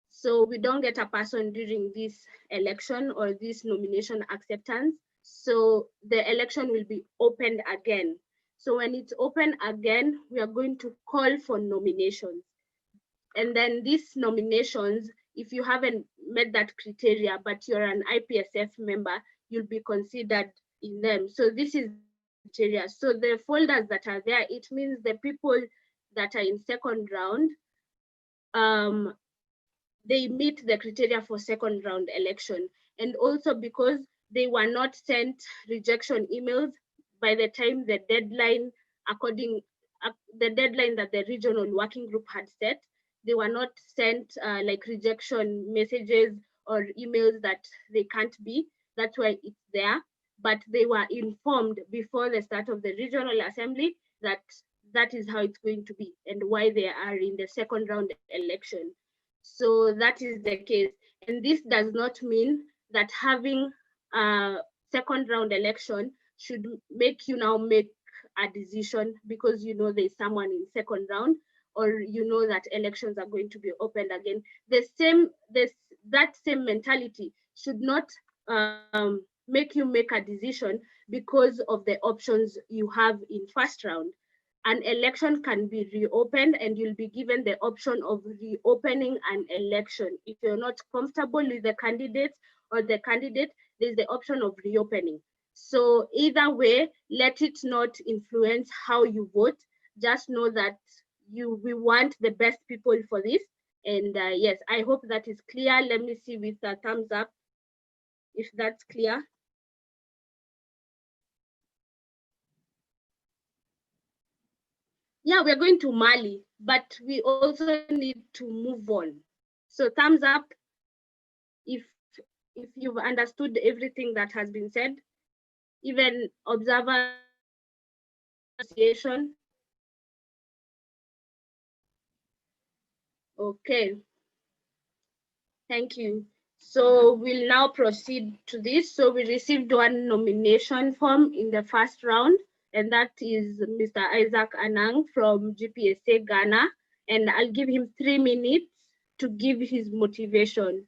So we don't get a person during this election or this nomination acceptance. So the election will be opened again. So when it's open again, we are going to call for nominations. And then these nominations, if you haven't met that criteria, but you're an IPSF member, you'll be considered in them. So this is criteria. So the folders that are there, it means the people that are in second round, they meet the criteria for second round election. And also because they were not sent rejection emails by the time the deadline, the deadline that the regional working group had set, they were not sent like rejection messages or emails that they can't be. That's why it's there. But they were informed before the start of the regional assembly that that is how it's going to be and why they are in the second round election. So that is the case. And this does not mean that having a second round election should make you now make a decision because you know there's someone in second round, or you know that elections are going to be opened again. That same mentality should not make you make a decision because of the options you have in first round. An election can be reopened and you'll be given the option of reopening an election. If you're not comfortable with the candidates or the candidate, there's the option of reopening. So either way, let it not influence how you vote. Just know that we want the best people for this. And yes, I hope that is clear. Let me see with a thumbs up if that's clear. Yeah, we're going to Mali, but we also need to move on. So thumbs up if you've understood everything that has been said, even observer association. Okay, thank you. So we'll now proceed to this. So we received one nomination form in the first round, and that is Mr. Isaac Anang from GPSA Ghana. and I'll give him 3 minutes to give his motivation.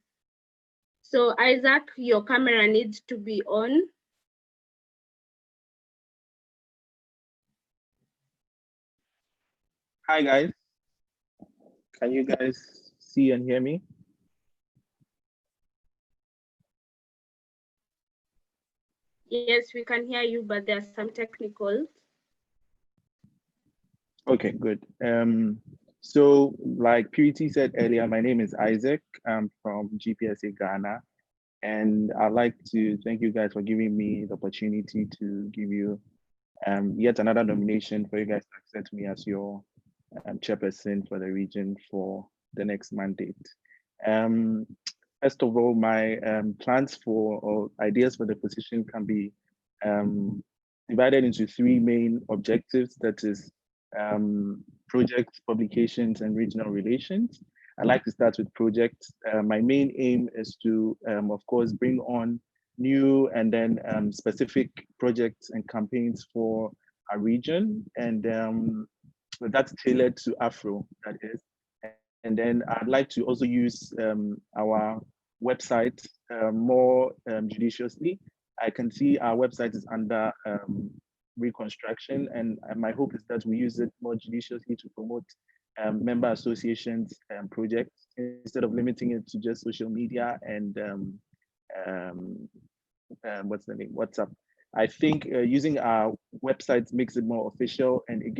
So Isaac, your camera needs to be on. Hi guys, can you guys see and hear me? Yes, we can hear you, but there are some technicals. Okay, good. So like Purity said earlier, my name is Isaac. I'm from GPSA Ghana, and I'd like to thank you guys for giving me the opportunity to give you yet another nomination for you guys to accept me as your chairperson for the region for the next mandate. First of all, my plans for or ideas for the position can be divided into 3 main objectives. That is projects, publications, and regional relations. I'd like to start with projects. My main aim is to, of course, bring on new and then specific projects and campaigns for our region, and that's tailored to AfRO, that is. And then I'd like to also use our website more judiciously. I can see our website is under reconstruction, and my hope is that we use it more judiciously to promote member associations and projects instead of limiting it to just social media and what's the name, WhatsApp. I think using our website makes it more official, and it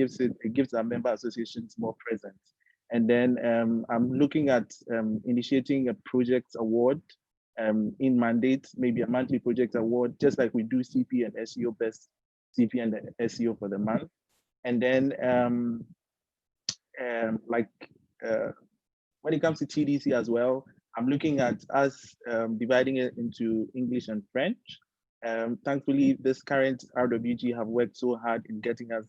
gives our member associations more presence. And then I'm looking at initiating a project award in mandate, maybe a monthly project award, just like we do CP and SEO best CP and SEO for the month. And then when it comes to TDC as well, I'm looking at us dividing it into English and French. Thankfully, this current RWG have worked so hard in getting us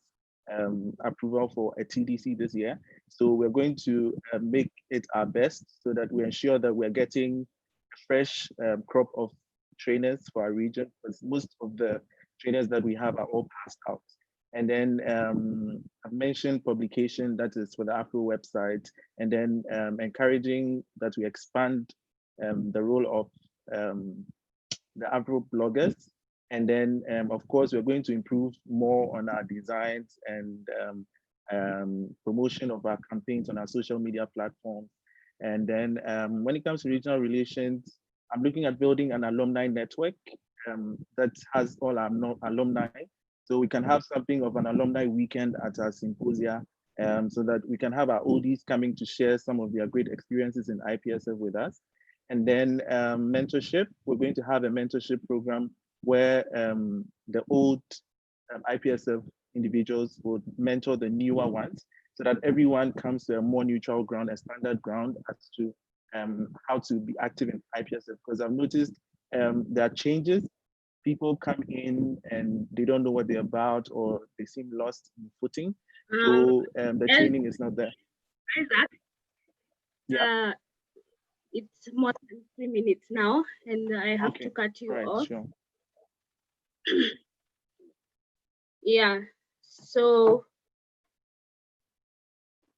approval for a TDC this year. So we're going to make it our best so that we ensure that we're getting a fresh crop of trainers for our region, because most of the trainers that we have are all passed out. And then I've mentioned publication, that is for the AfRO website, and then encouraging that we expand the role of the AfRO bloggers. And then, of course, we're going to improve more on our designs and promotion of our campaigns on our social media platforms. And then when it comes to regional relations, I'm looking at building an alumni network that has all our alumni. So we can have something of an alumni weekend at our symposia so that we can have our oldies coming to share some of their great experiences in IPSF with us. And then mentorship, we're going to have a mentorship program where the old IPSF individuals would mentor the newer ones so that everyone comes to a more neutral ground, a standard ground as to how to be active in IPSF. Because I've noticed there are changes. People come in and they don't know what they're about, or they seem lost in footing. So the training is not there. Isaac, yeah. It's more than 3 minutes now, and I have to cut you off. Sure. Yeah, so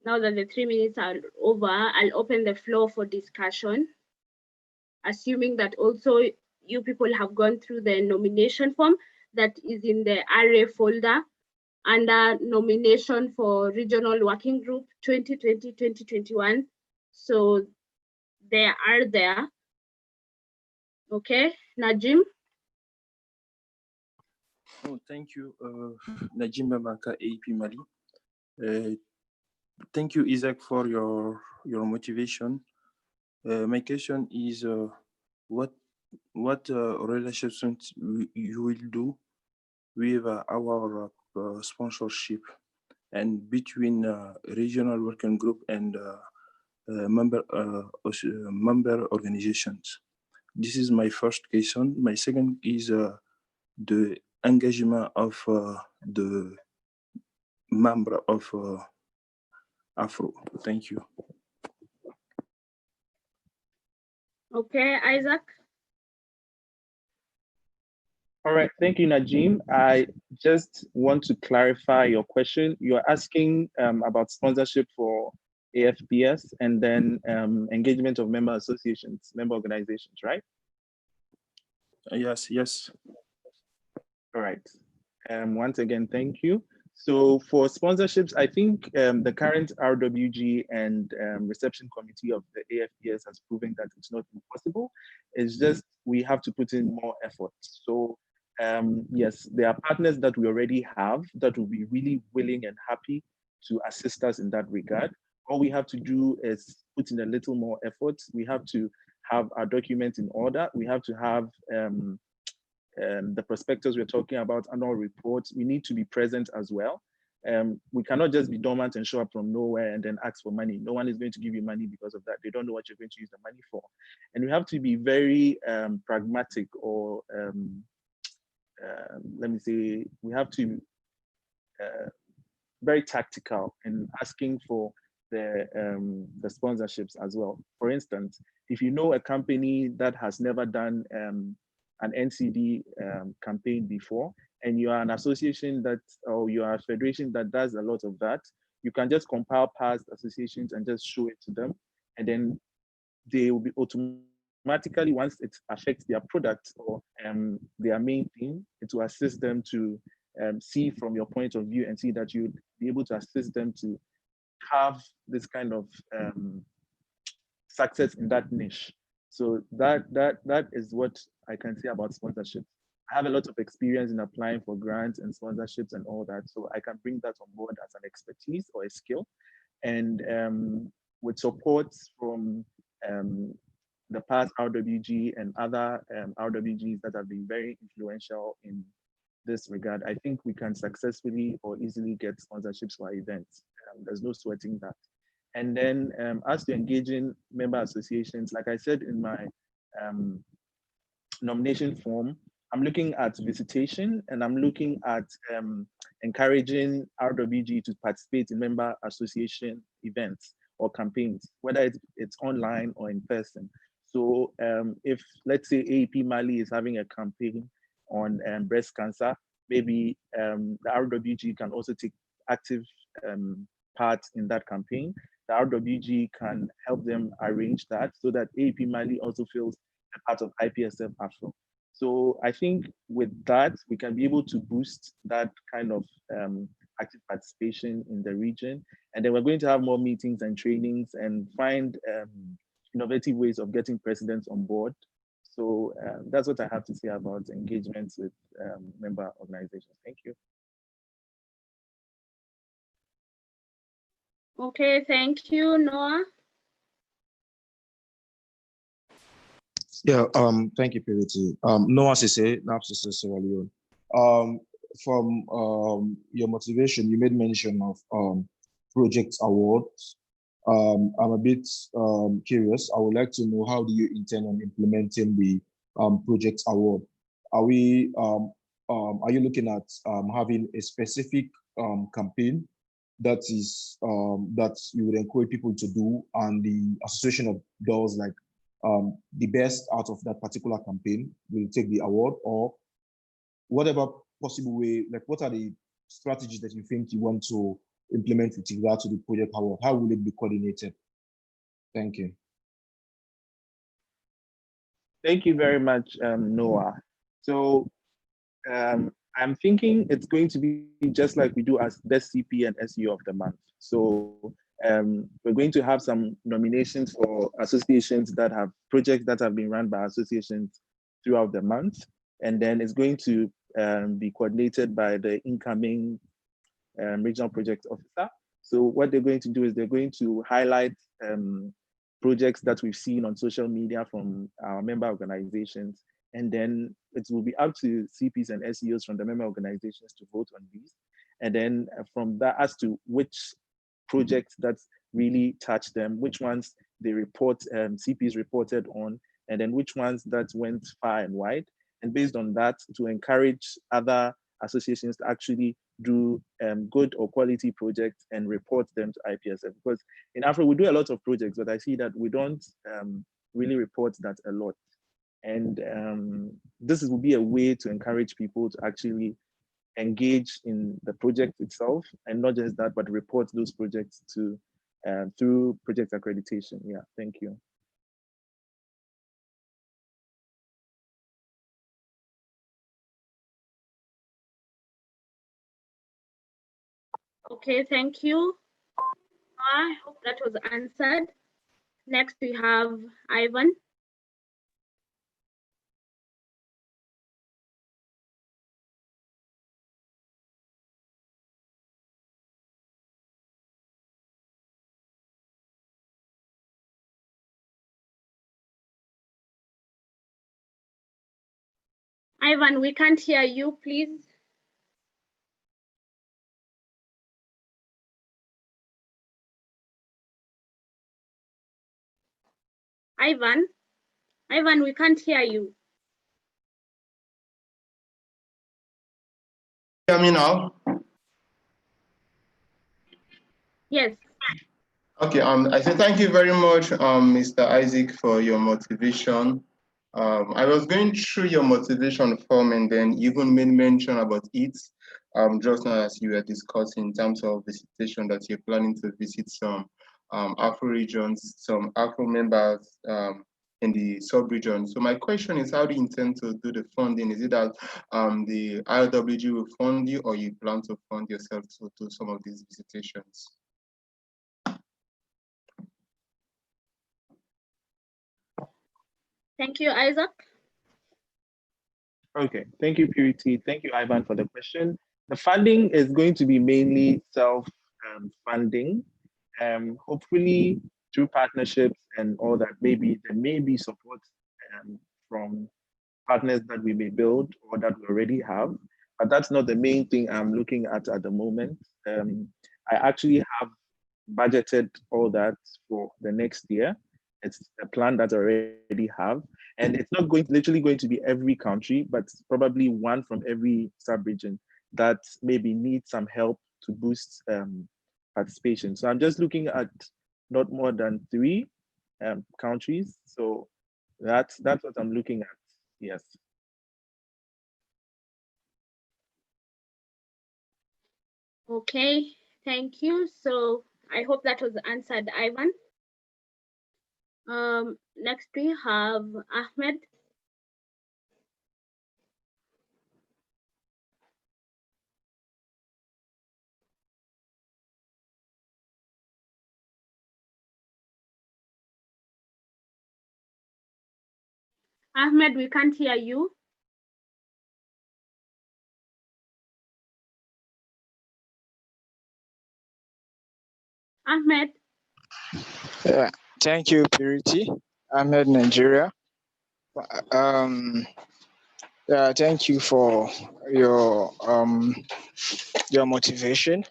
now that the 3 minutes are over, I'll open the floor for discussion, assuming that also you people have gone through the nomination form that is in the array folder under nomination for Regional Working Group 2020-2021. So they are there. Okay, Najim. Oh, thank you, Najim Babanka, AEP Mali. Thank you, Isaac, for your motivation. My question is, what relations you will do with our sponsorship and between regional working group and member organizations? This is my first question. My second is the engagement of the member of AfRO. Thank you. Okay, Isaac. All right, thank you, Najim. I just want to clarify your question. You're asking about sponsorship for AFPS, and then engagement of member associations, member organizations, right? Yes, yes. All right. Once again, thank you. So for sponsorships, I think the current RWG and reception committee of the AFPS has proven that it's not impossible. It's just we have to put in more effort. So yes, there are partners that we already have that will be really willing and happy to assist us in that regard. All we have to do is put in a little more effort. We have to have our documents in order. We have to have the prospectus we're talking about, annual reports. We need to be present as well. We cannot just be dormant and show up from nowhere and then ask for money. No one is going to give you money because of that. They don't know what you're going to use the money for. And we have to be very pragmatic, or let me say, we have to very tactical in asking for the sponsorships as well. For instance, if you know a company that has never done an NCD campaign before, and you are an association that, or you are a federation that does a lot of that, you can just compile past associations and just show it to them. And then they will be automatically, once it affects their product or their main thing, it will assist them to see from your point of view and see that you'd be able to assist them to have this kind of success in that niche. So that is what I can say about sponsorship. I have a lot of experience in applying for grants and sponsorships and all that, so I can bring that on board as an expertise or a skill. And with support from the past RWG and other RWGs that have been very influential in this regard, I think we can successfully or easily get sponsorships for our events. There's no sweating that. And then as to engaging member associations, like I said in my nomination form, I'm looking at visitation, and I'm looking at encouraging RWG to participate in member association events or campaigns, whether it's online or in person. So if, let's say, AEP Mali is having a campaign on breast cancer, maybe the RWG can also take active part in that campaign. The RWG can help them arrange that so that AEP Mali also feels a part of IPSF AfRO. So I think with that, we can be able to boost that kind of active participation in the region. And then we're going to have more meetings and trainings and find innovative ways of getting presidents on board. So that's what I have to say about engagements with member organizations. Thank you. Okay, thank you, Noah. Yeah, thank you, Purity. Noah Sise, NAPSIS Sierra Leone. From your motivation, you made mention of project awards. I'm a bit curious. I would like to know, how do you intend on implementing the project award? Are you looking at having a specific campaign that is that you would encourage people to do, and the association of those like the best out of that particular campaign will take the award, or whatever possible way? Like, what are the strategies that you think you want to implement with regard to the project award? How will it be coordinated? Thank you. Thank you very much, Noah. So I'm thinking it's going to be just like we do as best CP and SEO of the month. So we're going to have some nominations for associations that have projects that have been run by associations throughout the month. And then it's going to be coordinated by the incoming regional project officer. So what they're going to do is they're going to highlight projects that we've seen on social media from our member organizations. And then it will be up to CPs and SEOs from the member organizations to vote on these. And then from that, as to which projects that really touch them, which ones they report, CPs reported on, and then which ones that went far and wide. And based on that, to encourage other associations to actually do good or quality projects and report them to IPSF. Because in AfRO, we do a lot of projects, but I see that we don't really report that a lot. And this will be a way to encourage people to actually engage in the project itself, and not just that, but report those projects to through project accreditation. Yeah, thank you. Okay, thank you. I hope that was answered. Next, we have Ivan. Ivan, we can't hear you, please. Ivan, we can't hear you. Hear me now? Yes. Okay, I say thank you very much, Mr. Isaac, for your motivation. I was going through your motivation form and then you even made mention about it just now as you were discussing in terms of visitation that you're planning to visit some Afro regions, some Afro members in the sub-region. So my question is, how do you intend to do the funding? Is it that the IWG will fund you or you plan to fund yourself to do some of these visitations? Thank you, Isaac. Okay, thank you, Purity. Thank you, Ivan, for the question. The funding is going to be mainly self-funding, hopefully through partnerships and all that. Maybe there may be support from partners that we may build or that we already have, but that's not the main thing I'm looking at the moment. I actually have budgeted all that for the next year. It's a plan that I already have, and it's not literally going to be every country, but probably one from every sub-region that maybe needs some help to boost participation. So I'm just looking at not more than 3 countries. So that's what I'm looking at. Yes. Okay, thank you. So I hope that was answered, Ivan. Next we have Ahmed. Ahmed, we can't hear you. Ahmed. Yeah, thank you, Purity. Ahmed, Nigeria. Yeah, thank you for your motivation.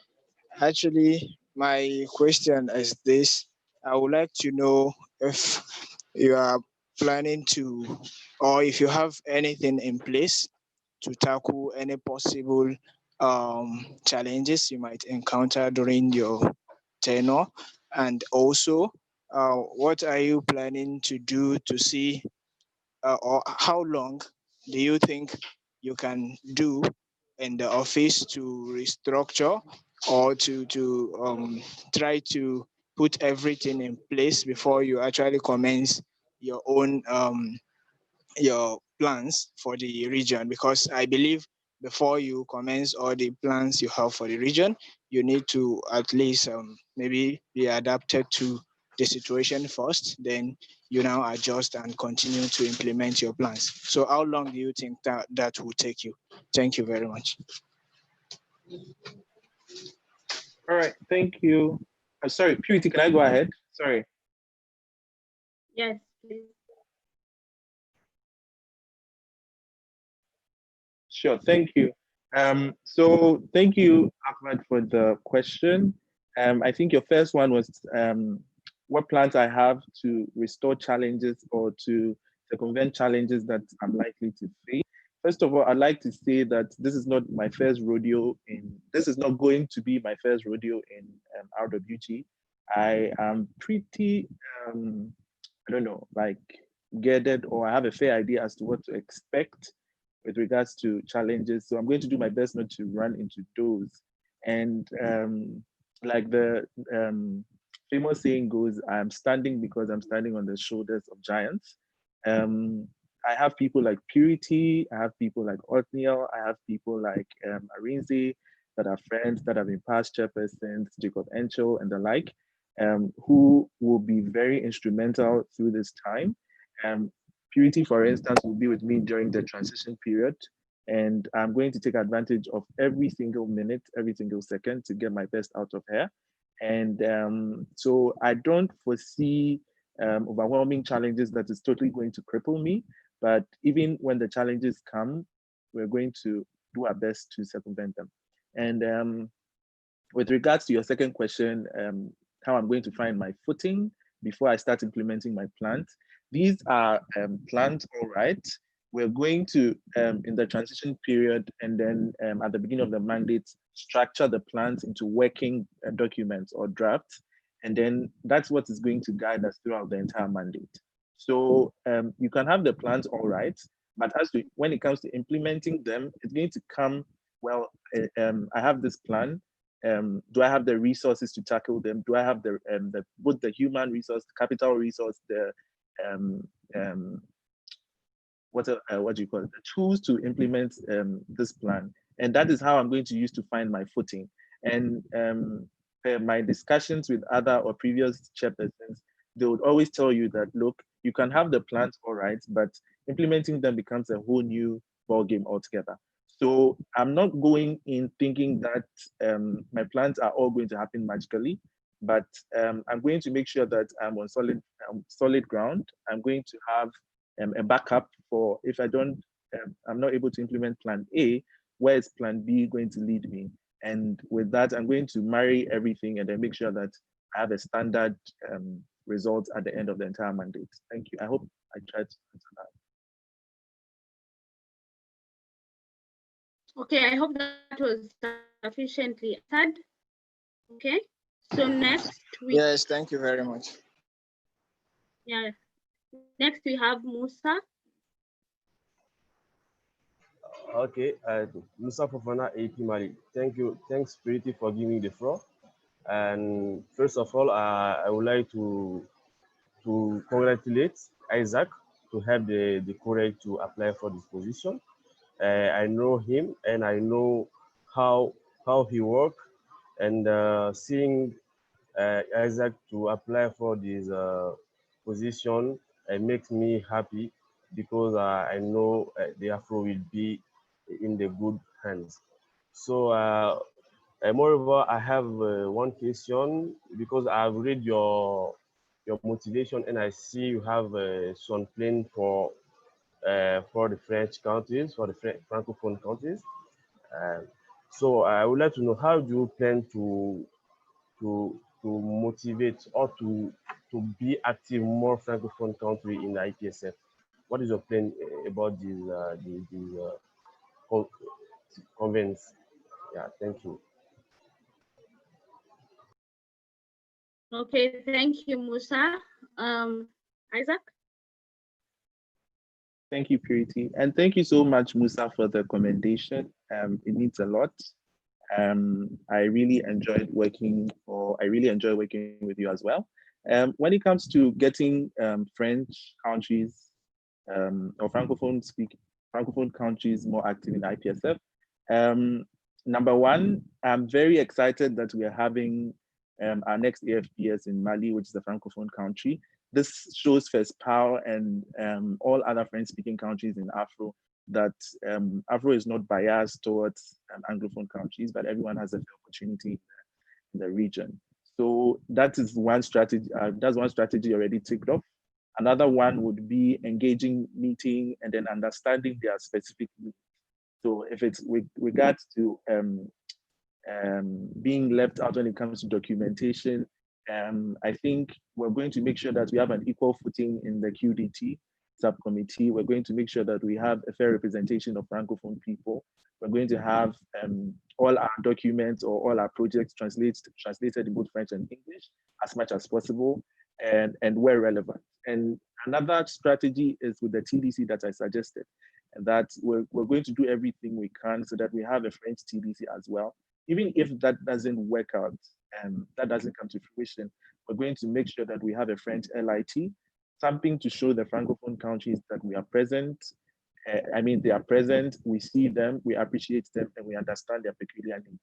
Actually, my question is this: I would like to know if you are planning to, or if you have anything in place to tackle any possible challenges you might encounter during your tenure, and also what are you planning to do to see, or how long do you think you can do in the office to restructure or to try to put everything in place before you actually commence your own your plans for the region? Because I believe before you commence all the plans you have for the region, you need to at least maybe be adapted to the situation first, then you now adjust and continue to implement your plans. So how long do you think that will take you? Thank you very much. All right, thank you. I'm sorry, Purity, can I go ahead? Sorry. Yes, please. Sure, thank you. So thank you, Ahmed, for the question. I think your first one was what plans I have to restore challenges or to circumvent challenges that I'm likely to face. First of all, I'd like to say that this is not my first rodeo this is not going to be my first rodeo in RWG. I am pretty, I don't know, like guided, or I have a fair idea as to what to expect with regards to challenges. So I'm going to do my best not to run into those. And like the famous saying goes, I'm standing because I'm standing on the shoulders of giants. I have people like Purity, I have people like Othniel, I have people like Arinze that are friends, that have been past chairpersons, Jacob Encho and the like, who will be very instrumental through this time. Purity, for instance, will be with me during the transition period, and I'm going to take advantage of every single minute, every single second to get my best out of her. And so I don't foresee overwhelming challenges that is totally going to cripple me. But even when the challenges come, we're going to do our best to circumvent them. And with regards to your second question, how I'm going to find my footing before I start implementing my plant, these are plans, all right. We're going to, in the transition period and then at the beginning of the mandate, structure the plans into working documents or drafts. And then that's what is going to guide us throughout the entire mandate. So you can have the plans, all right, but as to when it comes to implementing them, it's going to come, well, I have this plan. Do I have the resources to tackle them? Do I have the both the human resource, the capital resource, the what do you call it? The tools to implement this plan? And that is how I'm going to use to find my footing. And my discussions with other or previous chairpersons, they would always tell you that, look, you can have the plans, all right, but implementing them becomes a whole new ballgame altogether. So I'm not going in thinking that my plans are all going to happen magically, but I'm going to make sure that I'm on solid ground. I'm going to have a backup for if I'm not able to implement plan A, where is plan B going to lead me? And with that, I'm going to marry everything and then make sure that I have a standard result at the end of the entire mandate. Thank you. I hope I tried to answer that. Okay, I hope that was sufficiently answered. Okay, so next we Yes, thank you very much. Yeah, next we have Musa. Okay, Musa Fofana, AP Mali. Thank you. Thanks, Purity, for giving me the floor. And first of all, I would like to congratulate Isaac to have the courage to apply for this position. I know him and I know how he works, and seeing Isaac to apply for this position, it makes me happy because I know the Afro will be in the good hands. So moreover, I have one question because I've read your motivation and I see you have some plan for the French countries, for the Francophone countries. So I would like to know, how do you plan to motivate or to be active more Francophone country in the IPSF? What is your plan about these convents? Yeah, thank you. Okay, thank you, Musa. Isaac? Thank you, Purity. And thank you so much, Musa, for the commendation. It means a lot. I really enjoy working with you as well. When it comes to getting French countries or Francophone countries more active in IPSF, number one, I'm very excited that we are having our next AFPS in Mali, which is a Francophone country. This shows first power and all other French-speaking countries in AfRO that AfRO is not biased towards Anglophone countries, but everyone has an opportunity in the region. So that is one strategy. That's one strategy already ticked off. Another one would be engaging, meeting, and then understanding their specific needs. So if it's with regards to being left out when it comes to documentation, I think we're going to make sure that we have an equal footing in the QDT subcommittee. We're going to make sure that we have a fair representation of Francophone people. We're going to have all our documents or all our projects translated in both French and English as much as possible and where relevant. And another strategy is with the TDC that I suggested, and that we're going to do everything we can so that we have a French TDC as well. Even if that doesn't work out, that doesn't come to fruition, we're going to make sure that we have a French LIT, something to show the Francophone countries that we are present. They are present, we see them, we appreciate them, and we understand their peculiar needs.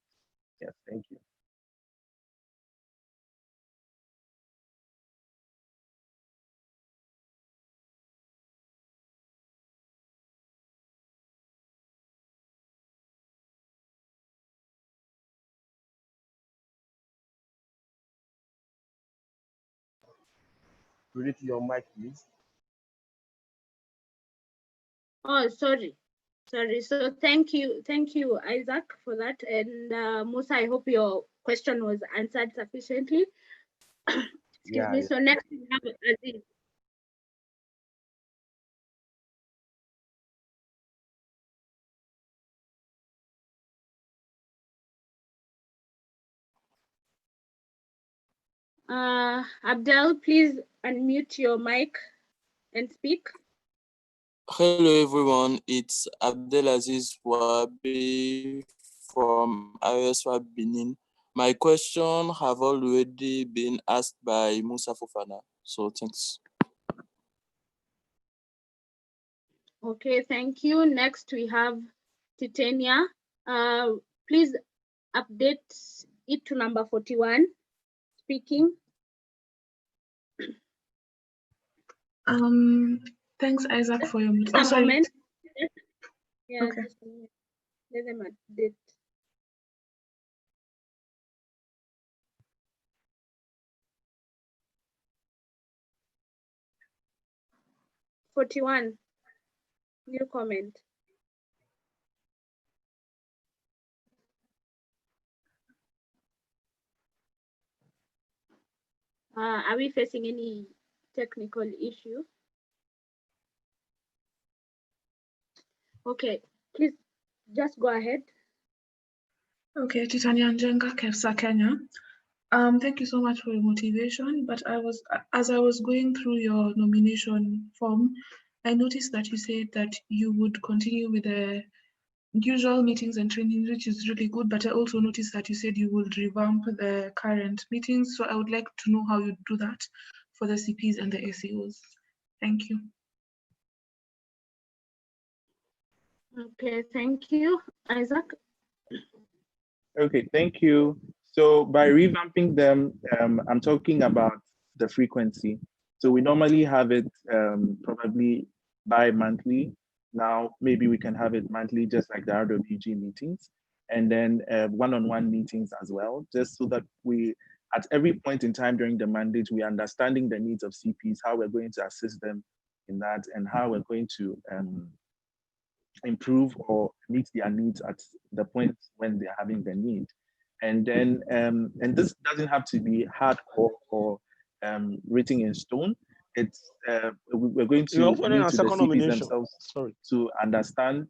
Yes, thank you. Read your mic, please. Oh, sorry. So thank you, Isaac, for that. And Musa, I hope your question was answered sufficiently. Excuse me. So next we have Aziz. Abdel, please unmute your mic and speak. Hello everyone, it's Abdelaziz Wabi from IPSF Benin. My question have already been asked by Musa Fofana, so thanks. Okay, thank you. Next we have Titania. Please update it to number 41, speaking. Thanks, Isaac, for your Moment. Yeah, okay. just a minute. Let them update. "41, new comment. Are we facing any technical issue? Okay, please just go ahead. Okay, Titania Njenga, Kefsa, Kenya. Thank you so much for your motivation, but as I was going through your nomination form, I noticed that you said that you would continue with the usual meetings and trainings, which is really good, but I also noticed that you said you would revamp the current meetings, so I would like to know how you do that for the CPs and the ACOs. Thank you. Okay, thank you. Isaac? Okay, thank you. So by revamping them, I'm talking about the frequency. So we normally have it probably bi-monthly. Now, maybe we can have it monthly, just like the RWG meetings, and then one-on-one meetings as well, just so that we, at every point in time during the mandate, we're understanding the needs of CPs, how we're going to assist them in that, and how we're going to improve or meet their needs at the point when they're having the need. And then, and this doesn't have to be hardcore or written in stone. It's we're going to meet with the CPs themselves to understand.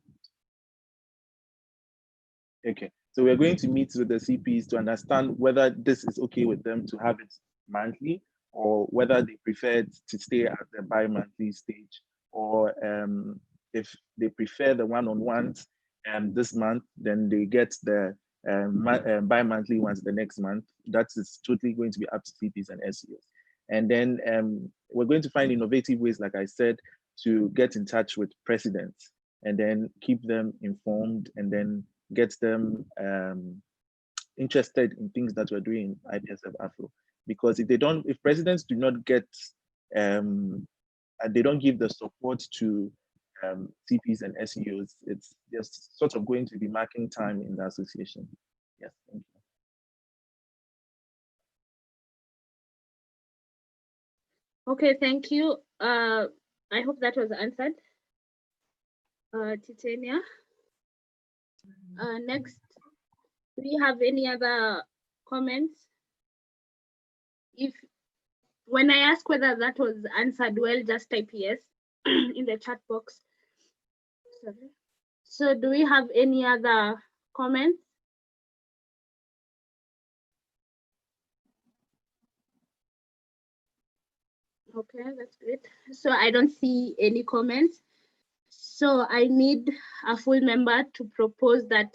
Okay, so we're going to meet with the CPs to understand whether this is okay with them to have it monthly, or whether they prefer to stay at the bi-monthly stage, or if they prefer the one-on-ones this month, then they get the bi-monthly ones the next month. That is totally going to be up to CPs and SEOs. And then we're going to find innovative ways, like I said, to get in touch with presidents and then keep them informed, and then get them interested in things that we're doing in IPSF AfRO. Because if presidents do not get, they don't give the support to CPs and SEOs, it's just sort of going to be marking time in the association. Yes, thank you. Okay, thank you. I hope that was answered. Titania. Next, do you have any other comments? When I ask whether that was answered well, just type yes in the chat box. Sorry. So do we have any other comments? Okay, that's great. So I don't see any comments. So I need a full member to propose that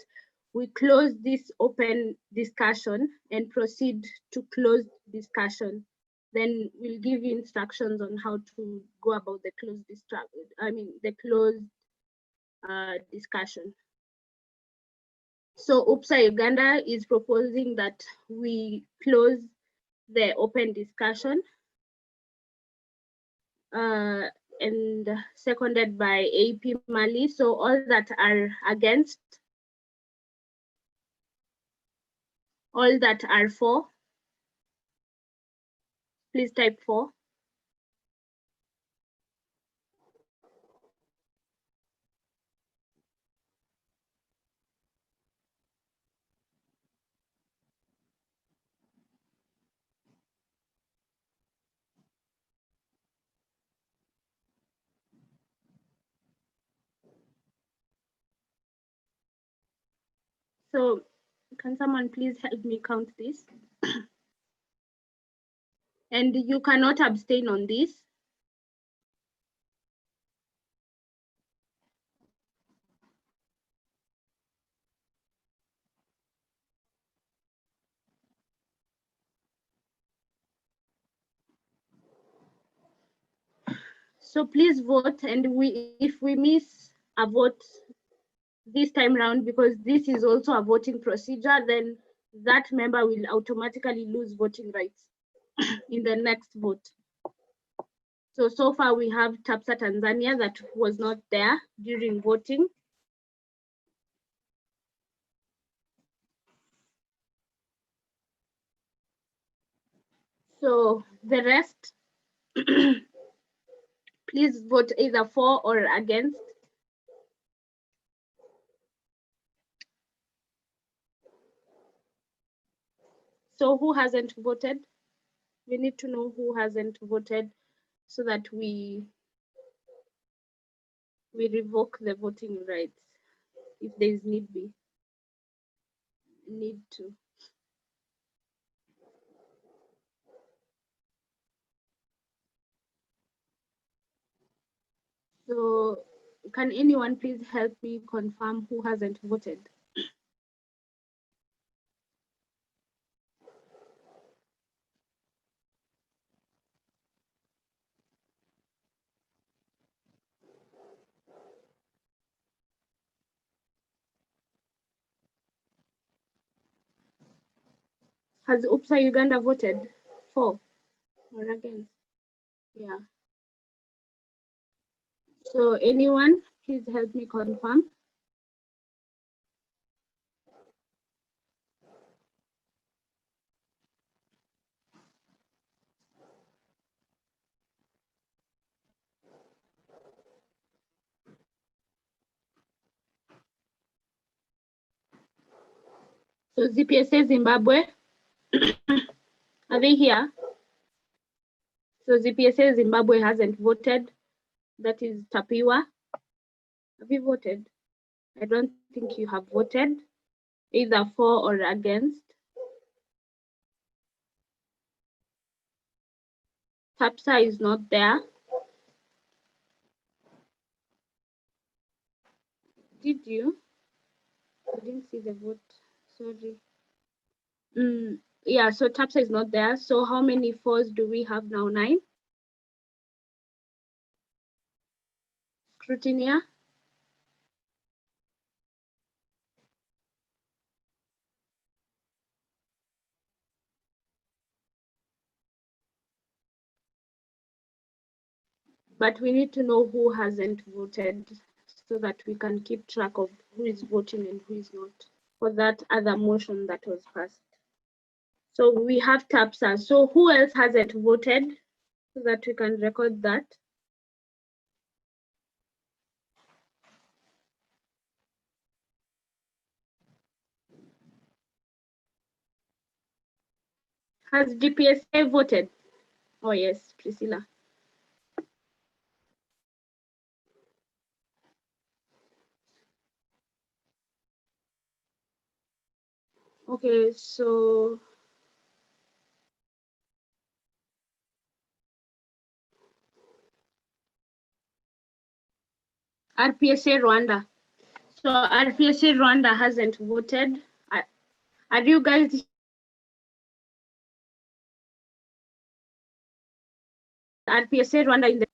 we close this open discussion and proceed to closed discussion. Then we'll give you instructions on how to go about the closed discussion. So UPSA Uganda is proposing that we close the open discussion, and seconded by AP Mali. So all that are against, all that are for, please type for. So can someone please help me count this? And you cannot abstain on this. So please vote, and if we miss a vote this time round, because this is also a voting procedure, then that member will automatically lose voting rights in the next vote. So far we have TAPSA Tanzania that was not there during voting. So the rest, please vote either for or against. So who hasn't voted? We need to know who hasn't voted so that we revoke the voting rights if there is need to. So can anyone please help me confirm who hasn't voted? Has UPSA Uganda voted for or against? Yeah. So anyone, please help me confirm. So ZPSA Zimbabwe, are they here? So ZPSA Zimbabwe hasn't voted. That is Tapiwa. Have you voted? I don't think you have voted, either for or against. TAPSA is not there. Did you? I didn't see the vote, sorry. Yeah, so TAPSA is not there. So how many fours do we have now? 9? Scrutinia? But we need to know who hasn't voted so that we can keep track of who is voting and who is not for that other motion that was passed. So we have TAPSA. So who else hasn't voted so that we can record that? Has GPSA voted? Oh yes, Priscilla. Okay, so RPSA Rwanda. So RPSA Rwanda hasn't voted. Are you guys RPSA Rwanda in the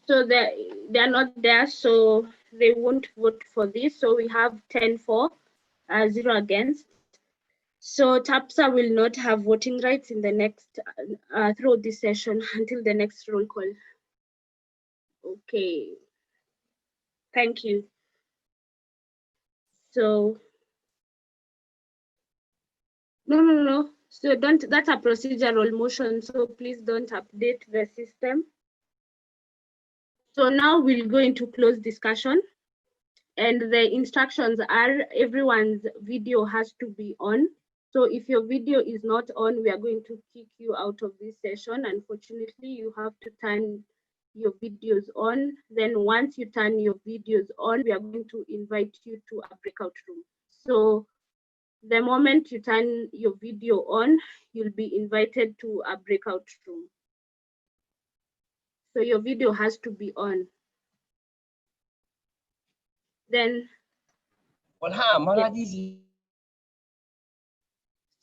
so they're not there, so they won't vote for this. So we have 10 for, 0 against. So TAPSA will not have voting rights in the next throughout this session until the next roll call. Okay, thank you. So no. So that's a procedural motion. So please don't update the system. So now we'll go into closed discussion. And the instructions are everyone's video has to be on. So if your video is not on, we are going to kick you out of this session. Unfortunately, you have to turn your videos on. Then once you turn your videos on, we are going to invite you to a breakout room. So the moment you turn your video on, you'll be invited to a breakout room. So your video has to be on. Then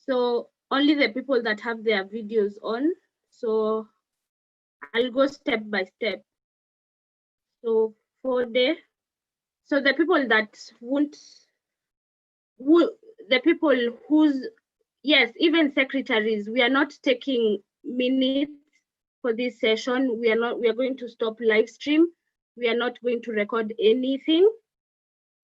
so only the people that have their videos on. So I'll go step by step. So the people that the people whose, yes, even secretaries, we are not taking minutes for this session. We are going to stop live stream. We are not going to record anything.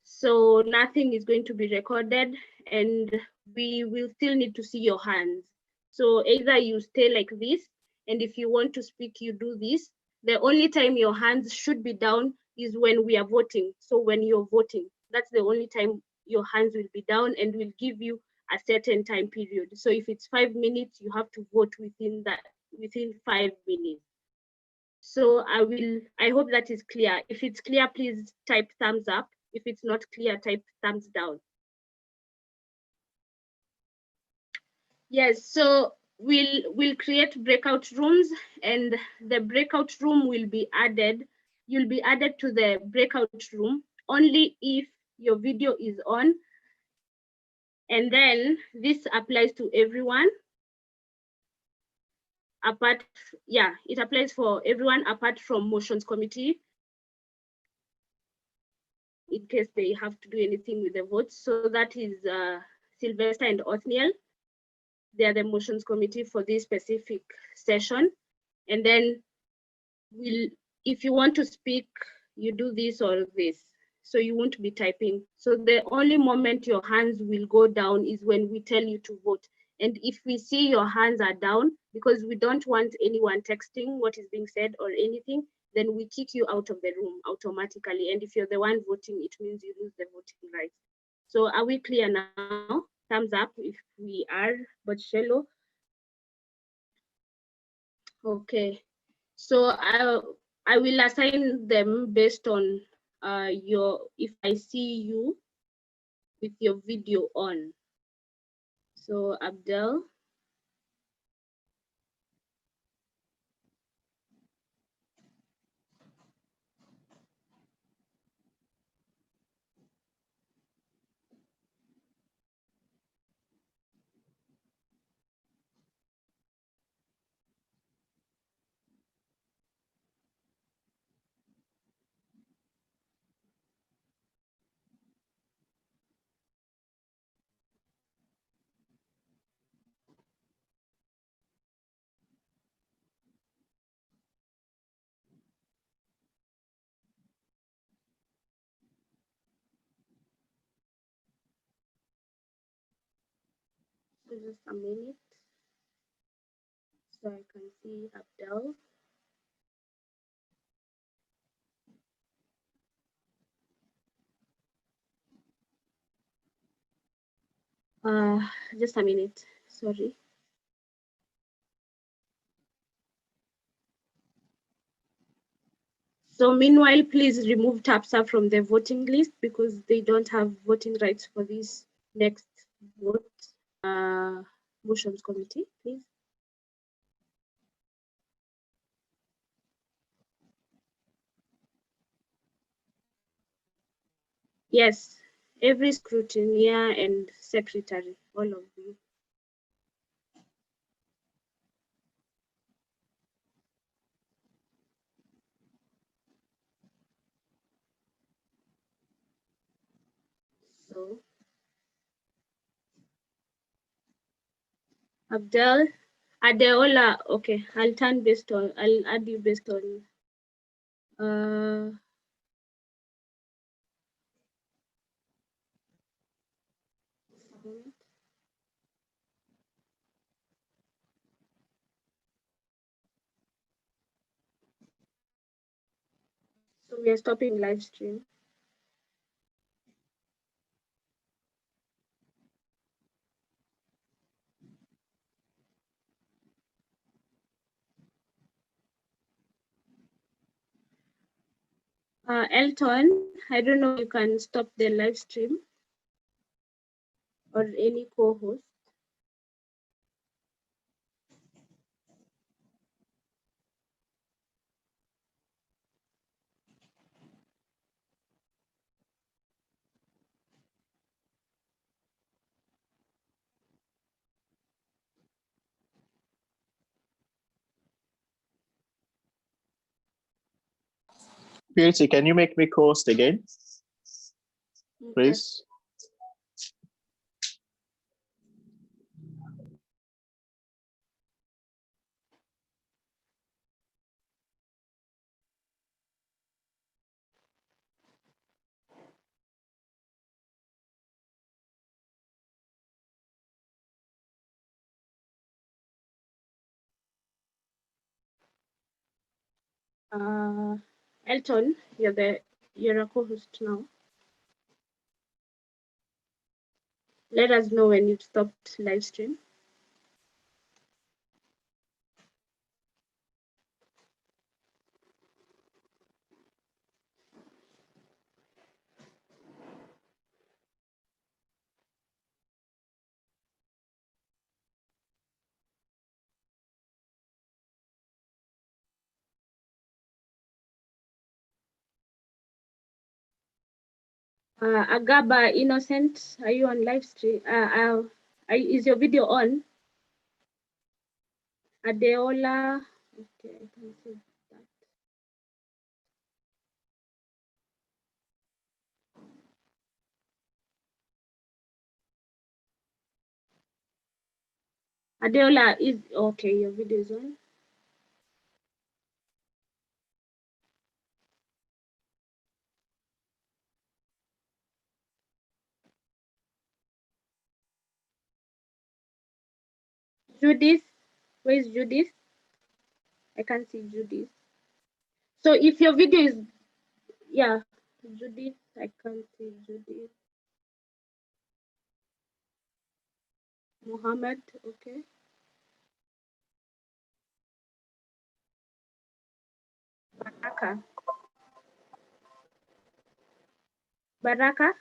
So nothing is going to be recorded, and we will still need to see your hands. So either you stay like this, and if you want to speak, you do this. The only time your hands should be down is when we are voting. So when you're voting, that's the only time your hands will be down, and we'll give you a certain time period. So if it's 5 minutes, you have to vote within 5 minutes. So I hope that is clear. If it's clear, please type thumbs up. If it's not clear, type thumbs down. Yes, so we'll create breakout rooms, and the breakout room will be added. You'll be added to the breakout room only if your video is on. And then this applies to everyone. It applies for everyone apart from motions committee, in case they have to do anything with the votes. So that is Sylvester and Othniel. They are the motions committee for this specific session. And then if you want to speak, you do this or this. So you won't be typing. So the only moment your hands will go down is when we tell you to vote. And if we see your hands are down, because we don't want anyone texting what is being said or anything, then we kick you out of the room automatically. And if you're the one voting, it means you lose the voting rights. So are we clear now? Thumbs up if we are, Bocello. Okay. So I will assign them based on if I see you with your video on. So Abdel. Just a minute so I can see Abdel. Just a minute, sorry. So meanwhile, please remove TAPSA from the voting list because they don't have voting rights for this next vote. motions committee, please. Yes, every scrutineer and secretary, all of you. So, Adeola, okay, I'll add you based on so we are stopping live stream. Elton, I don't know if you can stop the live stream or any co-host. Purity, can you make me co-host again, please? Elton, you're a co-host now. Let us know when you've stopped live stream. Agaba Innocent, are you on live stream? Is your video on? Adeola, okay, I can see that. Adeola is okay, your video is on. Judith, where is Judith? I can't see Judith. So if your video is, yeah, Judith, I can't see Judith. Mohammed, okay. Baraka. Baraka.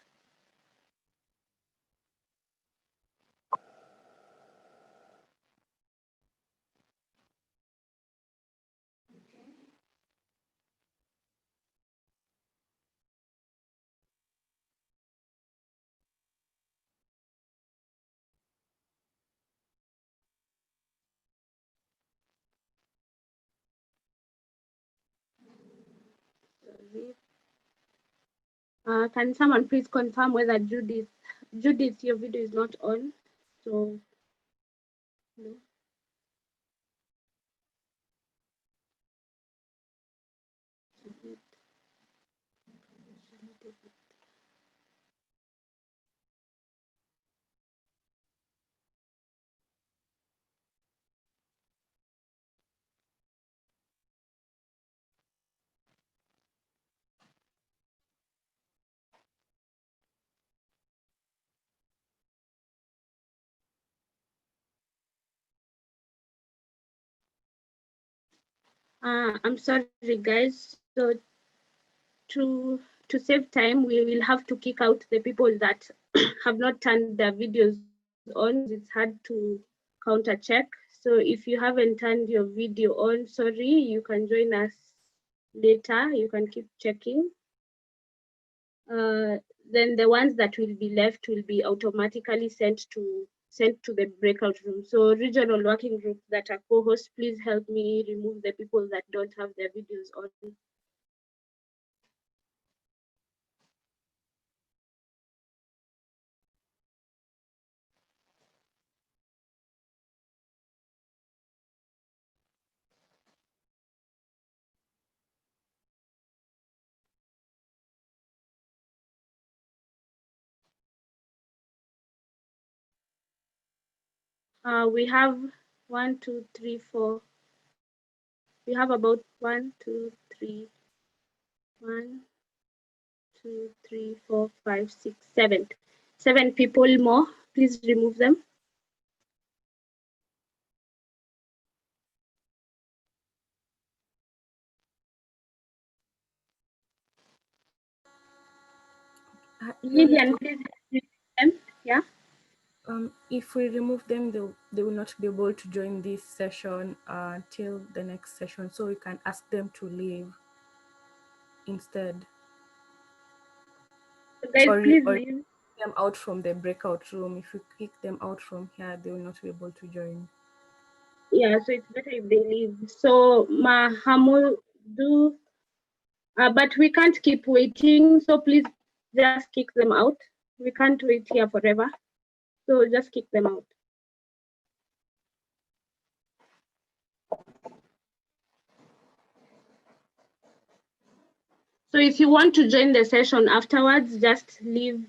Can someone please confirm whether Judith, your video is not on? So, no. I'm sorry, guys. So to save time, we will have to kick out the people that have not turned their videos on, it's hard to counter check. So if you haven't turned your video on, sorry, you can join us later. You can keep checking. Then the ones that will be left will be automatically sent to the breakout room. So regional working groups that are co-hosts, please help me remove the people that don't have their videos on. We have 1, 2, 3, 4. We have about 1, 2, 3, 1, 2, 3, 4, 5, 6, 7. 7 people more. Please remove them. Lillian, please remove them. Yeah. If we remove them, they will not be able to join this session until the next session. So we can ask them to leave instead. Guys, please or leave them out from the breakout room. If you kick them out from here, they will not be able to join. Yeah, so it's better if they leave. So Mahamudu, but we can't keep waiting. So please just kick them out. We can't wait here forever. So just kick them out. So if you want to join the session afterwards, just leave